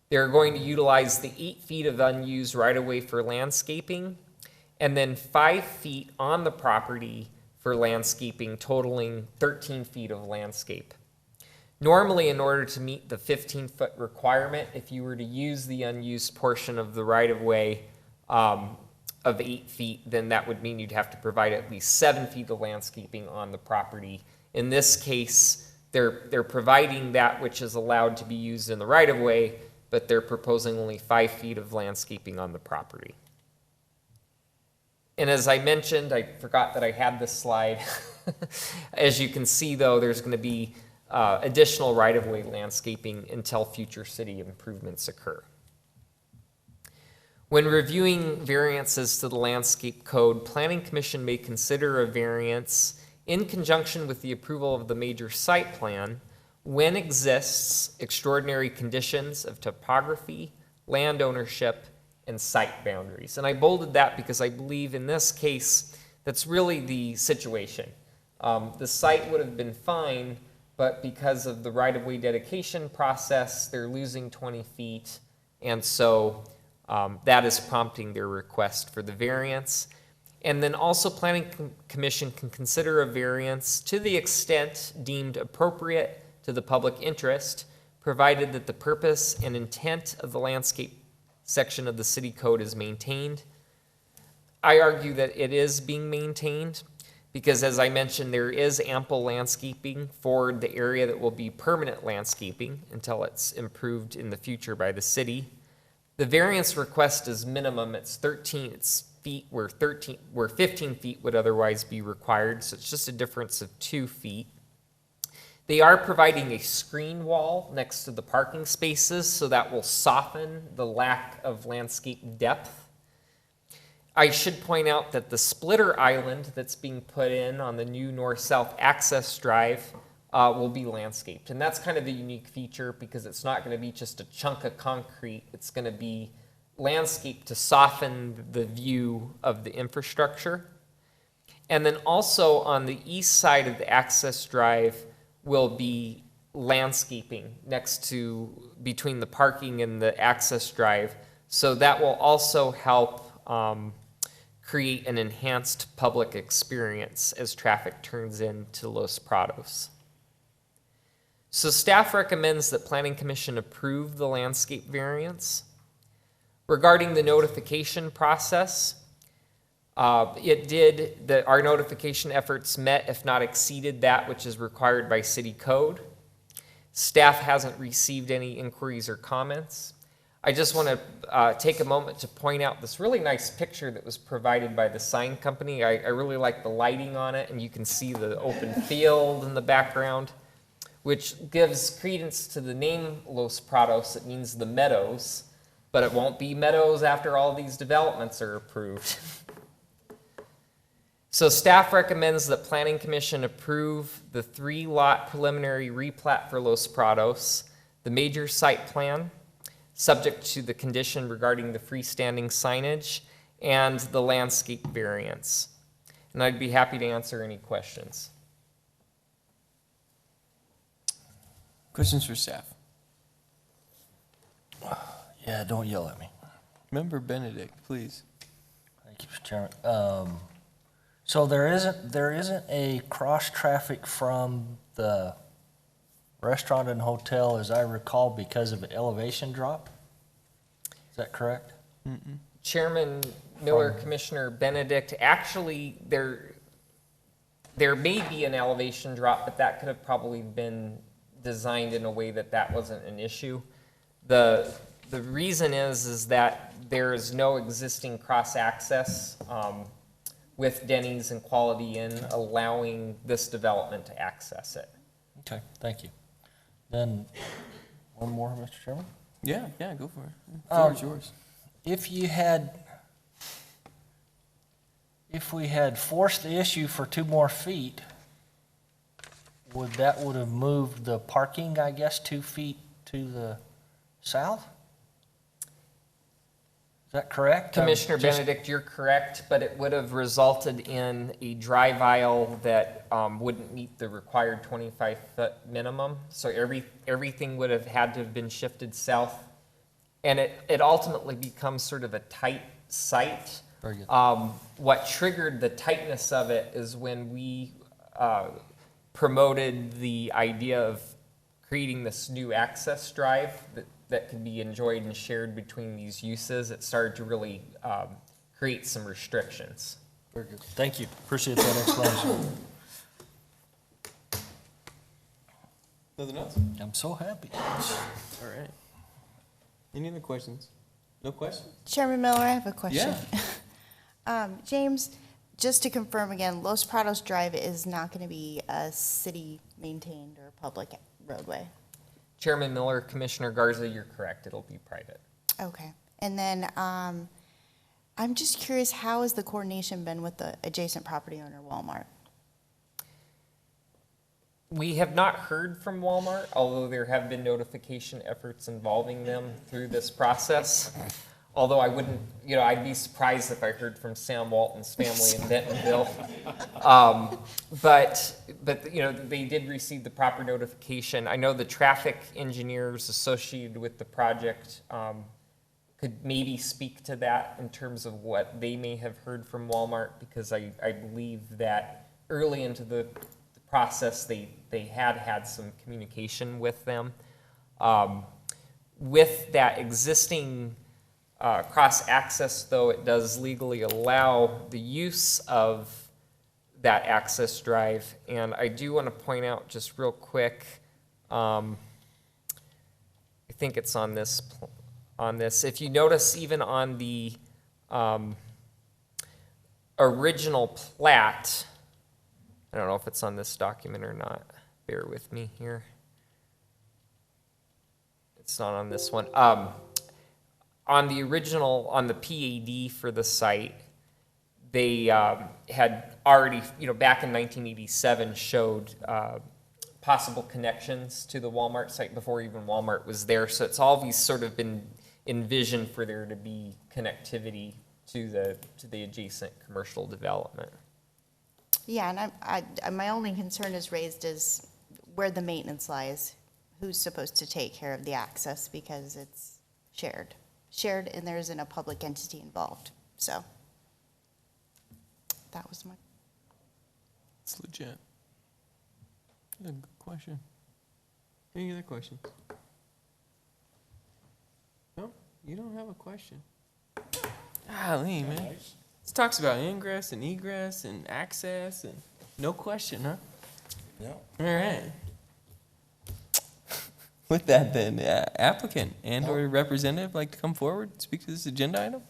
They're going to utilize the 8 feet of unused right-of-way for landscaping, and then 5 feet on the property for landscaping, totaling 13 feet of landscape. Normally, in order to meet the 15-foot requirement, if you were to use the unused portion of the right-of-way of 8 feet, then that would mean you'd have to provide at least 7 feet of landscaping on the property. In this case, they're providing that which is allowed to be used in the right-of-way, but they're proposing only 5 feet of landscaping on the property. And as I mentioned, I forgot that I had this slide. As you can see, though, there's going to be additional right-of-way landscaping until future city improvements occur. When reviewing variances to the landscape code, Planning Commission may consider a variance in conjunction with the approval of the major site plan when exists extraordinary conditions of topography, land ownership, and site boundaries. And I bolded that because I believe in this case, that's really the situation. The site would have been fine, but because of the right-of-way dedication process, they're losing 20 feet, and so that is prompting their request for the variance. And then also Planning Commission can consider a variance to the extent deemed appropriate to the public interest, provided that the purpose and intent of the landscape section of the city code is maintained. I argue that it is being maintained because, as I mentioned, there is ample landscaping for the area that will be permanent landscaping until it's improved in the future by the city. The variance request is minimum. It's 13 feet where 15 feet would otherwise be required, so it's just a difference of 2 feet. They are providing a screen wall next to the parking spaces, so that will soften the lack of landscape depth. I should point out that the splitter island that's being put in on the new north-south access drive will be landscaped. And that's kind of the unique feature because it's not going to be just a chunk of concrete. It's going to be landscaped to soften the view of the infrastructure. And then also on the east side of the access drive will be landscaping next to between the parking and the access drive. So that will also help create an enhanced public experience as traffic turns into Los Prados. So staff recommends that Planning Commission approve the landscape variance. Regarding the notification process, our notification efforts met, if not exceeded, that which is required by city code. Staff hasn't received any inquiries or comments. I just want to take a moment to point out this really nice picture that was provided by the sign company. I really like the lighting on it, and you can see the open field in the background, which gives credence to the name Los Prados. It means the meadows, but it won't be meadows after all these developments are approved. So staff recommends that Planning Commission approve the 3-lot preliminary replat for Los Prados, the major site plan, subject to the condition regarding the freestanding signage, and the landscape variance. And I'd be happy to answer any questions. Questions for staff? Yeah, don't yell at me. Member Benedict, please. Thank you, Mr. Chairman. So there isn't a cross traffic from the restaurant and hotel, as I recall, because of an elevation drop? Is that correct? Mm-mm. Chairman Miller, Commissioner Benedict, actually there may be an elevation drop, but that could have probably been designed in a way that that wasn't an issue. The reason is that there is no existing cross access with Denny's and Quality Inn allowing this development to access it. Okay, thank you. Then, one more, Mr. Chairman? Yeah, go for it. The floor is yours. If we had forced the issue for 2 more feet, would have moved the parking, I guess, 2 feet to the south? Is that correct? Commissioner Benedict, you're correct, but it would have resulted in a drive aisle that wouldn't meet the required 25-foot minimum. So everything would have had to have been shifted south. And it ultimately becomes sort of a tight site. Very good. What triggered the tightness of it is when we promoted the idea of creating this new access drive that can be enjoyed and shared between these uses. It started to really create some restrictions. Very good. Thank you. Appreciate that explanation. Nothing else? I'm so happy. All right. Any other questions? No questions? Chairman Miller, I have a question. Yeah. James, just to confirm again, Los Prados Drive is not going to be a city-maintained or public roadway? Chairman Miller, Commissioner Garza, you're correct. It'll be private. Okay. And then I'm just curious, how has the coordination been with the adjacent property owner, Walmart? We have not heard from Walmart, although there have been notification efforts involving them through this process. Although I wouldn't, I'd be surprised if I heard from Sam Walton's family in Bentonville. But they did receive the proper notification. I know the traffic engineers associated with the project could maybe speak to that in terms of what they may have heard from Walmart, because I believe that early into the process, they had some communication with them. With that existing cross-access, though, it does legally allow the use of that access drive. And I do want to point out just real quick, I think it's on this. If you notice, even on the original plat, I don't know if it's on this document or not. Bear with me here. It's not on this one. On the original, on the PAD for the site, they had already, back in 1987, showed possible connections to the Walmart site before even Walmart was there. So it's always sort of been envisioned for there to be connectivity to the adjacent commercial development. Yeah, and my only concern is raised is where the maintenance lies. Who's supposed to take care of the access, because it's shared, and there isn't a public entity involved. So that was my. It's legit. Good question. Any other questions? No, you don't have a question. Golly, man. This talks about ingress and egress and access and no question, huh? No. All right. With that, then, applicant and/or representative like to come forward, speak to this agenda item?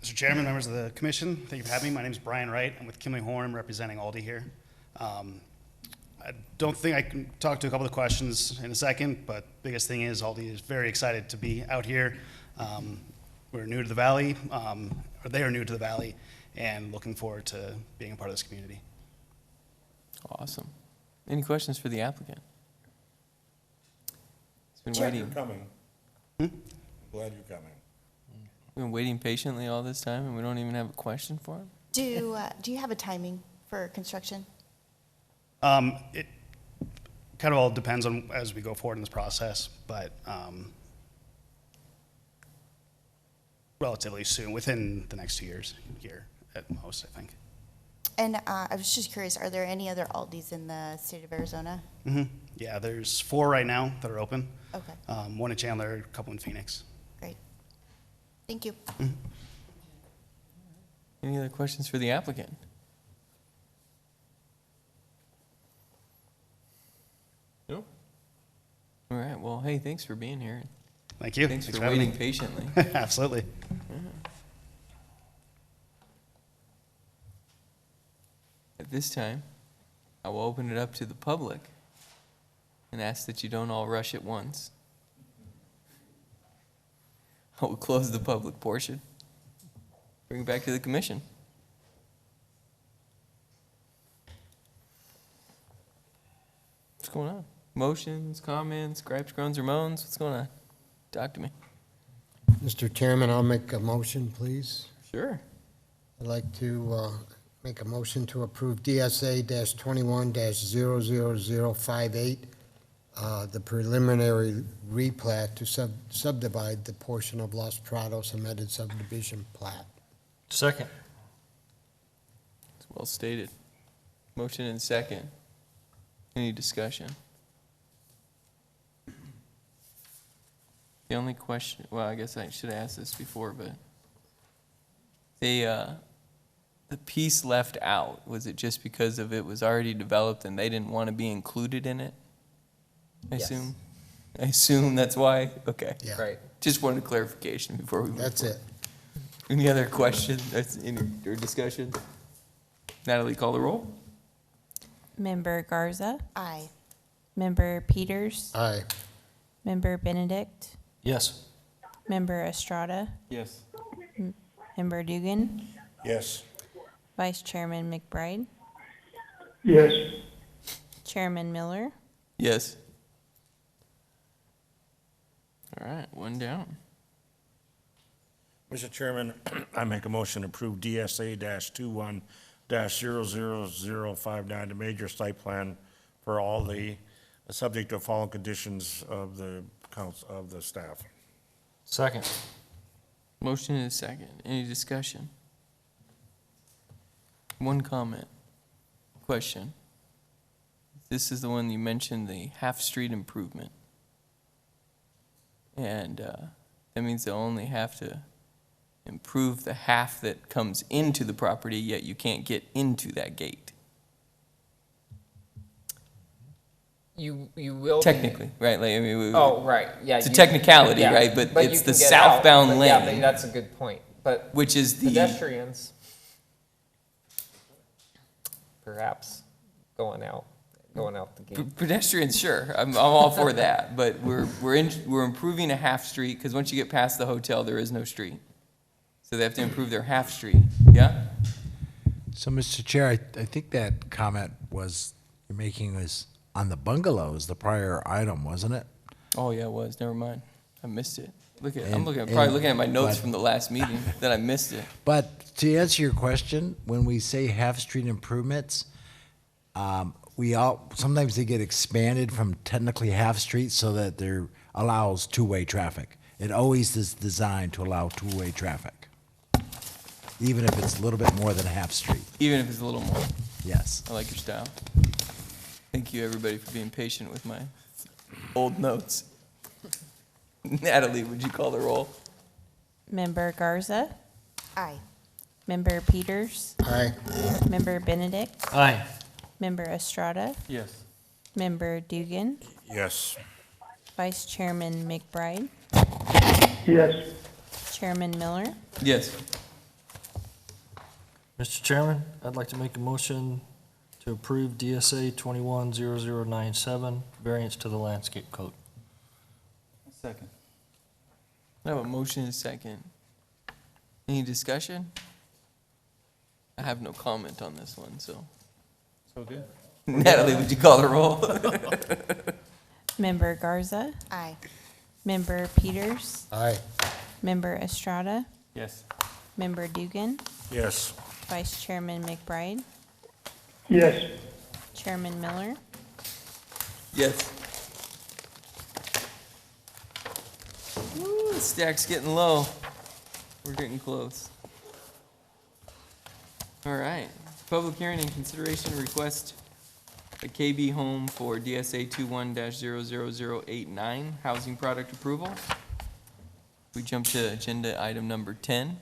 Mr. Chairman, members of the commission, thank you for having me. My name is Brian Wright. I'm with Kimley Horn, representing Aldi here. I don't think I can talk to a couple of questions in a second, but biggest thing is Aldi is very excited to be out here. We're new to the valley, or they are new to the valley, and looking forward to being a part of this community. Awesome. Any questions for the applicant? It's been waiting. You're coming. Glad you're coming. We've been waiting patiently all this time, and we don't even have a question for him? Do you have a timing for construction? It kind of all depends on as we go forward in this process, but relatively soon, within the next 2 years here at most, I think. And I was just curious, are there any other Aldis in the state of Arizona? Mm-hmm. Yeah, there's 4 right now that are open. Okay. One in Chandler, a couple in Phoenix. Great. Thank you. Any other questions for the applicant? No? All right, well, hey, thanks for being here. Thank you. Thanks for having waiting me. patiently. Absolutely. At this time, I will open it up to the public and ask that you don't all rush at once. I will close the public portion. Bring it back to the commission. What's going on? Motions, comments, gripes, groans, or moans? What's going on? Talk to me. Mr. Chairman, I'll make a motion, please. Sure. I'd like to make a motion to approve DSA-21-00058, the preliminary replat to subdivide the portion of Los Prados amended subdivision plat. Second. It's well stated. Motion and second. Any discussion? The only question, well, I guess I should have asked this before, but the piece left out, was it just because of it was already developed and they didn't want to be included in it? I Yes. assume? I assume that's why? Okay. Yeah. Right. Just wanted clarification before we move That's forward. it. Any other questions or discussion? Natalie, call the roll. Member Garza, Aye. Member Peters, Aye. Member Benedict, Yes. Member Estrada, Yes. Member Dugan, Yes. Vice Chairman McBride, Yes. Chairman Miller, Yes. All right, one down. Mr. Chairman, I make a motion to approve DSA-21-00059, the major site plan for all the, subject to following conditions of the council, of the staff. Second. Motion and a second. Any discussion? One comment. Question. This is the one you mentioned, the half-street improvement. And that means they'll only have to improve the half that comes into the property, yet you can't get into that gate. You will. Technically, right? Like, I mean, Oh, right, yeah. It's a you- technicality, yeah, right? But you it's can the get out, southbound but lane. Yeah, that's a good point, but. Which is the- Pedestrians, perhaps, going out the gate. Pedestrians, sure, I'm all for that, but we're improving a half street, because once you get past the hotel, there is no street. So they have to improve their half street, yeah? So, Mr. Chair, I think that comment you're making was on the bungalows, the prior item, wasn't it? Oh, yeah, it was, never mind, I missed it. I'm And- probably looking at my notes but- from the last meeting, that I missed it. But to answer your question, when we say half-street improvements, sometimes they get expanded from technically half-street so that there allows two-way traffic. It always is designed to allow two-way traffic, even if it's a little bit more than a half-street. Even if it's a little more. Yes. I like your style. Thank you, everybody, for being patient with my old notes. Natalie, would you call the roll? Member Garza, Aye. Member Peters, Aye. Member Benedict, Aye. Member Estrada, Yes. Member Dugan, Yes. Vice Chairman McBride, Yes. Chairman Miller, Yes. Mr. Chairman, I'd like to make a motion to approve DSA 21-0097, variance to the landscape code. Second. I have a motion and a second. Any discussion? I have no comment on this one, so. So good. Natalie, would you call the roll? Member Garza, Aye. Member Peters, Aye. Member Estrada, Yes. Member Dugan, Yes. Vice Chairman McBride, Yes. Chairman Miller, Yes. Woo, the stack's getting low. We're getting close. All right. Public hearing and consideration request a KB home for DSA 21-00089, housing product approval. We jump to agenda item number 10.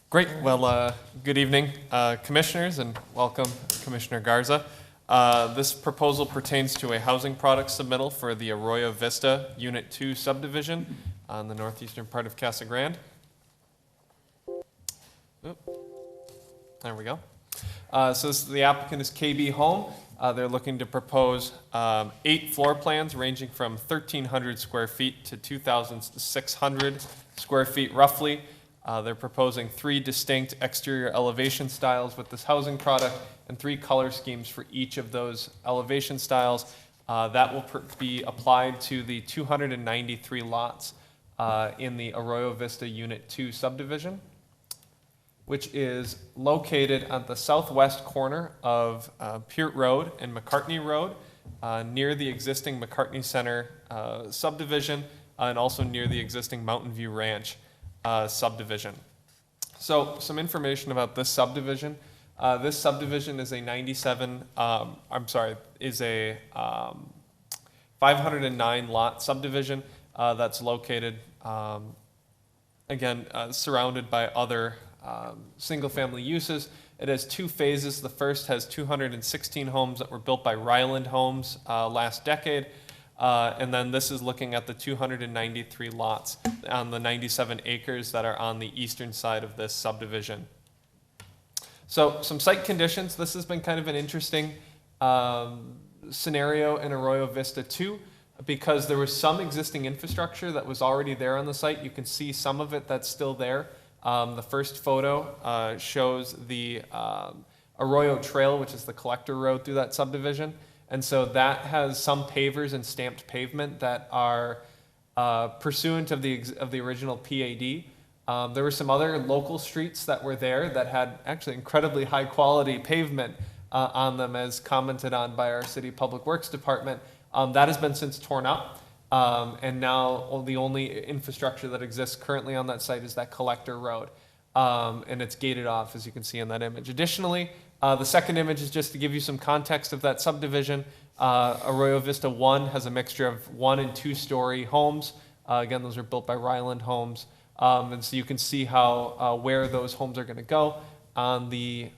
Great. Well, good evening, commissioners, and welcome, Commissioner Garza. This proposal pertains to a housing product submittal for the Arroyo Vista Unit 2 subdivision on the northeastern part of Casa Grande. Oop. There we go. So the applicant is KB Home. They're looking to propose 8 floor plans ranging from 1,300 square feet to 2,600 square feet roughly. They're proposing 3 distinct exterior elevation styles with this housing product and 3 color schemes for each of those elevation styles. That will be applied to the 293 lots in the Arroyo Vista Unit 2 subdivision, which is located at the southwest corner of Peart Road and McCartney Road, near the existing McCartney Center subdivision, and also near the existing Mountain View Ranch subdivision. So some information about this subdivision. This subdivision is a 509 lot subdivision that's located, surrounded by other single-family uses. It has 2 phases. The first has 216 homes that were built by Ryland Homes last decade. And then this is looking at the 293 lots on the 97 acres that are on the eastern side of this subdivision. So some site conditions. This has been kind of an interesting scenario in Arroyo Vista 2 because there was some existing infrastructure that was already there on the site. You can see some of it that's still there. The first photo shows the Arroyo Trail, which is the collector road through that subdivision. And so that has some pavers and stamped pavement that are pursuant of the original PAD. There were some other local streets that were there that had actually incredibly high quality pavement on them, as commented on by our City Public Works Department. That has been since torn up. And now the only infrastructure that exists currently on that site is that collector road. And it's gated off, as you can see in that image. Additionally, the second image is just to give you some context of that subdivision. Arroyo Vista 1 has a mixture of 1 and 2 story homes. Again, those are built by Ryland Homes. And so you can see how where those homes are going to go on the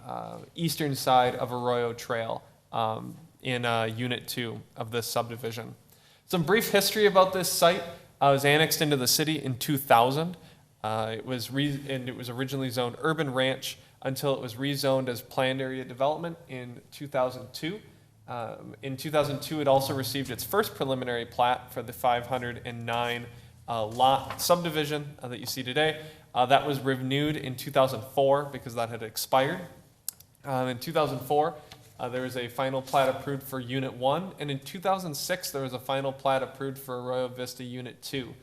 eastern side of Arroyo Trail in Unit 2 of this subdivision. Some brief history about this site. It was annexed into the city in 2000. It was originally zoned urban ranch until it was rezoned as planned area development in 2002. In 2002, it also received its first preliminary plat for the 509 lot subdivision that you see today. That was renewed in 2004 because that had expired. In 2004, there was a final plat approved for Unit 1, and in 2006, there was a final plat approved for Arroyo Vista Unit 2,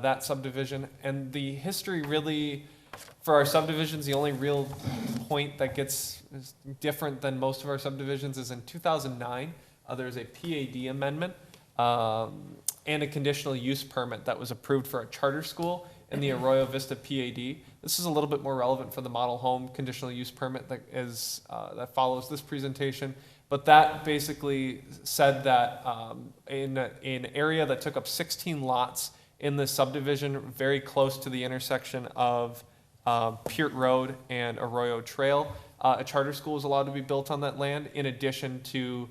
that subdivision. And the history really, for our subdivisions, the only real point that is different than most of our subdivisions is in 2009, there was a PAD amendment and a conditional use permit that was approved for a charter school in the Arroyo Vista PAD. This is a little bit more relevant for the model home conditional use permit that follows this presentation. But that basically said that in an area that took up 16 lots in this subdivision, very close to the intersection of Peart Road and Arroyo Trail, a charter school is allowed to be built on that land, in addition to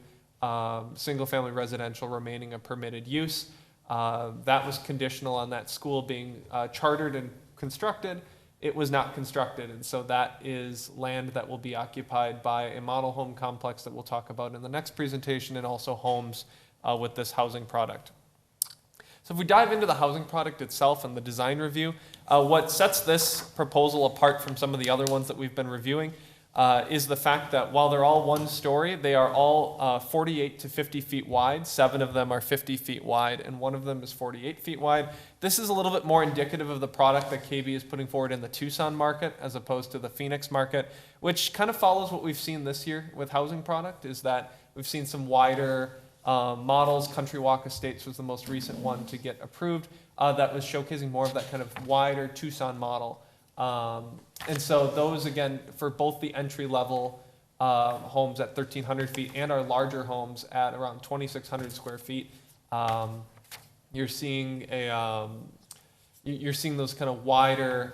single-family residential remaining a permitted use. That was conditional on that school being chartered and constructed. It was not constructed, and so that is land that will be occupied by a model home complex that we'll talk about in the next presentation, and also homes with this housing product. So if we dive into the housing product itself and the design review, what sets this proposal apart from some of the other ones that we've been reviewing is the fact that while they're all 1 story, they are all 48 to 50 feet wide. 7 of them are 50 feet wide, and 1 of them is 48 feet wide. This is a little bit more indicative of the product that KB is putting forward in the Tucson market as opposed to the Phoenix market, which kind of follows what we've seen this year with housing product, is that we've seen some wider models. Country Walk Estates was the most recent one to get approved that was showcasing more of that kind of wider Tucson model. And so those, again, for both the entry-level homes at 1,300 feet and our larger homes at around 2,600 square feet, you're seeing those kind of wider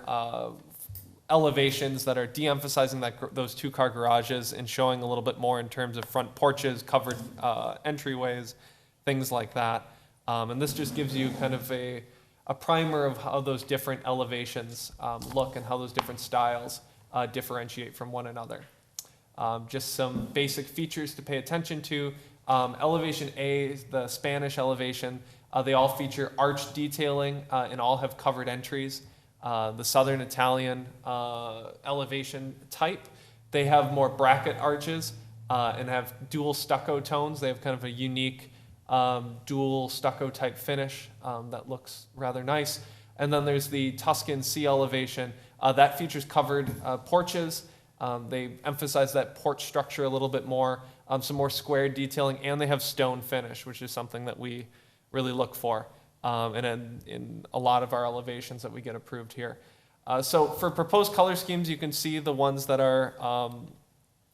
elevations that are de-emphasizing those 2-car garages and showing a little bit more in terms of front porches, covered entryways, things like that. And this just gives you kind of a primer of how those different elevations look and how those different styles differentiate from one another. Just some basic features to pay attention to. Elevation A, the Spanish elevation, they all feature arch detailing and all have covered entries. the Southern Italian elevation type. They have more bracket arches and have dual stucco tones. They have kind of a unique dual stucco type finish that looks rather nice. And then there's the Tuscan C elevation. That features covered porches. They emphasize that porch structure a little bit more, some more square detailing, and they have stone finish, which is something that we really look for and in a lot of our elevations that we get approved here. So for proposed color schemes, you can see the ones that are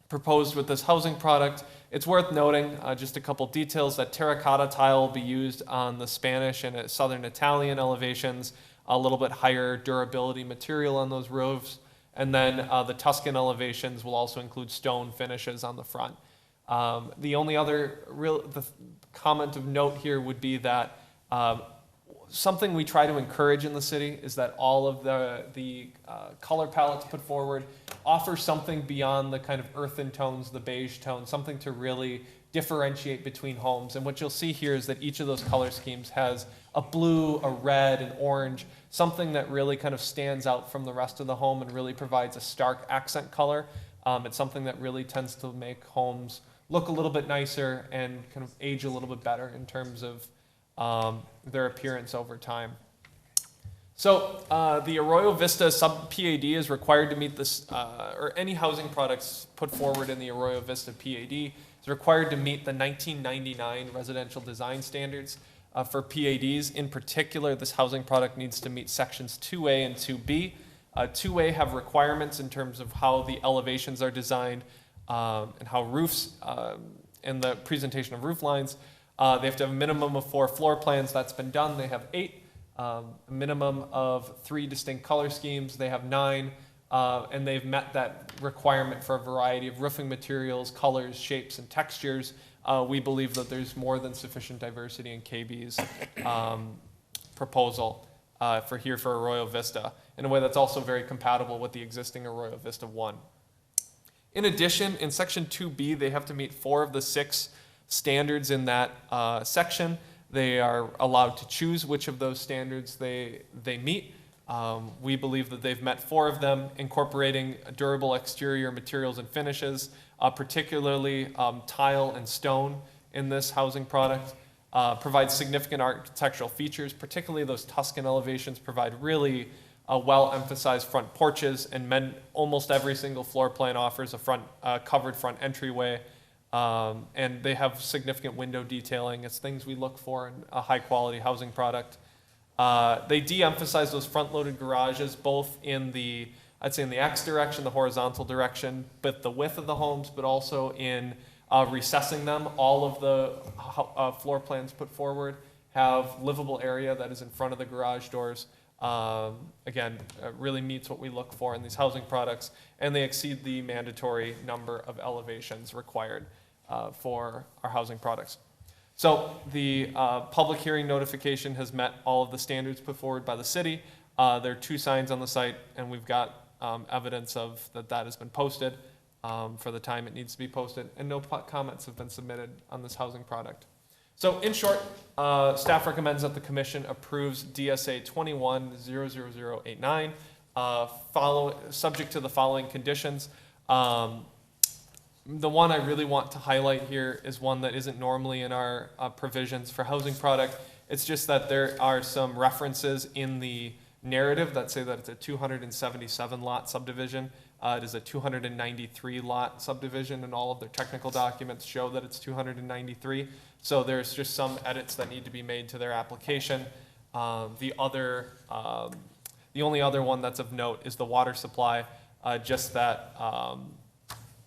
proposed with this housing product. It's worth noting just a couple details that terracotta tile will be used on the Spanish and Southern Italian elevations, a little bit higher durability material on those roofs. And then the Tuscan elevations will also include stone finishes on the front. The only other comment of note here would be that something we try to encourage in the city is that all of the color palettes put forward offer something beyond the kind of earthen tones, the beige tones, something to really differentiate between homes. And what you'll see here is that each of those color schemes has a blue, a red, an orange, something that really kind of stands out from the rest of the home and really provides a stark accent color. It's something that really tends to make homes look a little bit nicer and kind of age a little bit better in terms of their appearance over time. So the Arroyo Vista sub-PAD is required to meet this, or any housing products put forward in the Arroyo Vista PAD is required to meet the 1999 residential design standards for PADs. In particular, this housing product needs to meet sections 2A and 2B. 2A have requirements in terms of how the elevations are designed and how roofs and the presentation of roof lines. They have to have a minimum of 4 floor plans. That's been done. They have 8. A minimum of 3 distinct color schemes. They have 9. And they've met that requirement for a variety of roofing materials, colors, shapes, and textures. We believe that there's more than sufficient diversity in KB's proposal for Arroyo Vista in a way that's also very compatible with the existing Arroyo Vista 1. In addition, in section 2B, they have to meet 4 of the 6 standards in that section. They are allowed to choose which of those standards they meet. We believe that they've met 4 of them, incorporating durable exterior materials and finishes, particularly tile and stone in this housing product. Provides significant architectural features, particularly those Tuscan elevations provide really well-emphasized front porches, and almost every single floor plan offers a covered front entryway. And they have significant window detailing. It's things we look for in a high-quality housing product. They de-emphasize those front-loaded garages, both in the X direction, the horizontal direction, but the width of the homes, but also in recessing them. All of the floor plans put forward have livable area that is in front of the garage doors. Again, really meets what we look for in these housing products, and they exceed the mandatory number of elevations required for our housing products. So the public hearing notification has met all of the standards put forward by the city. There are 2 signs on the site, and we've got evidence of that has been posted for the time it needs to be posted, and no comments have been submitted on this housing product. So in short, staff recommends that the commission approves DSA 21-00089, subject to the following conditions. The one I really want to highlight here is one that isn't normally in our provisions for housing product. It's just that there are some references in the narrative that say that it's a 277 lot subdivision. It is a 293 lot subdivision, and all of their technical documents show that it's 293. So there's just some edits that need to be made to their application. The only other one that's of note is the water supply, just that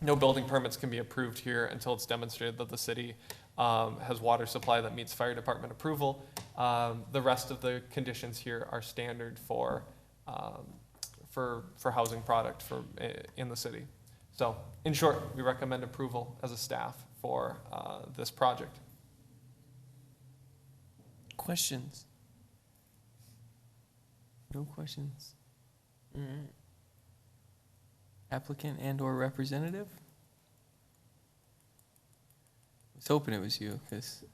no building permits can be approved here until it's demonstrated that the city has water supply that meets fire department approval. The rest of the conditions here are standard for housing product in the city. So in short, we recommend approval as a staff for this project. Questions? No questions? All right. Applicant and/or representative? I was hoping it was you, because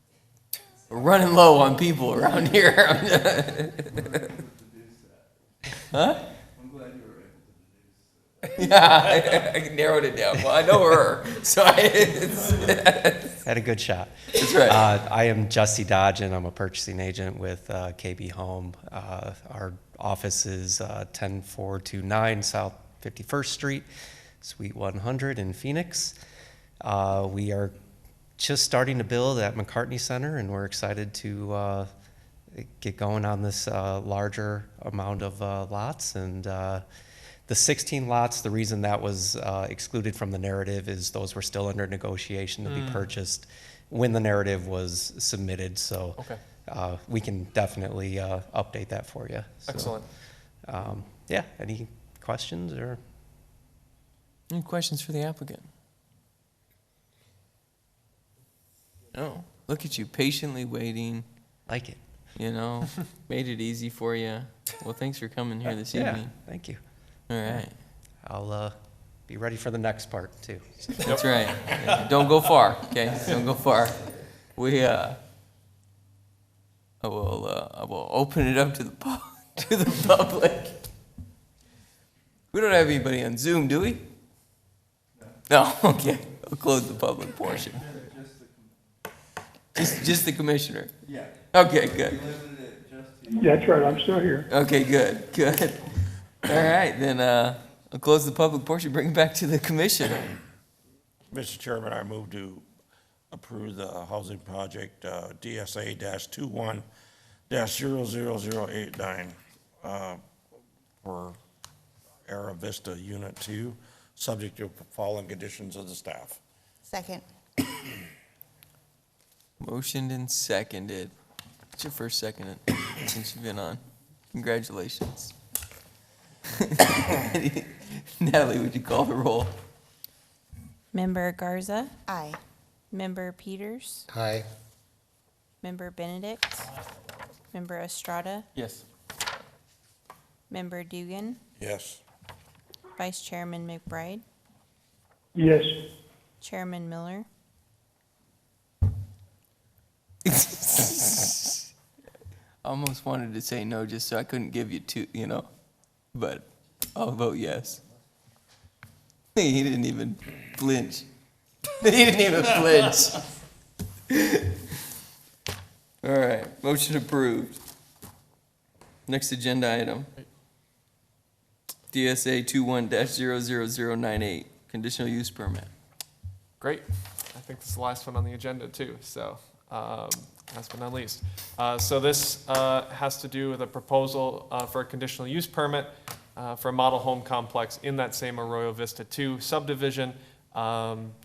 we're running low on people around here. Huh? Yeah, I narrowed it down. Well, I know her, so Had a good shot. That's right. I am Justy Dodge, and I'm a purchasing agent with KB Home. Our office is 10429 South 51st Street, Suite 100 in Phoenix. We are just starting to build at McCartney Center, and we're excited to get going on this larger amount of lots. And the 16 lots, the reason that was excluded from the narrative is those were still under negotiation to be purchased when the narrative was submitted. So Okay. we can definitely update that for you. So, Excellent. Yeah, any questions or? Any questions for the applicant? No. Look at you, patiently waiting. Like it. You know, made it easy for you. Well, thanks for coming here this evening. Thank you. All right. I'll be ready for the next part too. That's right. Yeah, don't go far, okay? Don't go far. I will open it up to the public. We don't have anybody on Zoom, do we? No. Okay. I'll close the public portion. Just the commissioner. Yeah. Okay. Good. That's right, I'm still here. Okay. Good. All right, then I'll close the public portion, bring it back to the commissioner. Mr. Chairman, I move to approve the housing project DSA-21-00089 for Era Vista Unit 2, subject to following conditions of the staff. Second. Motioned and seconded. It's your first second since you've been on. Congratulations. Natalie, would you call the roll? Member Garza. Aye. Member Peters. Aye. Member Benedict. Member Estrada. Yes. Member Dugan. Yes. Vice Chairman McBride. Yes. Chairman Miller. I almost wanted to say no just so I couldn't give you two, but I'll vote yes. He didn't even flinch. All right, motion approved. Next agenda item. DSA 21-00098, conditional use permit. Great. I think this is the last one on the agenda too, so last but not least. So this has to do with a proposal for a conditional use permit for a model home complex in that same Arroyo Vista 2 subdivision,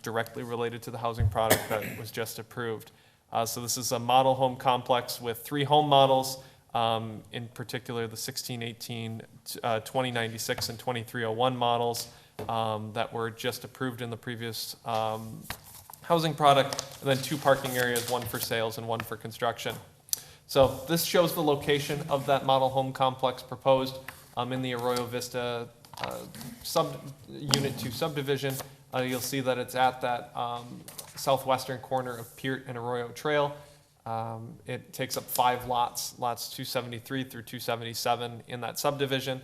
directly related to the housing product that was just approved. So this is a model home complex with 3 home models, in particular the 1618, 2096, and 2301 models that were just approved in the previous housing product, and then 2 parking areas, 1 for sales and 1 for construction. So this shows the location of that model home complex proposed in the Arroyo Vista Unit 2 subdivision. You'll see that it's at that southwestern corner of Peart and Arroyo Trail. It takes up 5 lots, lots 273 through 277 in that subdivision.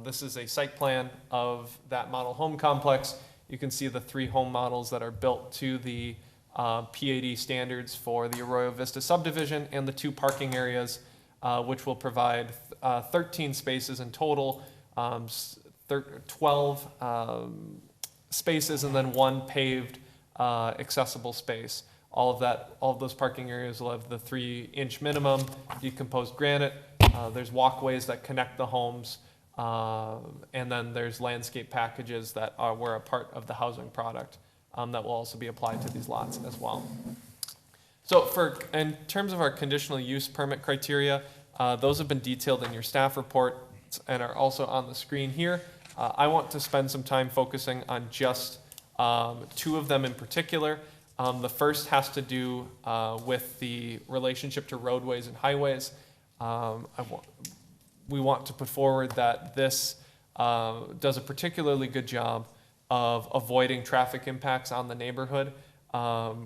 This is a site plan of that model home complex. You can see the 3 home models that are built to the PAD standards for the Arroyo Vista subdivision, and the 2 parking areas, which will provide 13 spaces in total, 12 spaces, and then 1 paved accessible space. All of those parking areas will have the 3-inch minimum, decomposed granite. There's walkways that connect the homes. And then there's landscape packages that were a part of the housing product that will also be applied to these lots as well. So in terms of our conditional use permit criteria, those have been detailed in your staff report and are also on the screen here. I want to spend some time focusing on just 2 of them in particular. The first has to do with the relationship to roadways and highways. We want to put forward that this does a particularly good job of avoiding traffic impacts on the neighborhood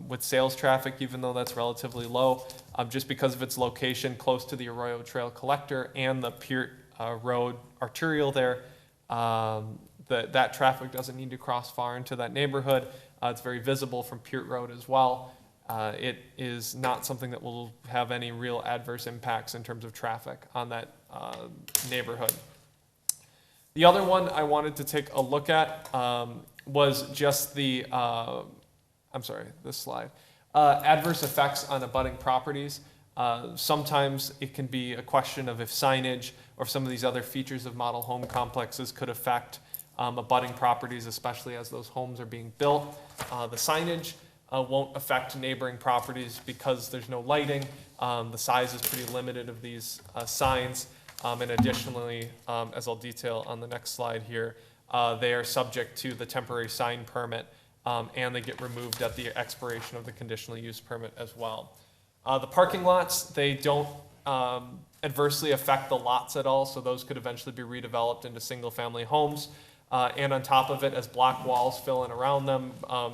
with sales traffic, even though that's relatively low, just because of its location close to the Arroyo Trail collector and the Peart road arterial there. That traffic doesn't need to cross far into that neighborhood. It's very visible from Peart Road as well. It is not something that will have any real adverse impacts in terms of traffic on that neighborhood. The other one I wanted to take a look at was just the, this slide. Adverse effects on abutting properties. Sometimes it can be a question of if signage or some of these other features of model home complexes could affect abutting properties, especially as those homes are being built. The signage won't affect neighboring properties because there's no lighting. The size is pretty limited of these signs. And additionally, as I'll detail on the next slide here, they are subject to the temporary sign permit, and they get removed at the expiration of the conditional use permit as well. The parking lots, they don't adversely affect the lots at all, so those could eventually be redeveloped into single-family homes. And on top of it, as block walls fill in around them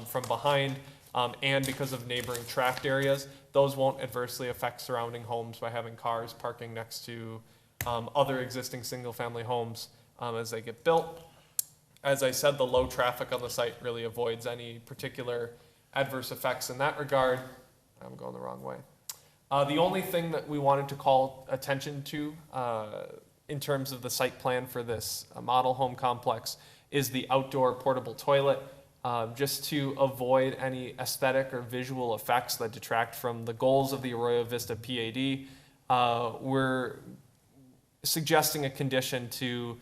from behind, and because of neighboring tract areas, those won't adversely affect surrounding homes by having cars parking next to other existing single-family homes as they get built. As I said, the low traffic on the site really avoids any particular adverse effects in that regard. I'm going the wrong way. The only thing that we wanted to call attention to in terms of the site plan for this model home complex is the outdoor portable toilet, just to avoid any aesthetic or visual effects that detract from the goals of the Arroyo Vista PAD. We're suggesting a condition to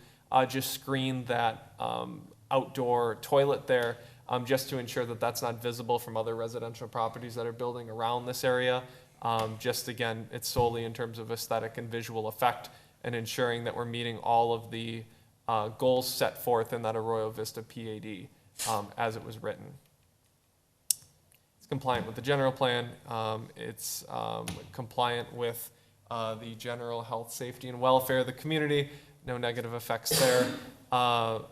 just screen that outdoor toilet there, just to ensure that that's not visible from other residential properties that are building around this area. Just again, it's solely in terms of aesthetic and visual effect and ensuring that we're meeting all of the goals set forth in that Arroyo Vista PAD as it was written. It's compliant with the general plan. It's compliant with the general health, safety, and welfare of the community. No negative effects there.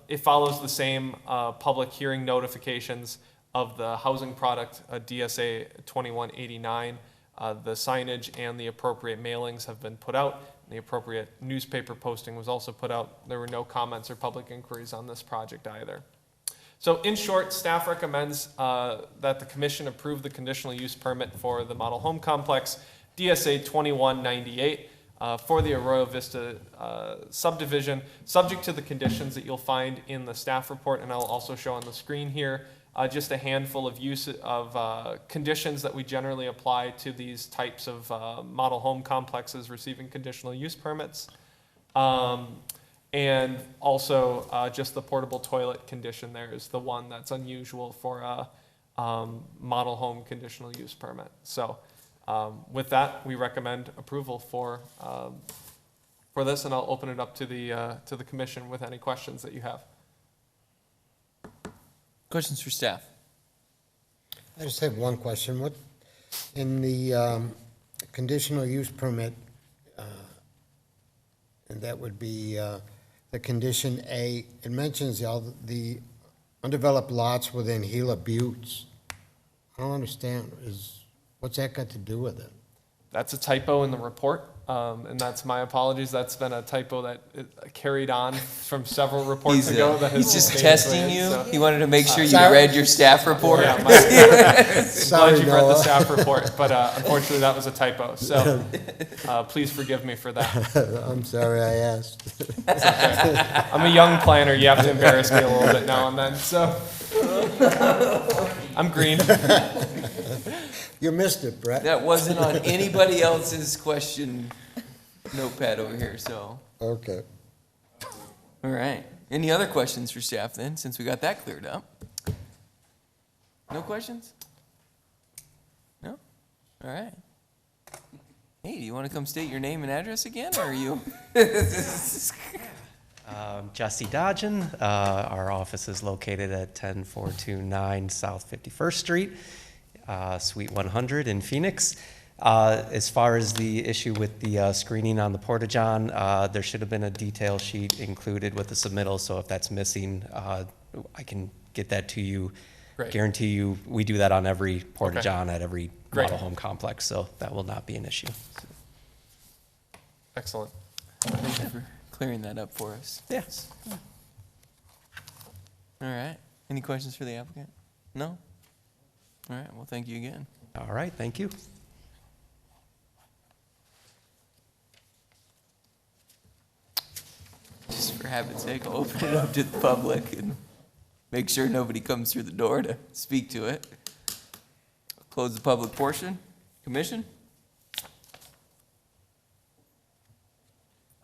It follows the same public hearing notifications of the housing product, DSA 2189. The signage and the appropriate mailings have been put out. And the appropriate newspaper posting was also put out. There were no comments or public inquiries on this project either. So in short, staff recommends that the commission approve the conditional use permit for the model home complex, DSA 2198, for the Arroyo Vista subdivision, subject to the conditions that you'll find in the staff report, and I'll also show on the screen here. Just a handful of conditions that we generally apply to these types of model home complexes receiving conditional use permits. And also just the portable toilet condition there is the one that's unusual for a model home conditional use permit. So with that, we recommend approval for this, and I'll open it up to the commission with any questions that you have. Questions for staff? I just have one question. What, in the conditional use permit, and that would be the condition A, it mentions the undeveloped lots within Gila Buttes. I don't understand, what's that got to do with it? That's a typo in the report, and that's my apologies. That's been a typo that carried on from several reports ago. He's just testing you. So, he wanted to make sure you read your staff report. Yeah, glad you've read the staff report, but unfortunately that was a typo. So please forgive me for that. I'm sorry I asked. Okay. I'm a young planner. You have to embarrass me a little bit now and then. So I'm green. You missed it, Brett. That wasn't on anybody else's question notepad over here, so. Okay. All right. Any other questions for staff then, since we got that cleared up? No questions? No? All right. Hey, do you want to come state your name and address again, or are you? Jesse Dodgen. Our office is located at 10429 South 51st Street. Suite 100 in Phoenix. As far as the issue with the screening on the Porta-John, there should have been a detail sheet included with the submittal, so if that's missing, I can get that to you. Great. Guarantee you, we do that on every Porta-John at every Great. model home complex, so that will not be an issue. Excellent. Thank you for clearing that up for us. Yes. All right. Any questions for the applicant? No? All right, well, thank you again. All right, thank you. Just for habit's sake, I'll open it up to the public and make sure nobody comes through the door to speak to it. Close the public portion. Commission?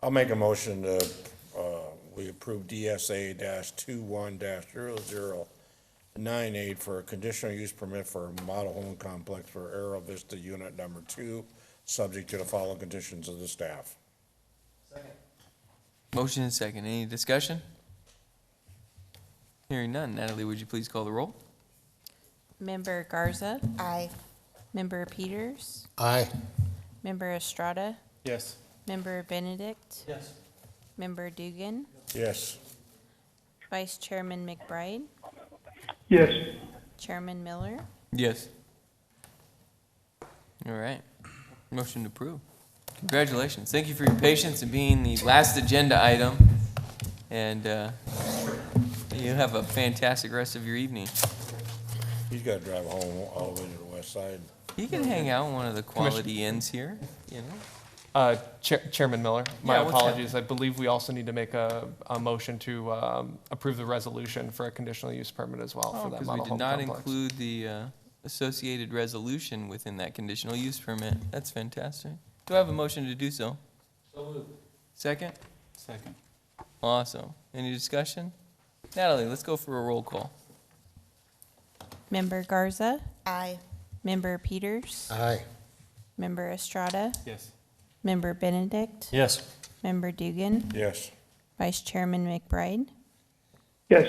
I'll make a motion to, we approve DSA-21-0098 for a conditional use permit for a model home complex for Aero Vista Unit Number 2, subject to the following conditions of the staff. Motion and second. Any discussion? Hearing none. Natalie, would you please call the roll? Member Garza. Aye. Member Peters. Aye. Member Estrada. Yes. Member Benedict. Yes. Member Dugan. Yes. Vice Chairman McBride. Yes. Chairman Miller. Yes. All right. Motion to approve. Congratulations. Thank you for your patience and being the last agenda item. And you have a fantastic rest of your evening. He's got to drive home all the way to the west side. You can hang out in one of the quality inns here, you know. Chairman Miller, my Yeah, what's apologies. I believe we also need to make a motion to approve the resolution for a conditional use permit as well for that Because model we home did not complex. include the associated resolution within that conditional use permit. That's fantastic. Do I have a motion to do so? So moved. Second? Second. Awesome. Any discussion? Natalie, let's go for a roll call. Member Garza. Aye. Member Peters. Aye. Member Estrada. Yes. Member Benedict. Yes. Member Dugan. Yes. Vice Chairman McBride. Yes.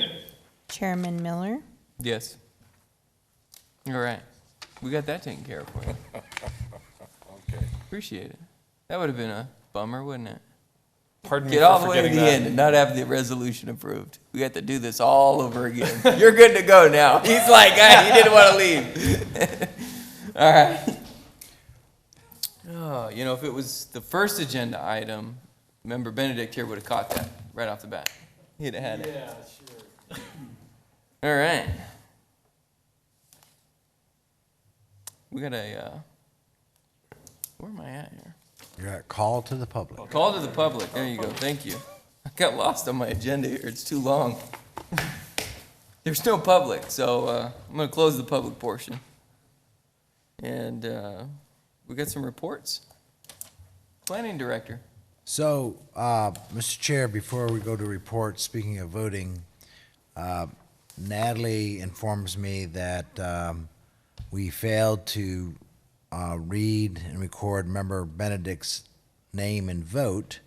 Chairman Miller. Yes. All right. We got that taken care of for you. Okay. Appreciate it. That would have been a bummer, wouldn't it? Pardon me Get for all the way to the forgetting that. end and not have the resolution approved. We have to do this all over again. You're good to go now. He's like, he didn't want to leave. All right. Oh, you know, if it was the first agenda item, Member Benedict here would have caught that right off the bat. He'd have had it. Yeah, sure. All right. We got where am I at here? You're at call to the public. Call to the public. There you go. Thank you. I got lost on my agenda here. It's too long. There's no public, so I'm going to close the public portion. And we got some reports. Planning Director. So, Mr. Chair, before we go to reports, speaking of voting, Natalie informs me that we failed to read and record Member Benedict's name and vote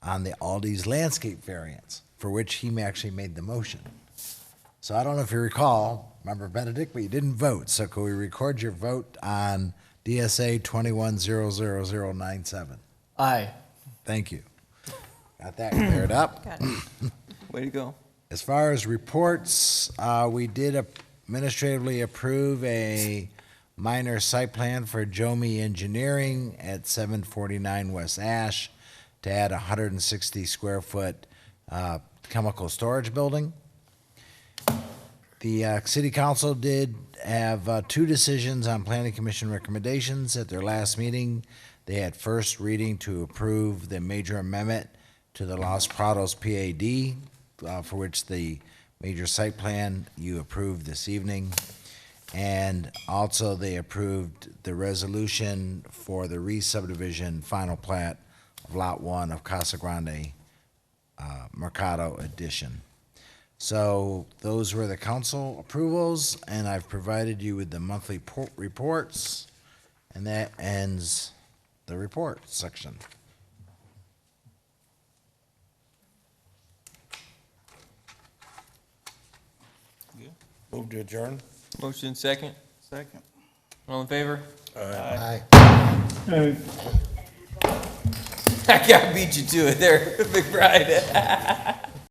on the Aldi's landscape variance, for which he actually made the motion. So I don't know if you recall, Member Benedict, but you didn't vote. So could we record your vote on DSA 21-00097? Aye. Thank you. Got that cleared up. Got it. Way to go. As far as reports, we did administratively approve a minor site plan for Jomi Engineering at 749 West Ash to add a 160 square foot chemical storage building. The City Council did have two decisions on Planning Commission recommendations at their last meeting. They had first reading to approve the major amendment to the Los Prados PAD, for which the major site plan you approved this evening. And also they approved the resolution for the re-subdivision final plat of Lot 1 of Casa Grande Mercado Edition. So those were the council approvals, and I've provided you with the monthly reports, and that ends the report section. Move to adjourn? Motion second. Second. All in favor? Aye. I gotta beat you to it there, McBride.